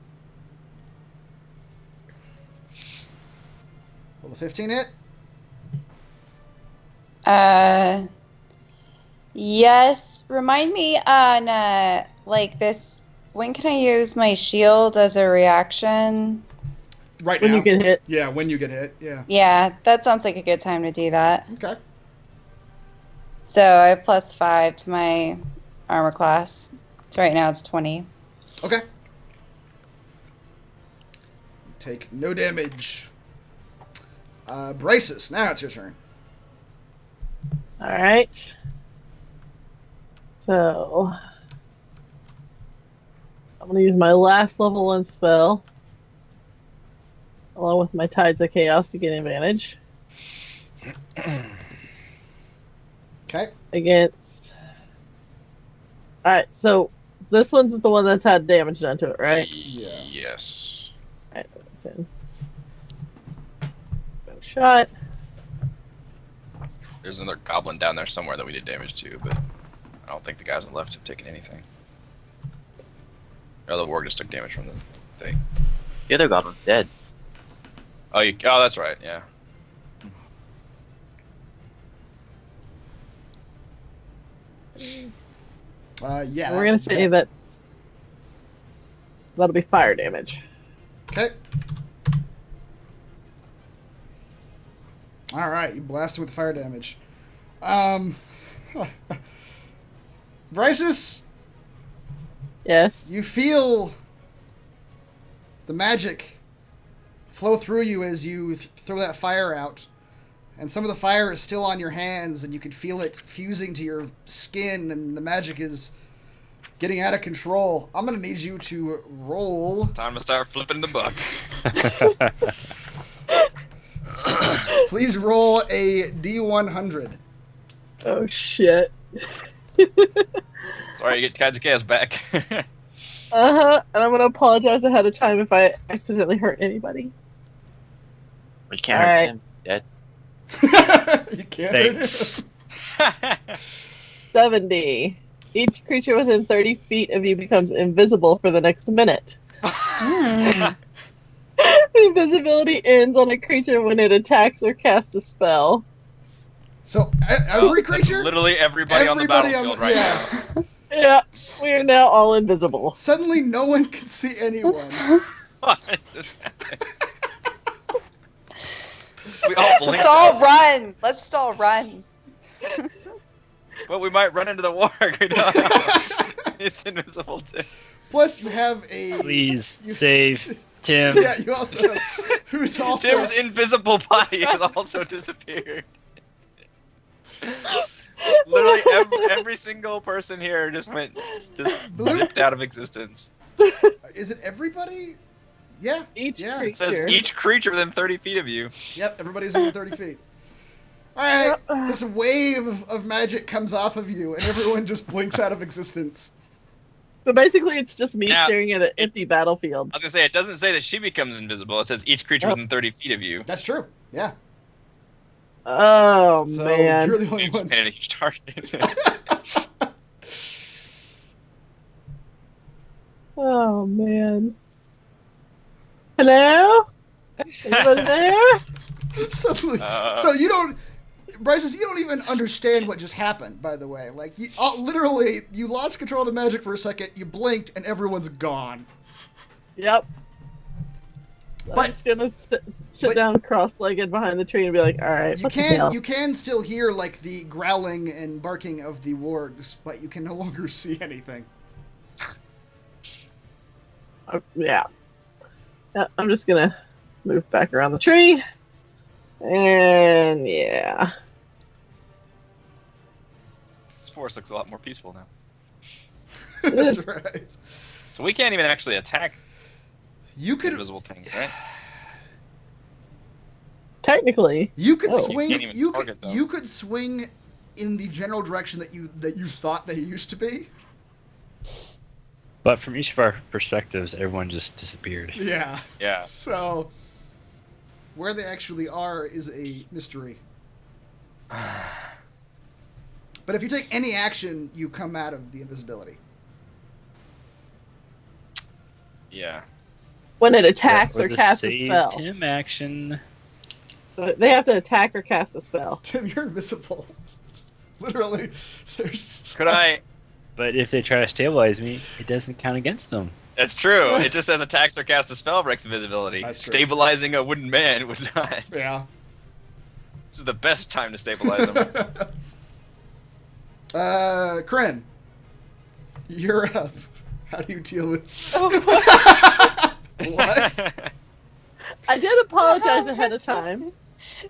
Will the 15 hit? Yes. Remind me on like this. When can I use my shield as a reaction? Right When now. you get hit. Yeah, when you get hit. Yeah. Yeah, that sounds like a good time to do that. Okay. So I have +5 to my armor class. So right now it's 20. Okay. Take no damage. Bryces, now it's your turn. Alright. So I'm gonna use my last level 1 spell along with my Tides of Chaos to get advantage. Okay. Against. Alright, so this one's the one that's had damage done to it, right? Yeah. Yes. Alright, no shot. There's another goblin down there somewhere that we did damage to, but I don't think the guys on the left have taken anything. Oh, the warg just took damage from the thing. The other goblin's dead. Oh, that's right. Yeah. Yeah. We're gonna say that'll be fire damage. Okay. All right, you blast him with fire damage. Bryces, Yes. you feel the magic flow through you as you throw that fire out. And some of the fire is still on your hands, and you can feel it fusing to your skin, and the magic is getting out of control. I'm going to need you to roll. Time to start flipping the book. Please roll a D100. Oh shit. Sorry, you get Tides of Chaos back. And I'm gonna apologize ahead of time if I accidentally hurt anybody. We can't Alright. hurt him. He's dead. You can't. Thanks. 70. Each creature within 30 feet of you becomes invisible for the next minute. Hmm. The invisibility ends on a creature when it attacks or casts a spell. So every That's creature, literally everybody on the battlefield right now. Yeah, we are now all invisible. Suddenly, no one can see anyone. What is happening? We all Let's blinked just all out. run. Let's just all run. Well, we might run into the warg. We don't know. He's invisible too. Plus, you have a. Please you- save Tim. Yeah, you also have, who's also. Tim's invisible body has also disappeared. Literally every single person here just zipped out of existence. Is it everybody? Yeah. Each Yeah. creature. It says each creature within 30 feet of you. Yep, everybody's within 30 feet. Alright, this wave of magic comes off of you, and everyone just blinks out of existence. So basically, it's just me Now, staring at an empty battlefield. I was gonna say, it doesn't say that she becomes invisible. It says each creature within 30 feet of you. That's true. Yeah. Oh, So man. you're the only You just one. painted a huge target. Oh, man. Hello? Anybody there? Suddenly, Uh. so you don't, Bryce, you don't even understand what just happened. By the way, like literally, you lost control of the magic for a second. You blinked, and everyone's gone. Yep. But- I'm just gonna sit but- down cross-legged behind the tree and be like, alright, You what the hell? can still hear like the growling and barking of the wargs, but you can no longer see anything. Yeah. I'm just gonna move back around the tree. And yeah. This forest looks a lot more peaceful now. That's is. right. So we can't even actually attack You could invisible things, right? Technically. you could Oh. swing You can't even you target could them. you could swing in the general direction that you thought they used to be. But from each of our perspectives, everyone just disappeared. Yeah. Yeah. So where they actually are is a mystery. But if you take any action, you come out of the invisibility. Yeah. When it attacks or the casts a save spell. Tim action. So they have to attack or cast a spell. Tim, you're invisible. Literally, there's. Could I? But if they try to stabilize me, it doesn't count against them. That's true. It just says attacks or cast a spell breaks invisibility. That's true. Stabilizing a wooden man would not. Yeah. This is the best time to stabilize him. Kryn, you're up. How do you deal with? What? I did apologize ahead of time.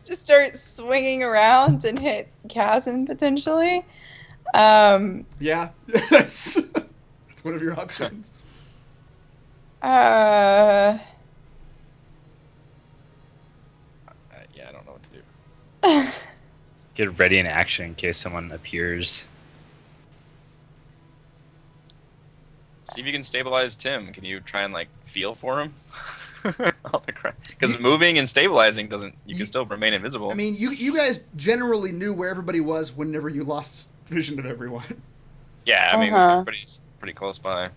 Just start swinging around and hit Kazan potentially. Um, Yeah, that's one of your options. Yeah, I don't know what to do. get ready in action in case someone appears. See if you can stabilize Tim. Can you try and like feel for him? Because moving and stabilizing doesn't. You can still remain invisible. I mean, you guys generally knew where everybody was whenever you lost vision of everyone. Yeah, I mean, pretty close by.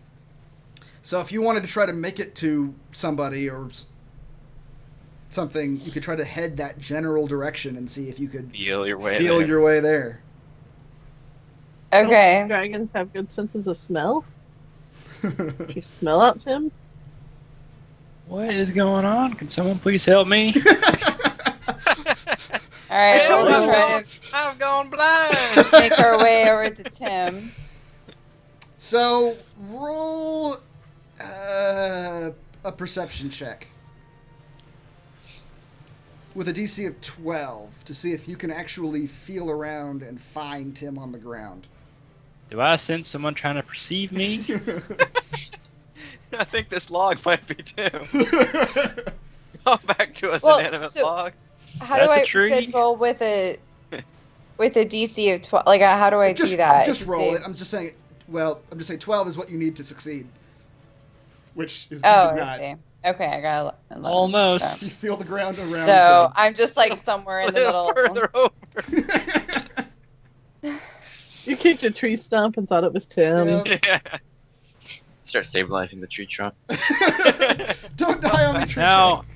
So if you wanted to try to make it to somebody or something, you could try to head that general direction and see if you could feel your way there. Okay. Don't dragons have good senses of smell? Did you smell out, Tim? What is going on? Can someone please help me? All right, we'll try to I've gone blind. make our way over to Tim. So roll a perception check with a DC of 12 to see if you can actually feel around and find Tim on the ground. Do I sense someone trying to perceive me? I think this log might be Tim. Come back to us, Well, inanimate so- log. How That's do a I tree. said roll with a DC of 12? Like, how do I do that? Just roll see? it. I'm just saying 12 is what you need to succeed. Which is Oh, not. I see. Okay, I got 11. Almost. You feel the ground around So I'm just like somewhere in the middle. Further over. You kicked a tree stump and thought it was Tim. Yeah. Yeah. Start stabilizing the tree trunk. Don't die on the tree trunk.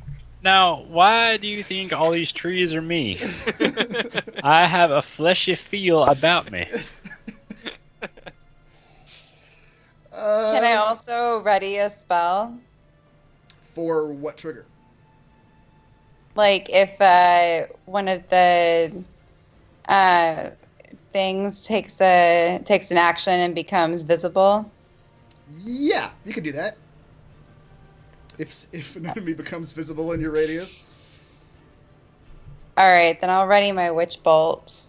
Now, why do you think all these trees are me? I have a fleshy feel about me. Can I also ready a spell? For what trigger? Like if one of the things takes an action and becomes visible. Yeah, you can do that. If an enemy becomes visible in your radius. All right, then I'll ready my witch bolt.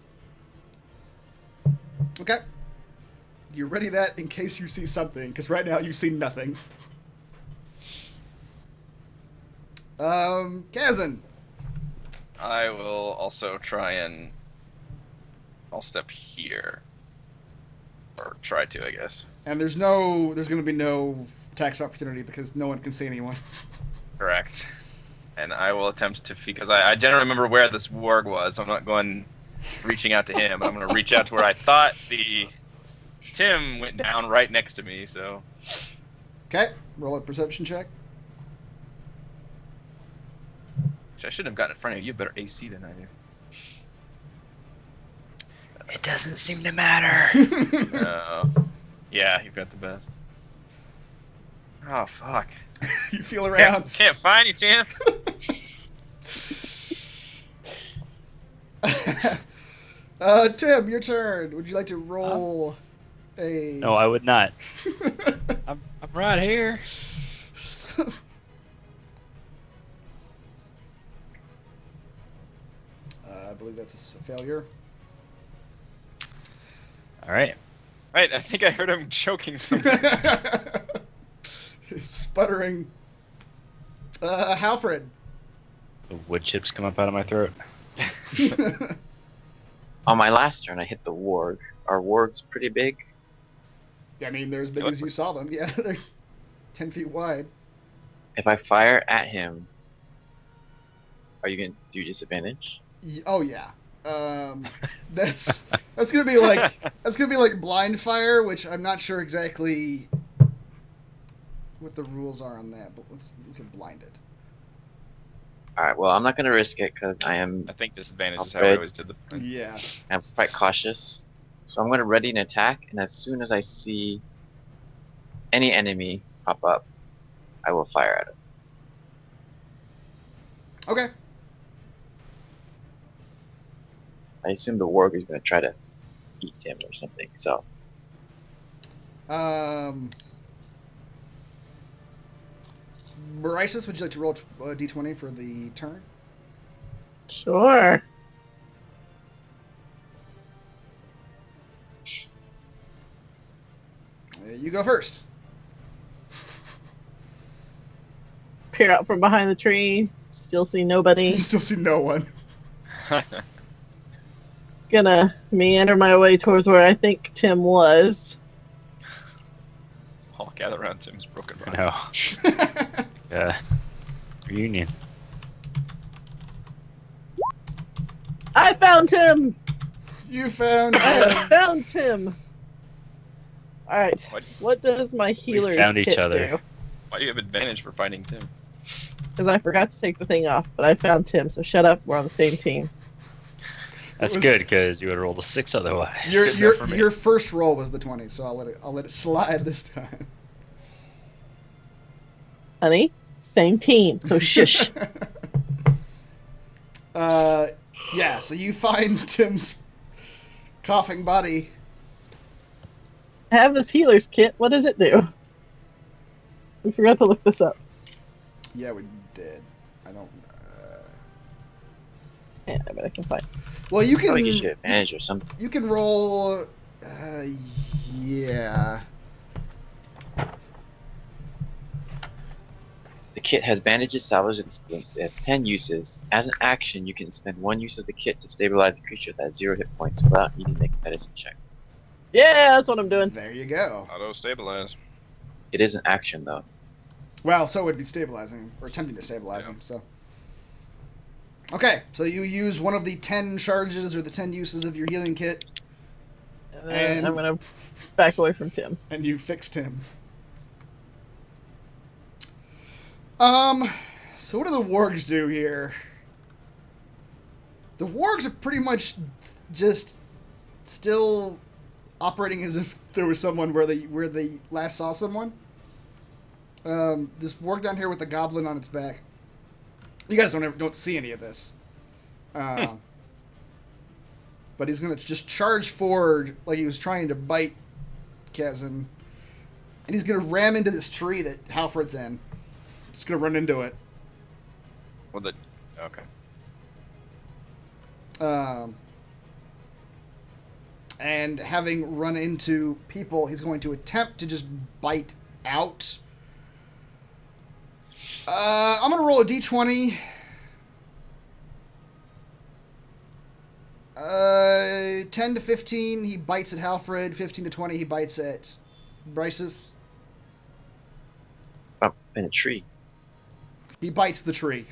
Okay. You ready that in case you see something, because right now you see nothing. Kazan. I will also try and I'll step here. Or try to, I guess. And there's going to be no attacks of opportunity because no one can see anyone. Correct. And I will attempt to, because I generally remember where this warg was, so I'm not reaching out to him. I'm going to reach out to where I thought Tim went down right next to me, so. Okay, roll a perception check. Which I shouldn't have gotten in front of you. You have better AC than I do. It doesn't seem to matter. Yeah, you've got the best. Oh, fuck. You feel around. Can't find you, Tim. Tim, your turn. Would you like to roll a... No, I would not. I'm right here. I believe that's a failure. All right. Right, I think I heard him choking something. Sputtering. Halfred. The wood chips come up out of my throat. On my last turn, I hit the warg. Are wargs pretty big? I mean, they're as big as you saw them. Yeah, they're 10 feet wide. If I fire at him, are you going to do disadvantage? Oh yeah. That's gonna be like blind fire, which I'm not sure exactly what the rules are on that, but let's look at blinded. Alright, well, I'm not going to risk it because I think disadvantage is how I always did the thing. Yeah. am quite cautious. So I'm going to ready an attack, and as soon as I see any enemy pop up, I will fire at it. Okay. I assume the warg is going to try to eat him or something, so... Brysis, would you like to roll a d20 for the turn? Sure. You go first. Peer out from behind the tree. Still see nobody. You still see no one. gonna meander my way towards where I think Tim was. All gather around Tim's broken I body. know. Yeah. Reunion. I found Tim! You found I have him. found Tim! Alright, What? what does my healer's found each kit other. do? Why do you have advantage for finding Tim? Because I forgot to take the thing off, but I found Tim, so shut up, we're on the same team. That's was- good because you would have rolled a 6 otherwise. Your first roll was the 20, so I'll let it slide this time. Honey, same team, so shush. Yeah, so you find Tim's coughing body. I have this healer's kit, what does it do? We forgot to look this up. Yeah, we did. I don't. Yeah, I bet I can find it. Well, you Probably gives can. you advantage or something. You can roll. Yeah. The kit has bandages, salvage, and splints. It has 10 uses. As an action, you can spend 1 use of the kit to stabilize a creature that has 0 hit points without needing to make a medicine check. Yeah, that's what I'm doing. There you go. Auto stabilize. It is an action, though. Well, so it would be stabilizing, or attempting to stabilize him, so. Okay, so you use one of the 10 charges or the 10 uses of your healing kit, And then I'm gonna back away from Tim. and you fixed him. So what do the wargs do here? The wargs are pretty much just still operating as if there was someone where they last saw someone. This warg down here with the goblin on its back. You guys don't see any of this. But he's gonna just charge forward like he was trying to bite Kazan. And he's gonna ram into this tree that Halfred's in. Just gonna run into it. Well, okay. And having run into people, he's going to attempt to just bite out. I'm gonna roll a d20. 10 to 15, he bites at Halfred. 15 to 20, he bites at Bryce's. Up in a tree. He bites the tree.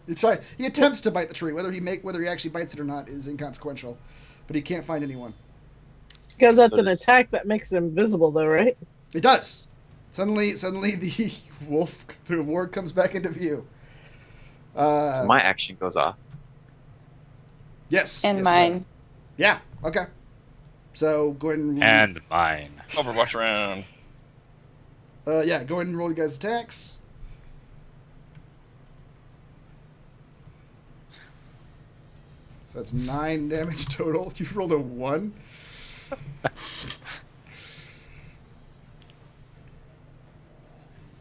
He attempts to bite the tree. Whether he actually bites it or not is inconsequential. But he can't find anyone. Because that's So an does- attack that makes him visible, though, right? It does. Suddenly the warg comes back into view. So my action goes off. Yes. And yes, it mine. does. Yeah. Okay. So go ahead and And mine. Overwatch round. yeah, go ahead and roll you guys' attacks. So that's 9 damage total. You rolled a 1.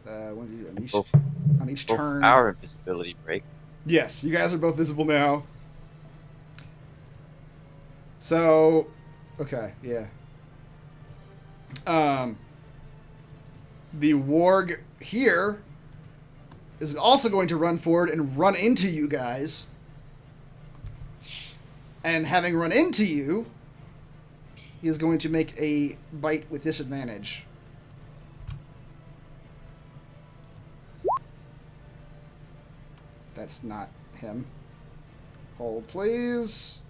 On each, Both, on each both turn. our invisibility break. Yes, you guys are both visible now. So, okay, yeah. The warg here is also going to run forward and run into you guys. And having run into you, he is going to make a bite with disadvantage. That's not him. Hold, please.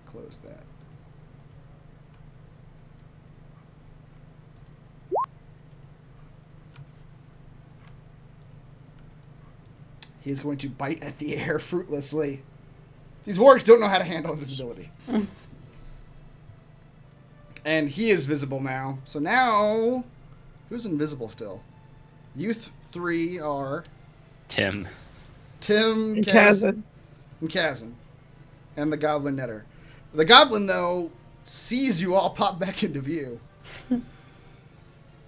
Close that. He's going to bite at the air fruitlessly. These wargs don't know how to handle invisibility. And he is visible now. So now, who's invisible still? Youth 3 are Tim. Tim, And Kazan, and Kazan, and the Goblin Netter. The Goblin, though, sees you all pop back into view.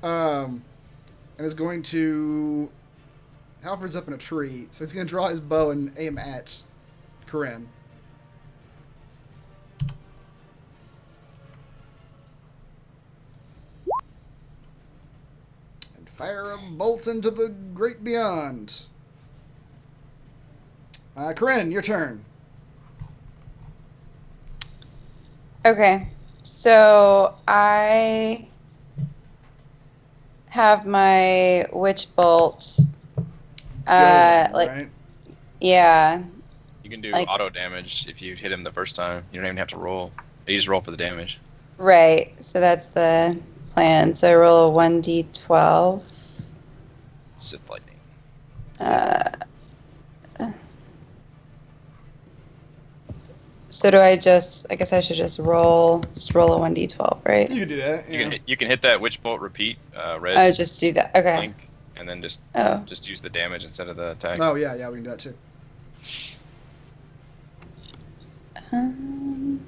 And is going to... Halfred's up in a tree, so he's going to draw his bow and aim at Corinne. Fire a bolt into the great beyond. Corinne, your turn. Okay, so I have my witch bolt. Right? Yeah, You can do Like- auto damage if you hit him the first time. You don't even have to roll. You just roll for the damage. right. So that's the plan. So I roll a 1d12. Sith lightning. So do I guess I should just roll a 1d12, right? You can do that. Yeah. You can hit that witch bolt repeat red I just do that. Okay. link, and then just Oh. use the damage instead of the attack. Oh, yeah, we can do that too. Um,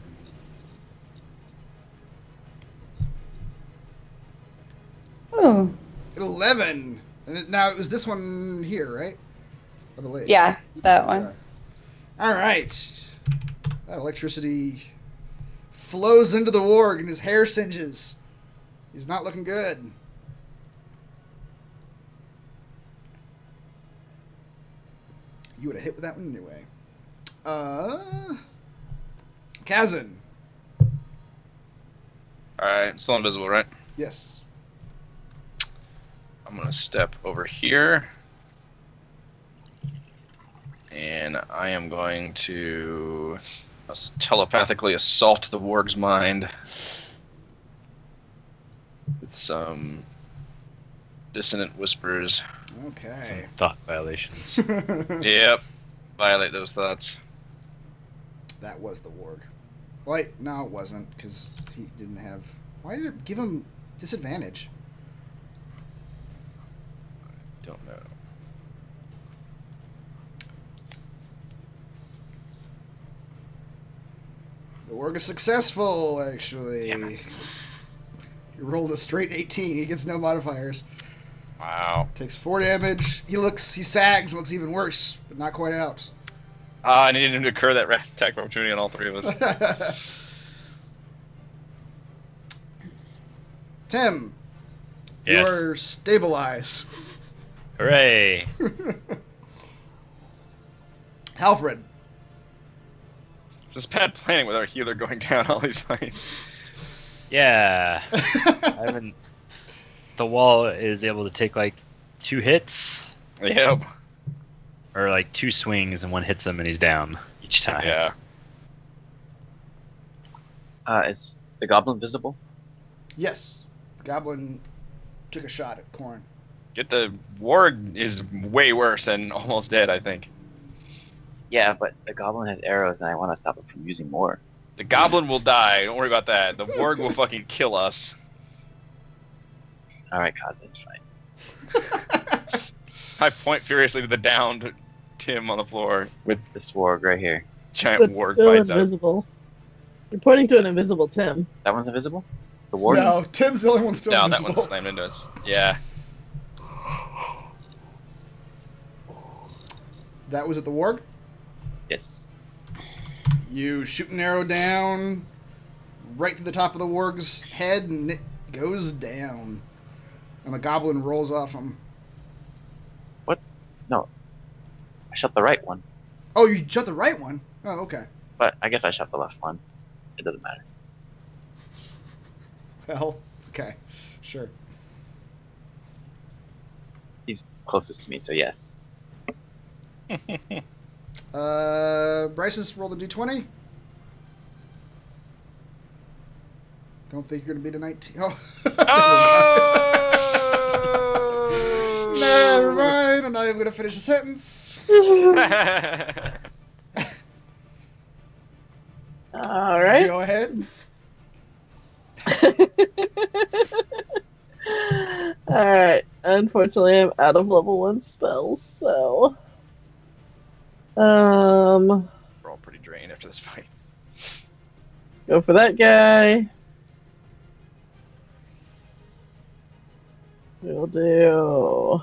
Ooh. 11. And now, it was this one here, right? I believe. Yeah, that one. Okay. All right. That electricity flows into the warg and his hair singes. He's not looking good. You would have hit with that one anyway. Kazan. Alright, still invisible, right? Yes. I'm gonna step over here. And I am going to telepathically assault the warg's mind with some dissonant whispers. Okay. Thought violations. Yep. Violate those thoughts. That was the warg. Wait, no, it wasn't, because he didn't have... Why did it give him disadvantage? Don't know. The warg is successful, actually. Damn it. He rolled a straight 18. He gets no modifiers. Wow. Takes 4 damage. He sags, looks even worse, but not quite out. I needed him to occur that attack of opportunity on all three of us. Tim, Yeah. you're stabilized. Hooray! Alfred. It's just bad planning with our healer going down all these fights. Yeah. The wall is able to take like 2 hits, Yep. or like 2 swings, and one hits him and he's down each time. Yeah. Is the goblin visible? Yes. The goblin took a shot at Corn. Get the warg is way worse and almost dead, I think. Yeah, but the goblin has arrows, and I want to stop it from using more. The goblin will die. Don't worry about that. The warg will fucking kill us. All right, Kazan, fine. I point furiously to the downed Tim on the floor with This warg right here. giant But warg still bites out. invisible. You're pointing to an invisible Tim. That one's invisible? The warg? No, Tim's the only one still No, that invisible. one's slammed into us. Yeah. That was at the warg? Yes. You shoot an arrow down right through the top of the warg's head, and it goes down. And the goblin rolls off him. What? No. I shot the right one, Oh, you shot the right one? Oh, okay. but I guess I shot the left one. It doesn't matter. Well, okay. Sure. He's closest to me, so yes. Bryce's rolled a d20. Don't think you're going to beat a 19. Oh! Oh! Never mind. I'm not even going to finish the sentence. All right. Go ahead. All right. Unfortunately, I'm out of level 1 spells, so We're all pretty drained after this fight. go for that guy. We'll do.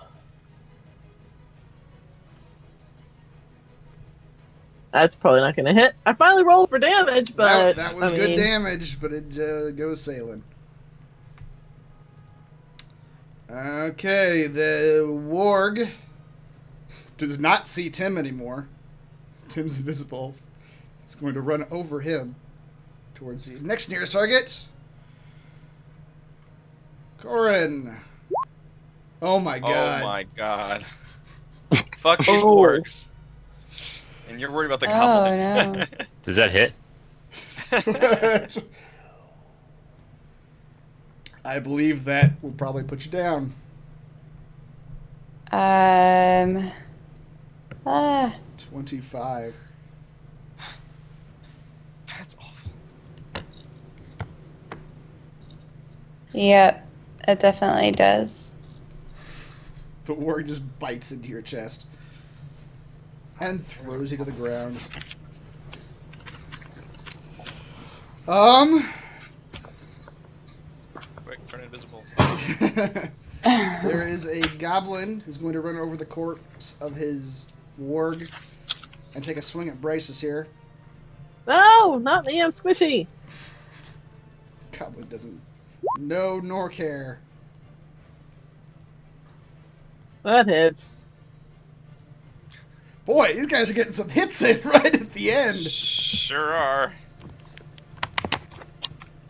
That's probably not going to hit. I finally rolled for damage, but that was I good mean, damage, but it goes sailing. Okay, the warg does not see Tim anymore. Tim's invisible. He's going to run over him towards the next nearest target. Corin. Oh my god. Oh my god. Fuck these wargs. And you're worried about the goblin. Oh no. Does that hit? I believe that will probably put you down. 25. That's awful. Yep, it definitely does. The warg just bites into your chest and throws you to the ground. Quick, turn invisible. There is a goblin who's going to run over the corpse of his warg and take a swing at Bryce's here. No, not me. I'm squishy. Goblin doesn't know nor care. That hits. Boy, these guys are getting some hits in right at the end. Sure are.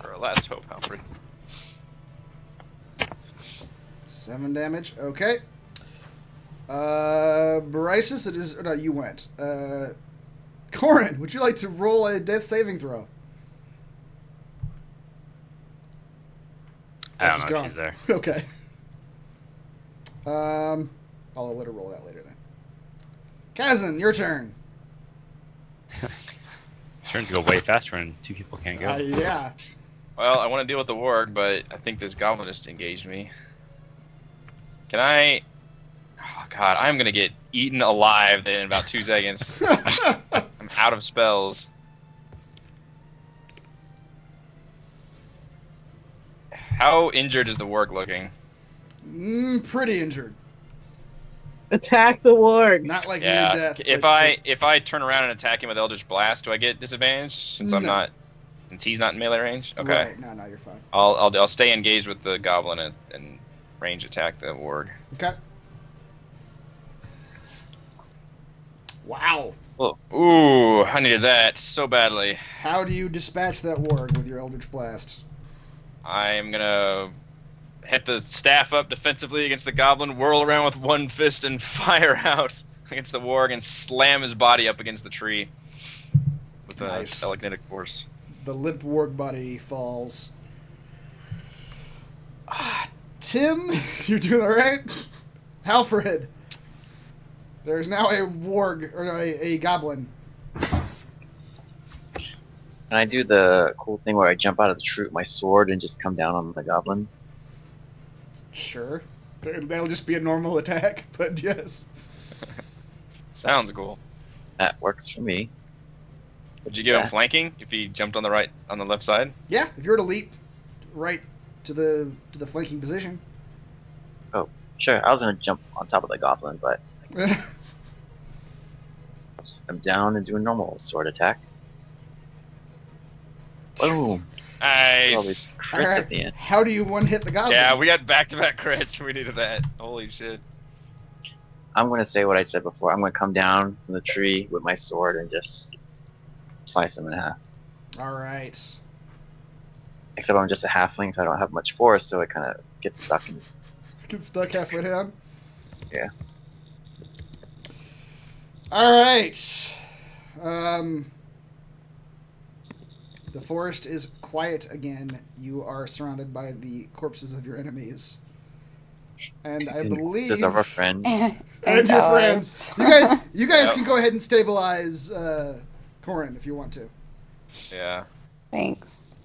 For our last hope, Alfred. 7 damage. Okay. Bryce's, it is. No, you went. Corin, would you like to roll a death saving throw? I she's don't know gone. if she's there. Okay. I'll let her roll that later then. Kazan, your turn. Turns go way faster when two people can't go. Yeah. Well, I want to deal with the warg, but I think this goblin just engaged me. Can I... Oh, God, I'm going to get eaten alive in about 2 seconds. I'm out of spells. How injured is the warg looking? Pretty injured. Attack the warg. Not like near Yeah. death. If I turn around and attack him with Eldritch Blast, do I get disadvantage since I'm No. not... Since he's not in melee range? Okay. Right. No, you're fine. I'll stay engaged with the goblin and range attack the warg. Okay. Wow. Ooh, I needed that so badly. How do you dispatch that warg with your Eldritch Blast? I'm gonna hit the staff up defensively against the goblin, whirl around with one fist, and fire out against the warg and slam his body up against the tree with a Nice. telekinetic force. The limp warg body falls. Tim, you're doing all right? Alfred, there's now a warg, or no, a goblin. Can I do the cool thing where I jump out of the tree with my sword and just come down on the goblin? Sure. That'll just be a normal attack, but yes. Sounds cool. That works for me. Would you give him Yeah. flanking if he jumped on the left side? Yeah, if you were to leap right to the flanking position. Sure, I was gonna jump on top of the goblin, but just come down and do a normal sword attack. Boom! All these Nice. crits Alright, at the end. how do you one-hit the goblin? Yeah, we had back-to-back crits. We needed that. Holy shit. I'm gonna say what I said before. I'm gonna come down from the tree with my sword and just slice him in half. All right. Except I'm just a halfling, so I don't have much force, so it kind of gets stuck in. Get stuck halfway down. Yeah. All right. The forest is quiet again. You are surrounded by the corpses of your enemies. And I believe... There's our friend. and your friends. You guys Yep. can go ahead and stabilize Corin if you want to. Yeah. Thanks.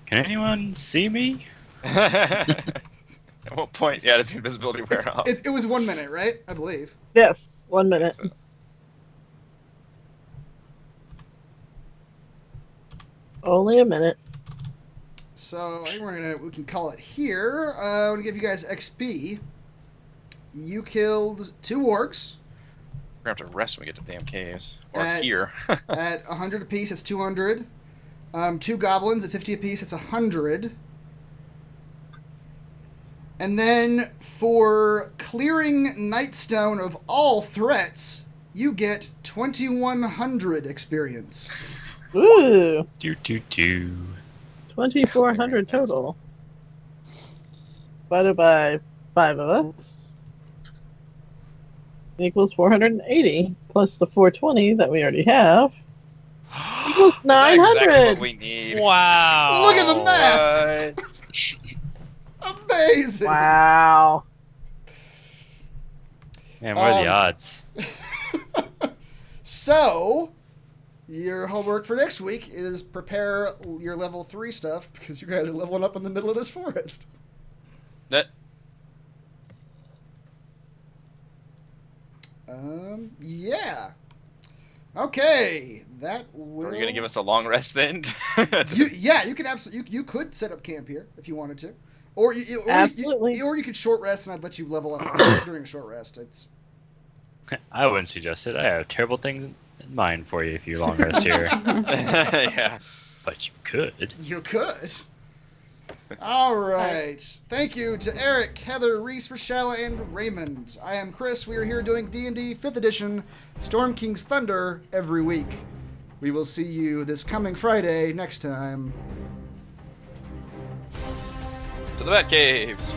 Can anyone see me? At what point? Yeah, does the invisibility wear off? It was 1 minute, right? I believe. Yes, 1 minute. Only a minute. So I think we can call it here. I want to give you guys XP. You killed 2 orcs We're gonna have to rest when we get to the damn caves. Or At- here. at 100 apiece. It's 200. 2 goblins at 50 apiece. It's 100. And then for clearing Nightstone of all threats, you get 2,100 experience. Ooh, 2,400 total. Divided by 5 of us. Equals 480. Plus the 420 that we already have. Equals 900. That's exactly what we need. Wow. Look at the math! What? Amazing! Wow. Man, what are the odds? So, your homework for next week is prepare your level 3 stuff because you guys are leveling up in the middle of this forest. That Yeah. Okay, that will... Are you gonna give us a long rest then? you can absolutely... You could set up camp here if you wanted to. Or Absolutely. Or you could short rest and I'd let you level up during a short rest. It's... I wouldn't suggest it. I have terrible things in mind for you if you long rest here. Yeah. But you could. You could. All right. Thank you to Eric, Heather, Reese, Rochelle, and Raymond. I am Chris. We are here doing D&D 5th Edition Storm King's Thunder every week. We will see you this coming Friday next time. To the Bat Caves.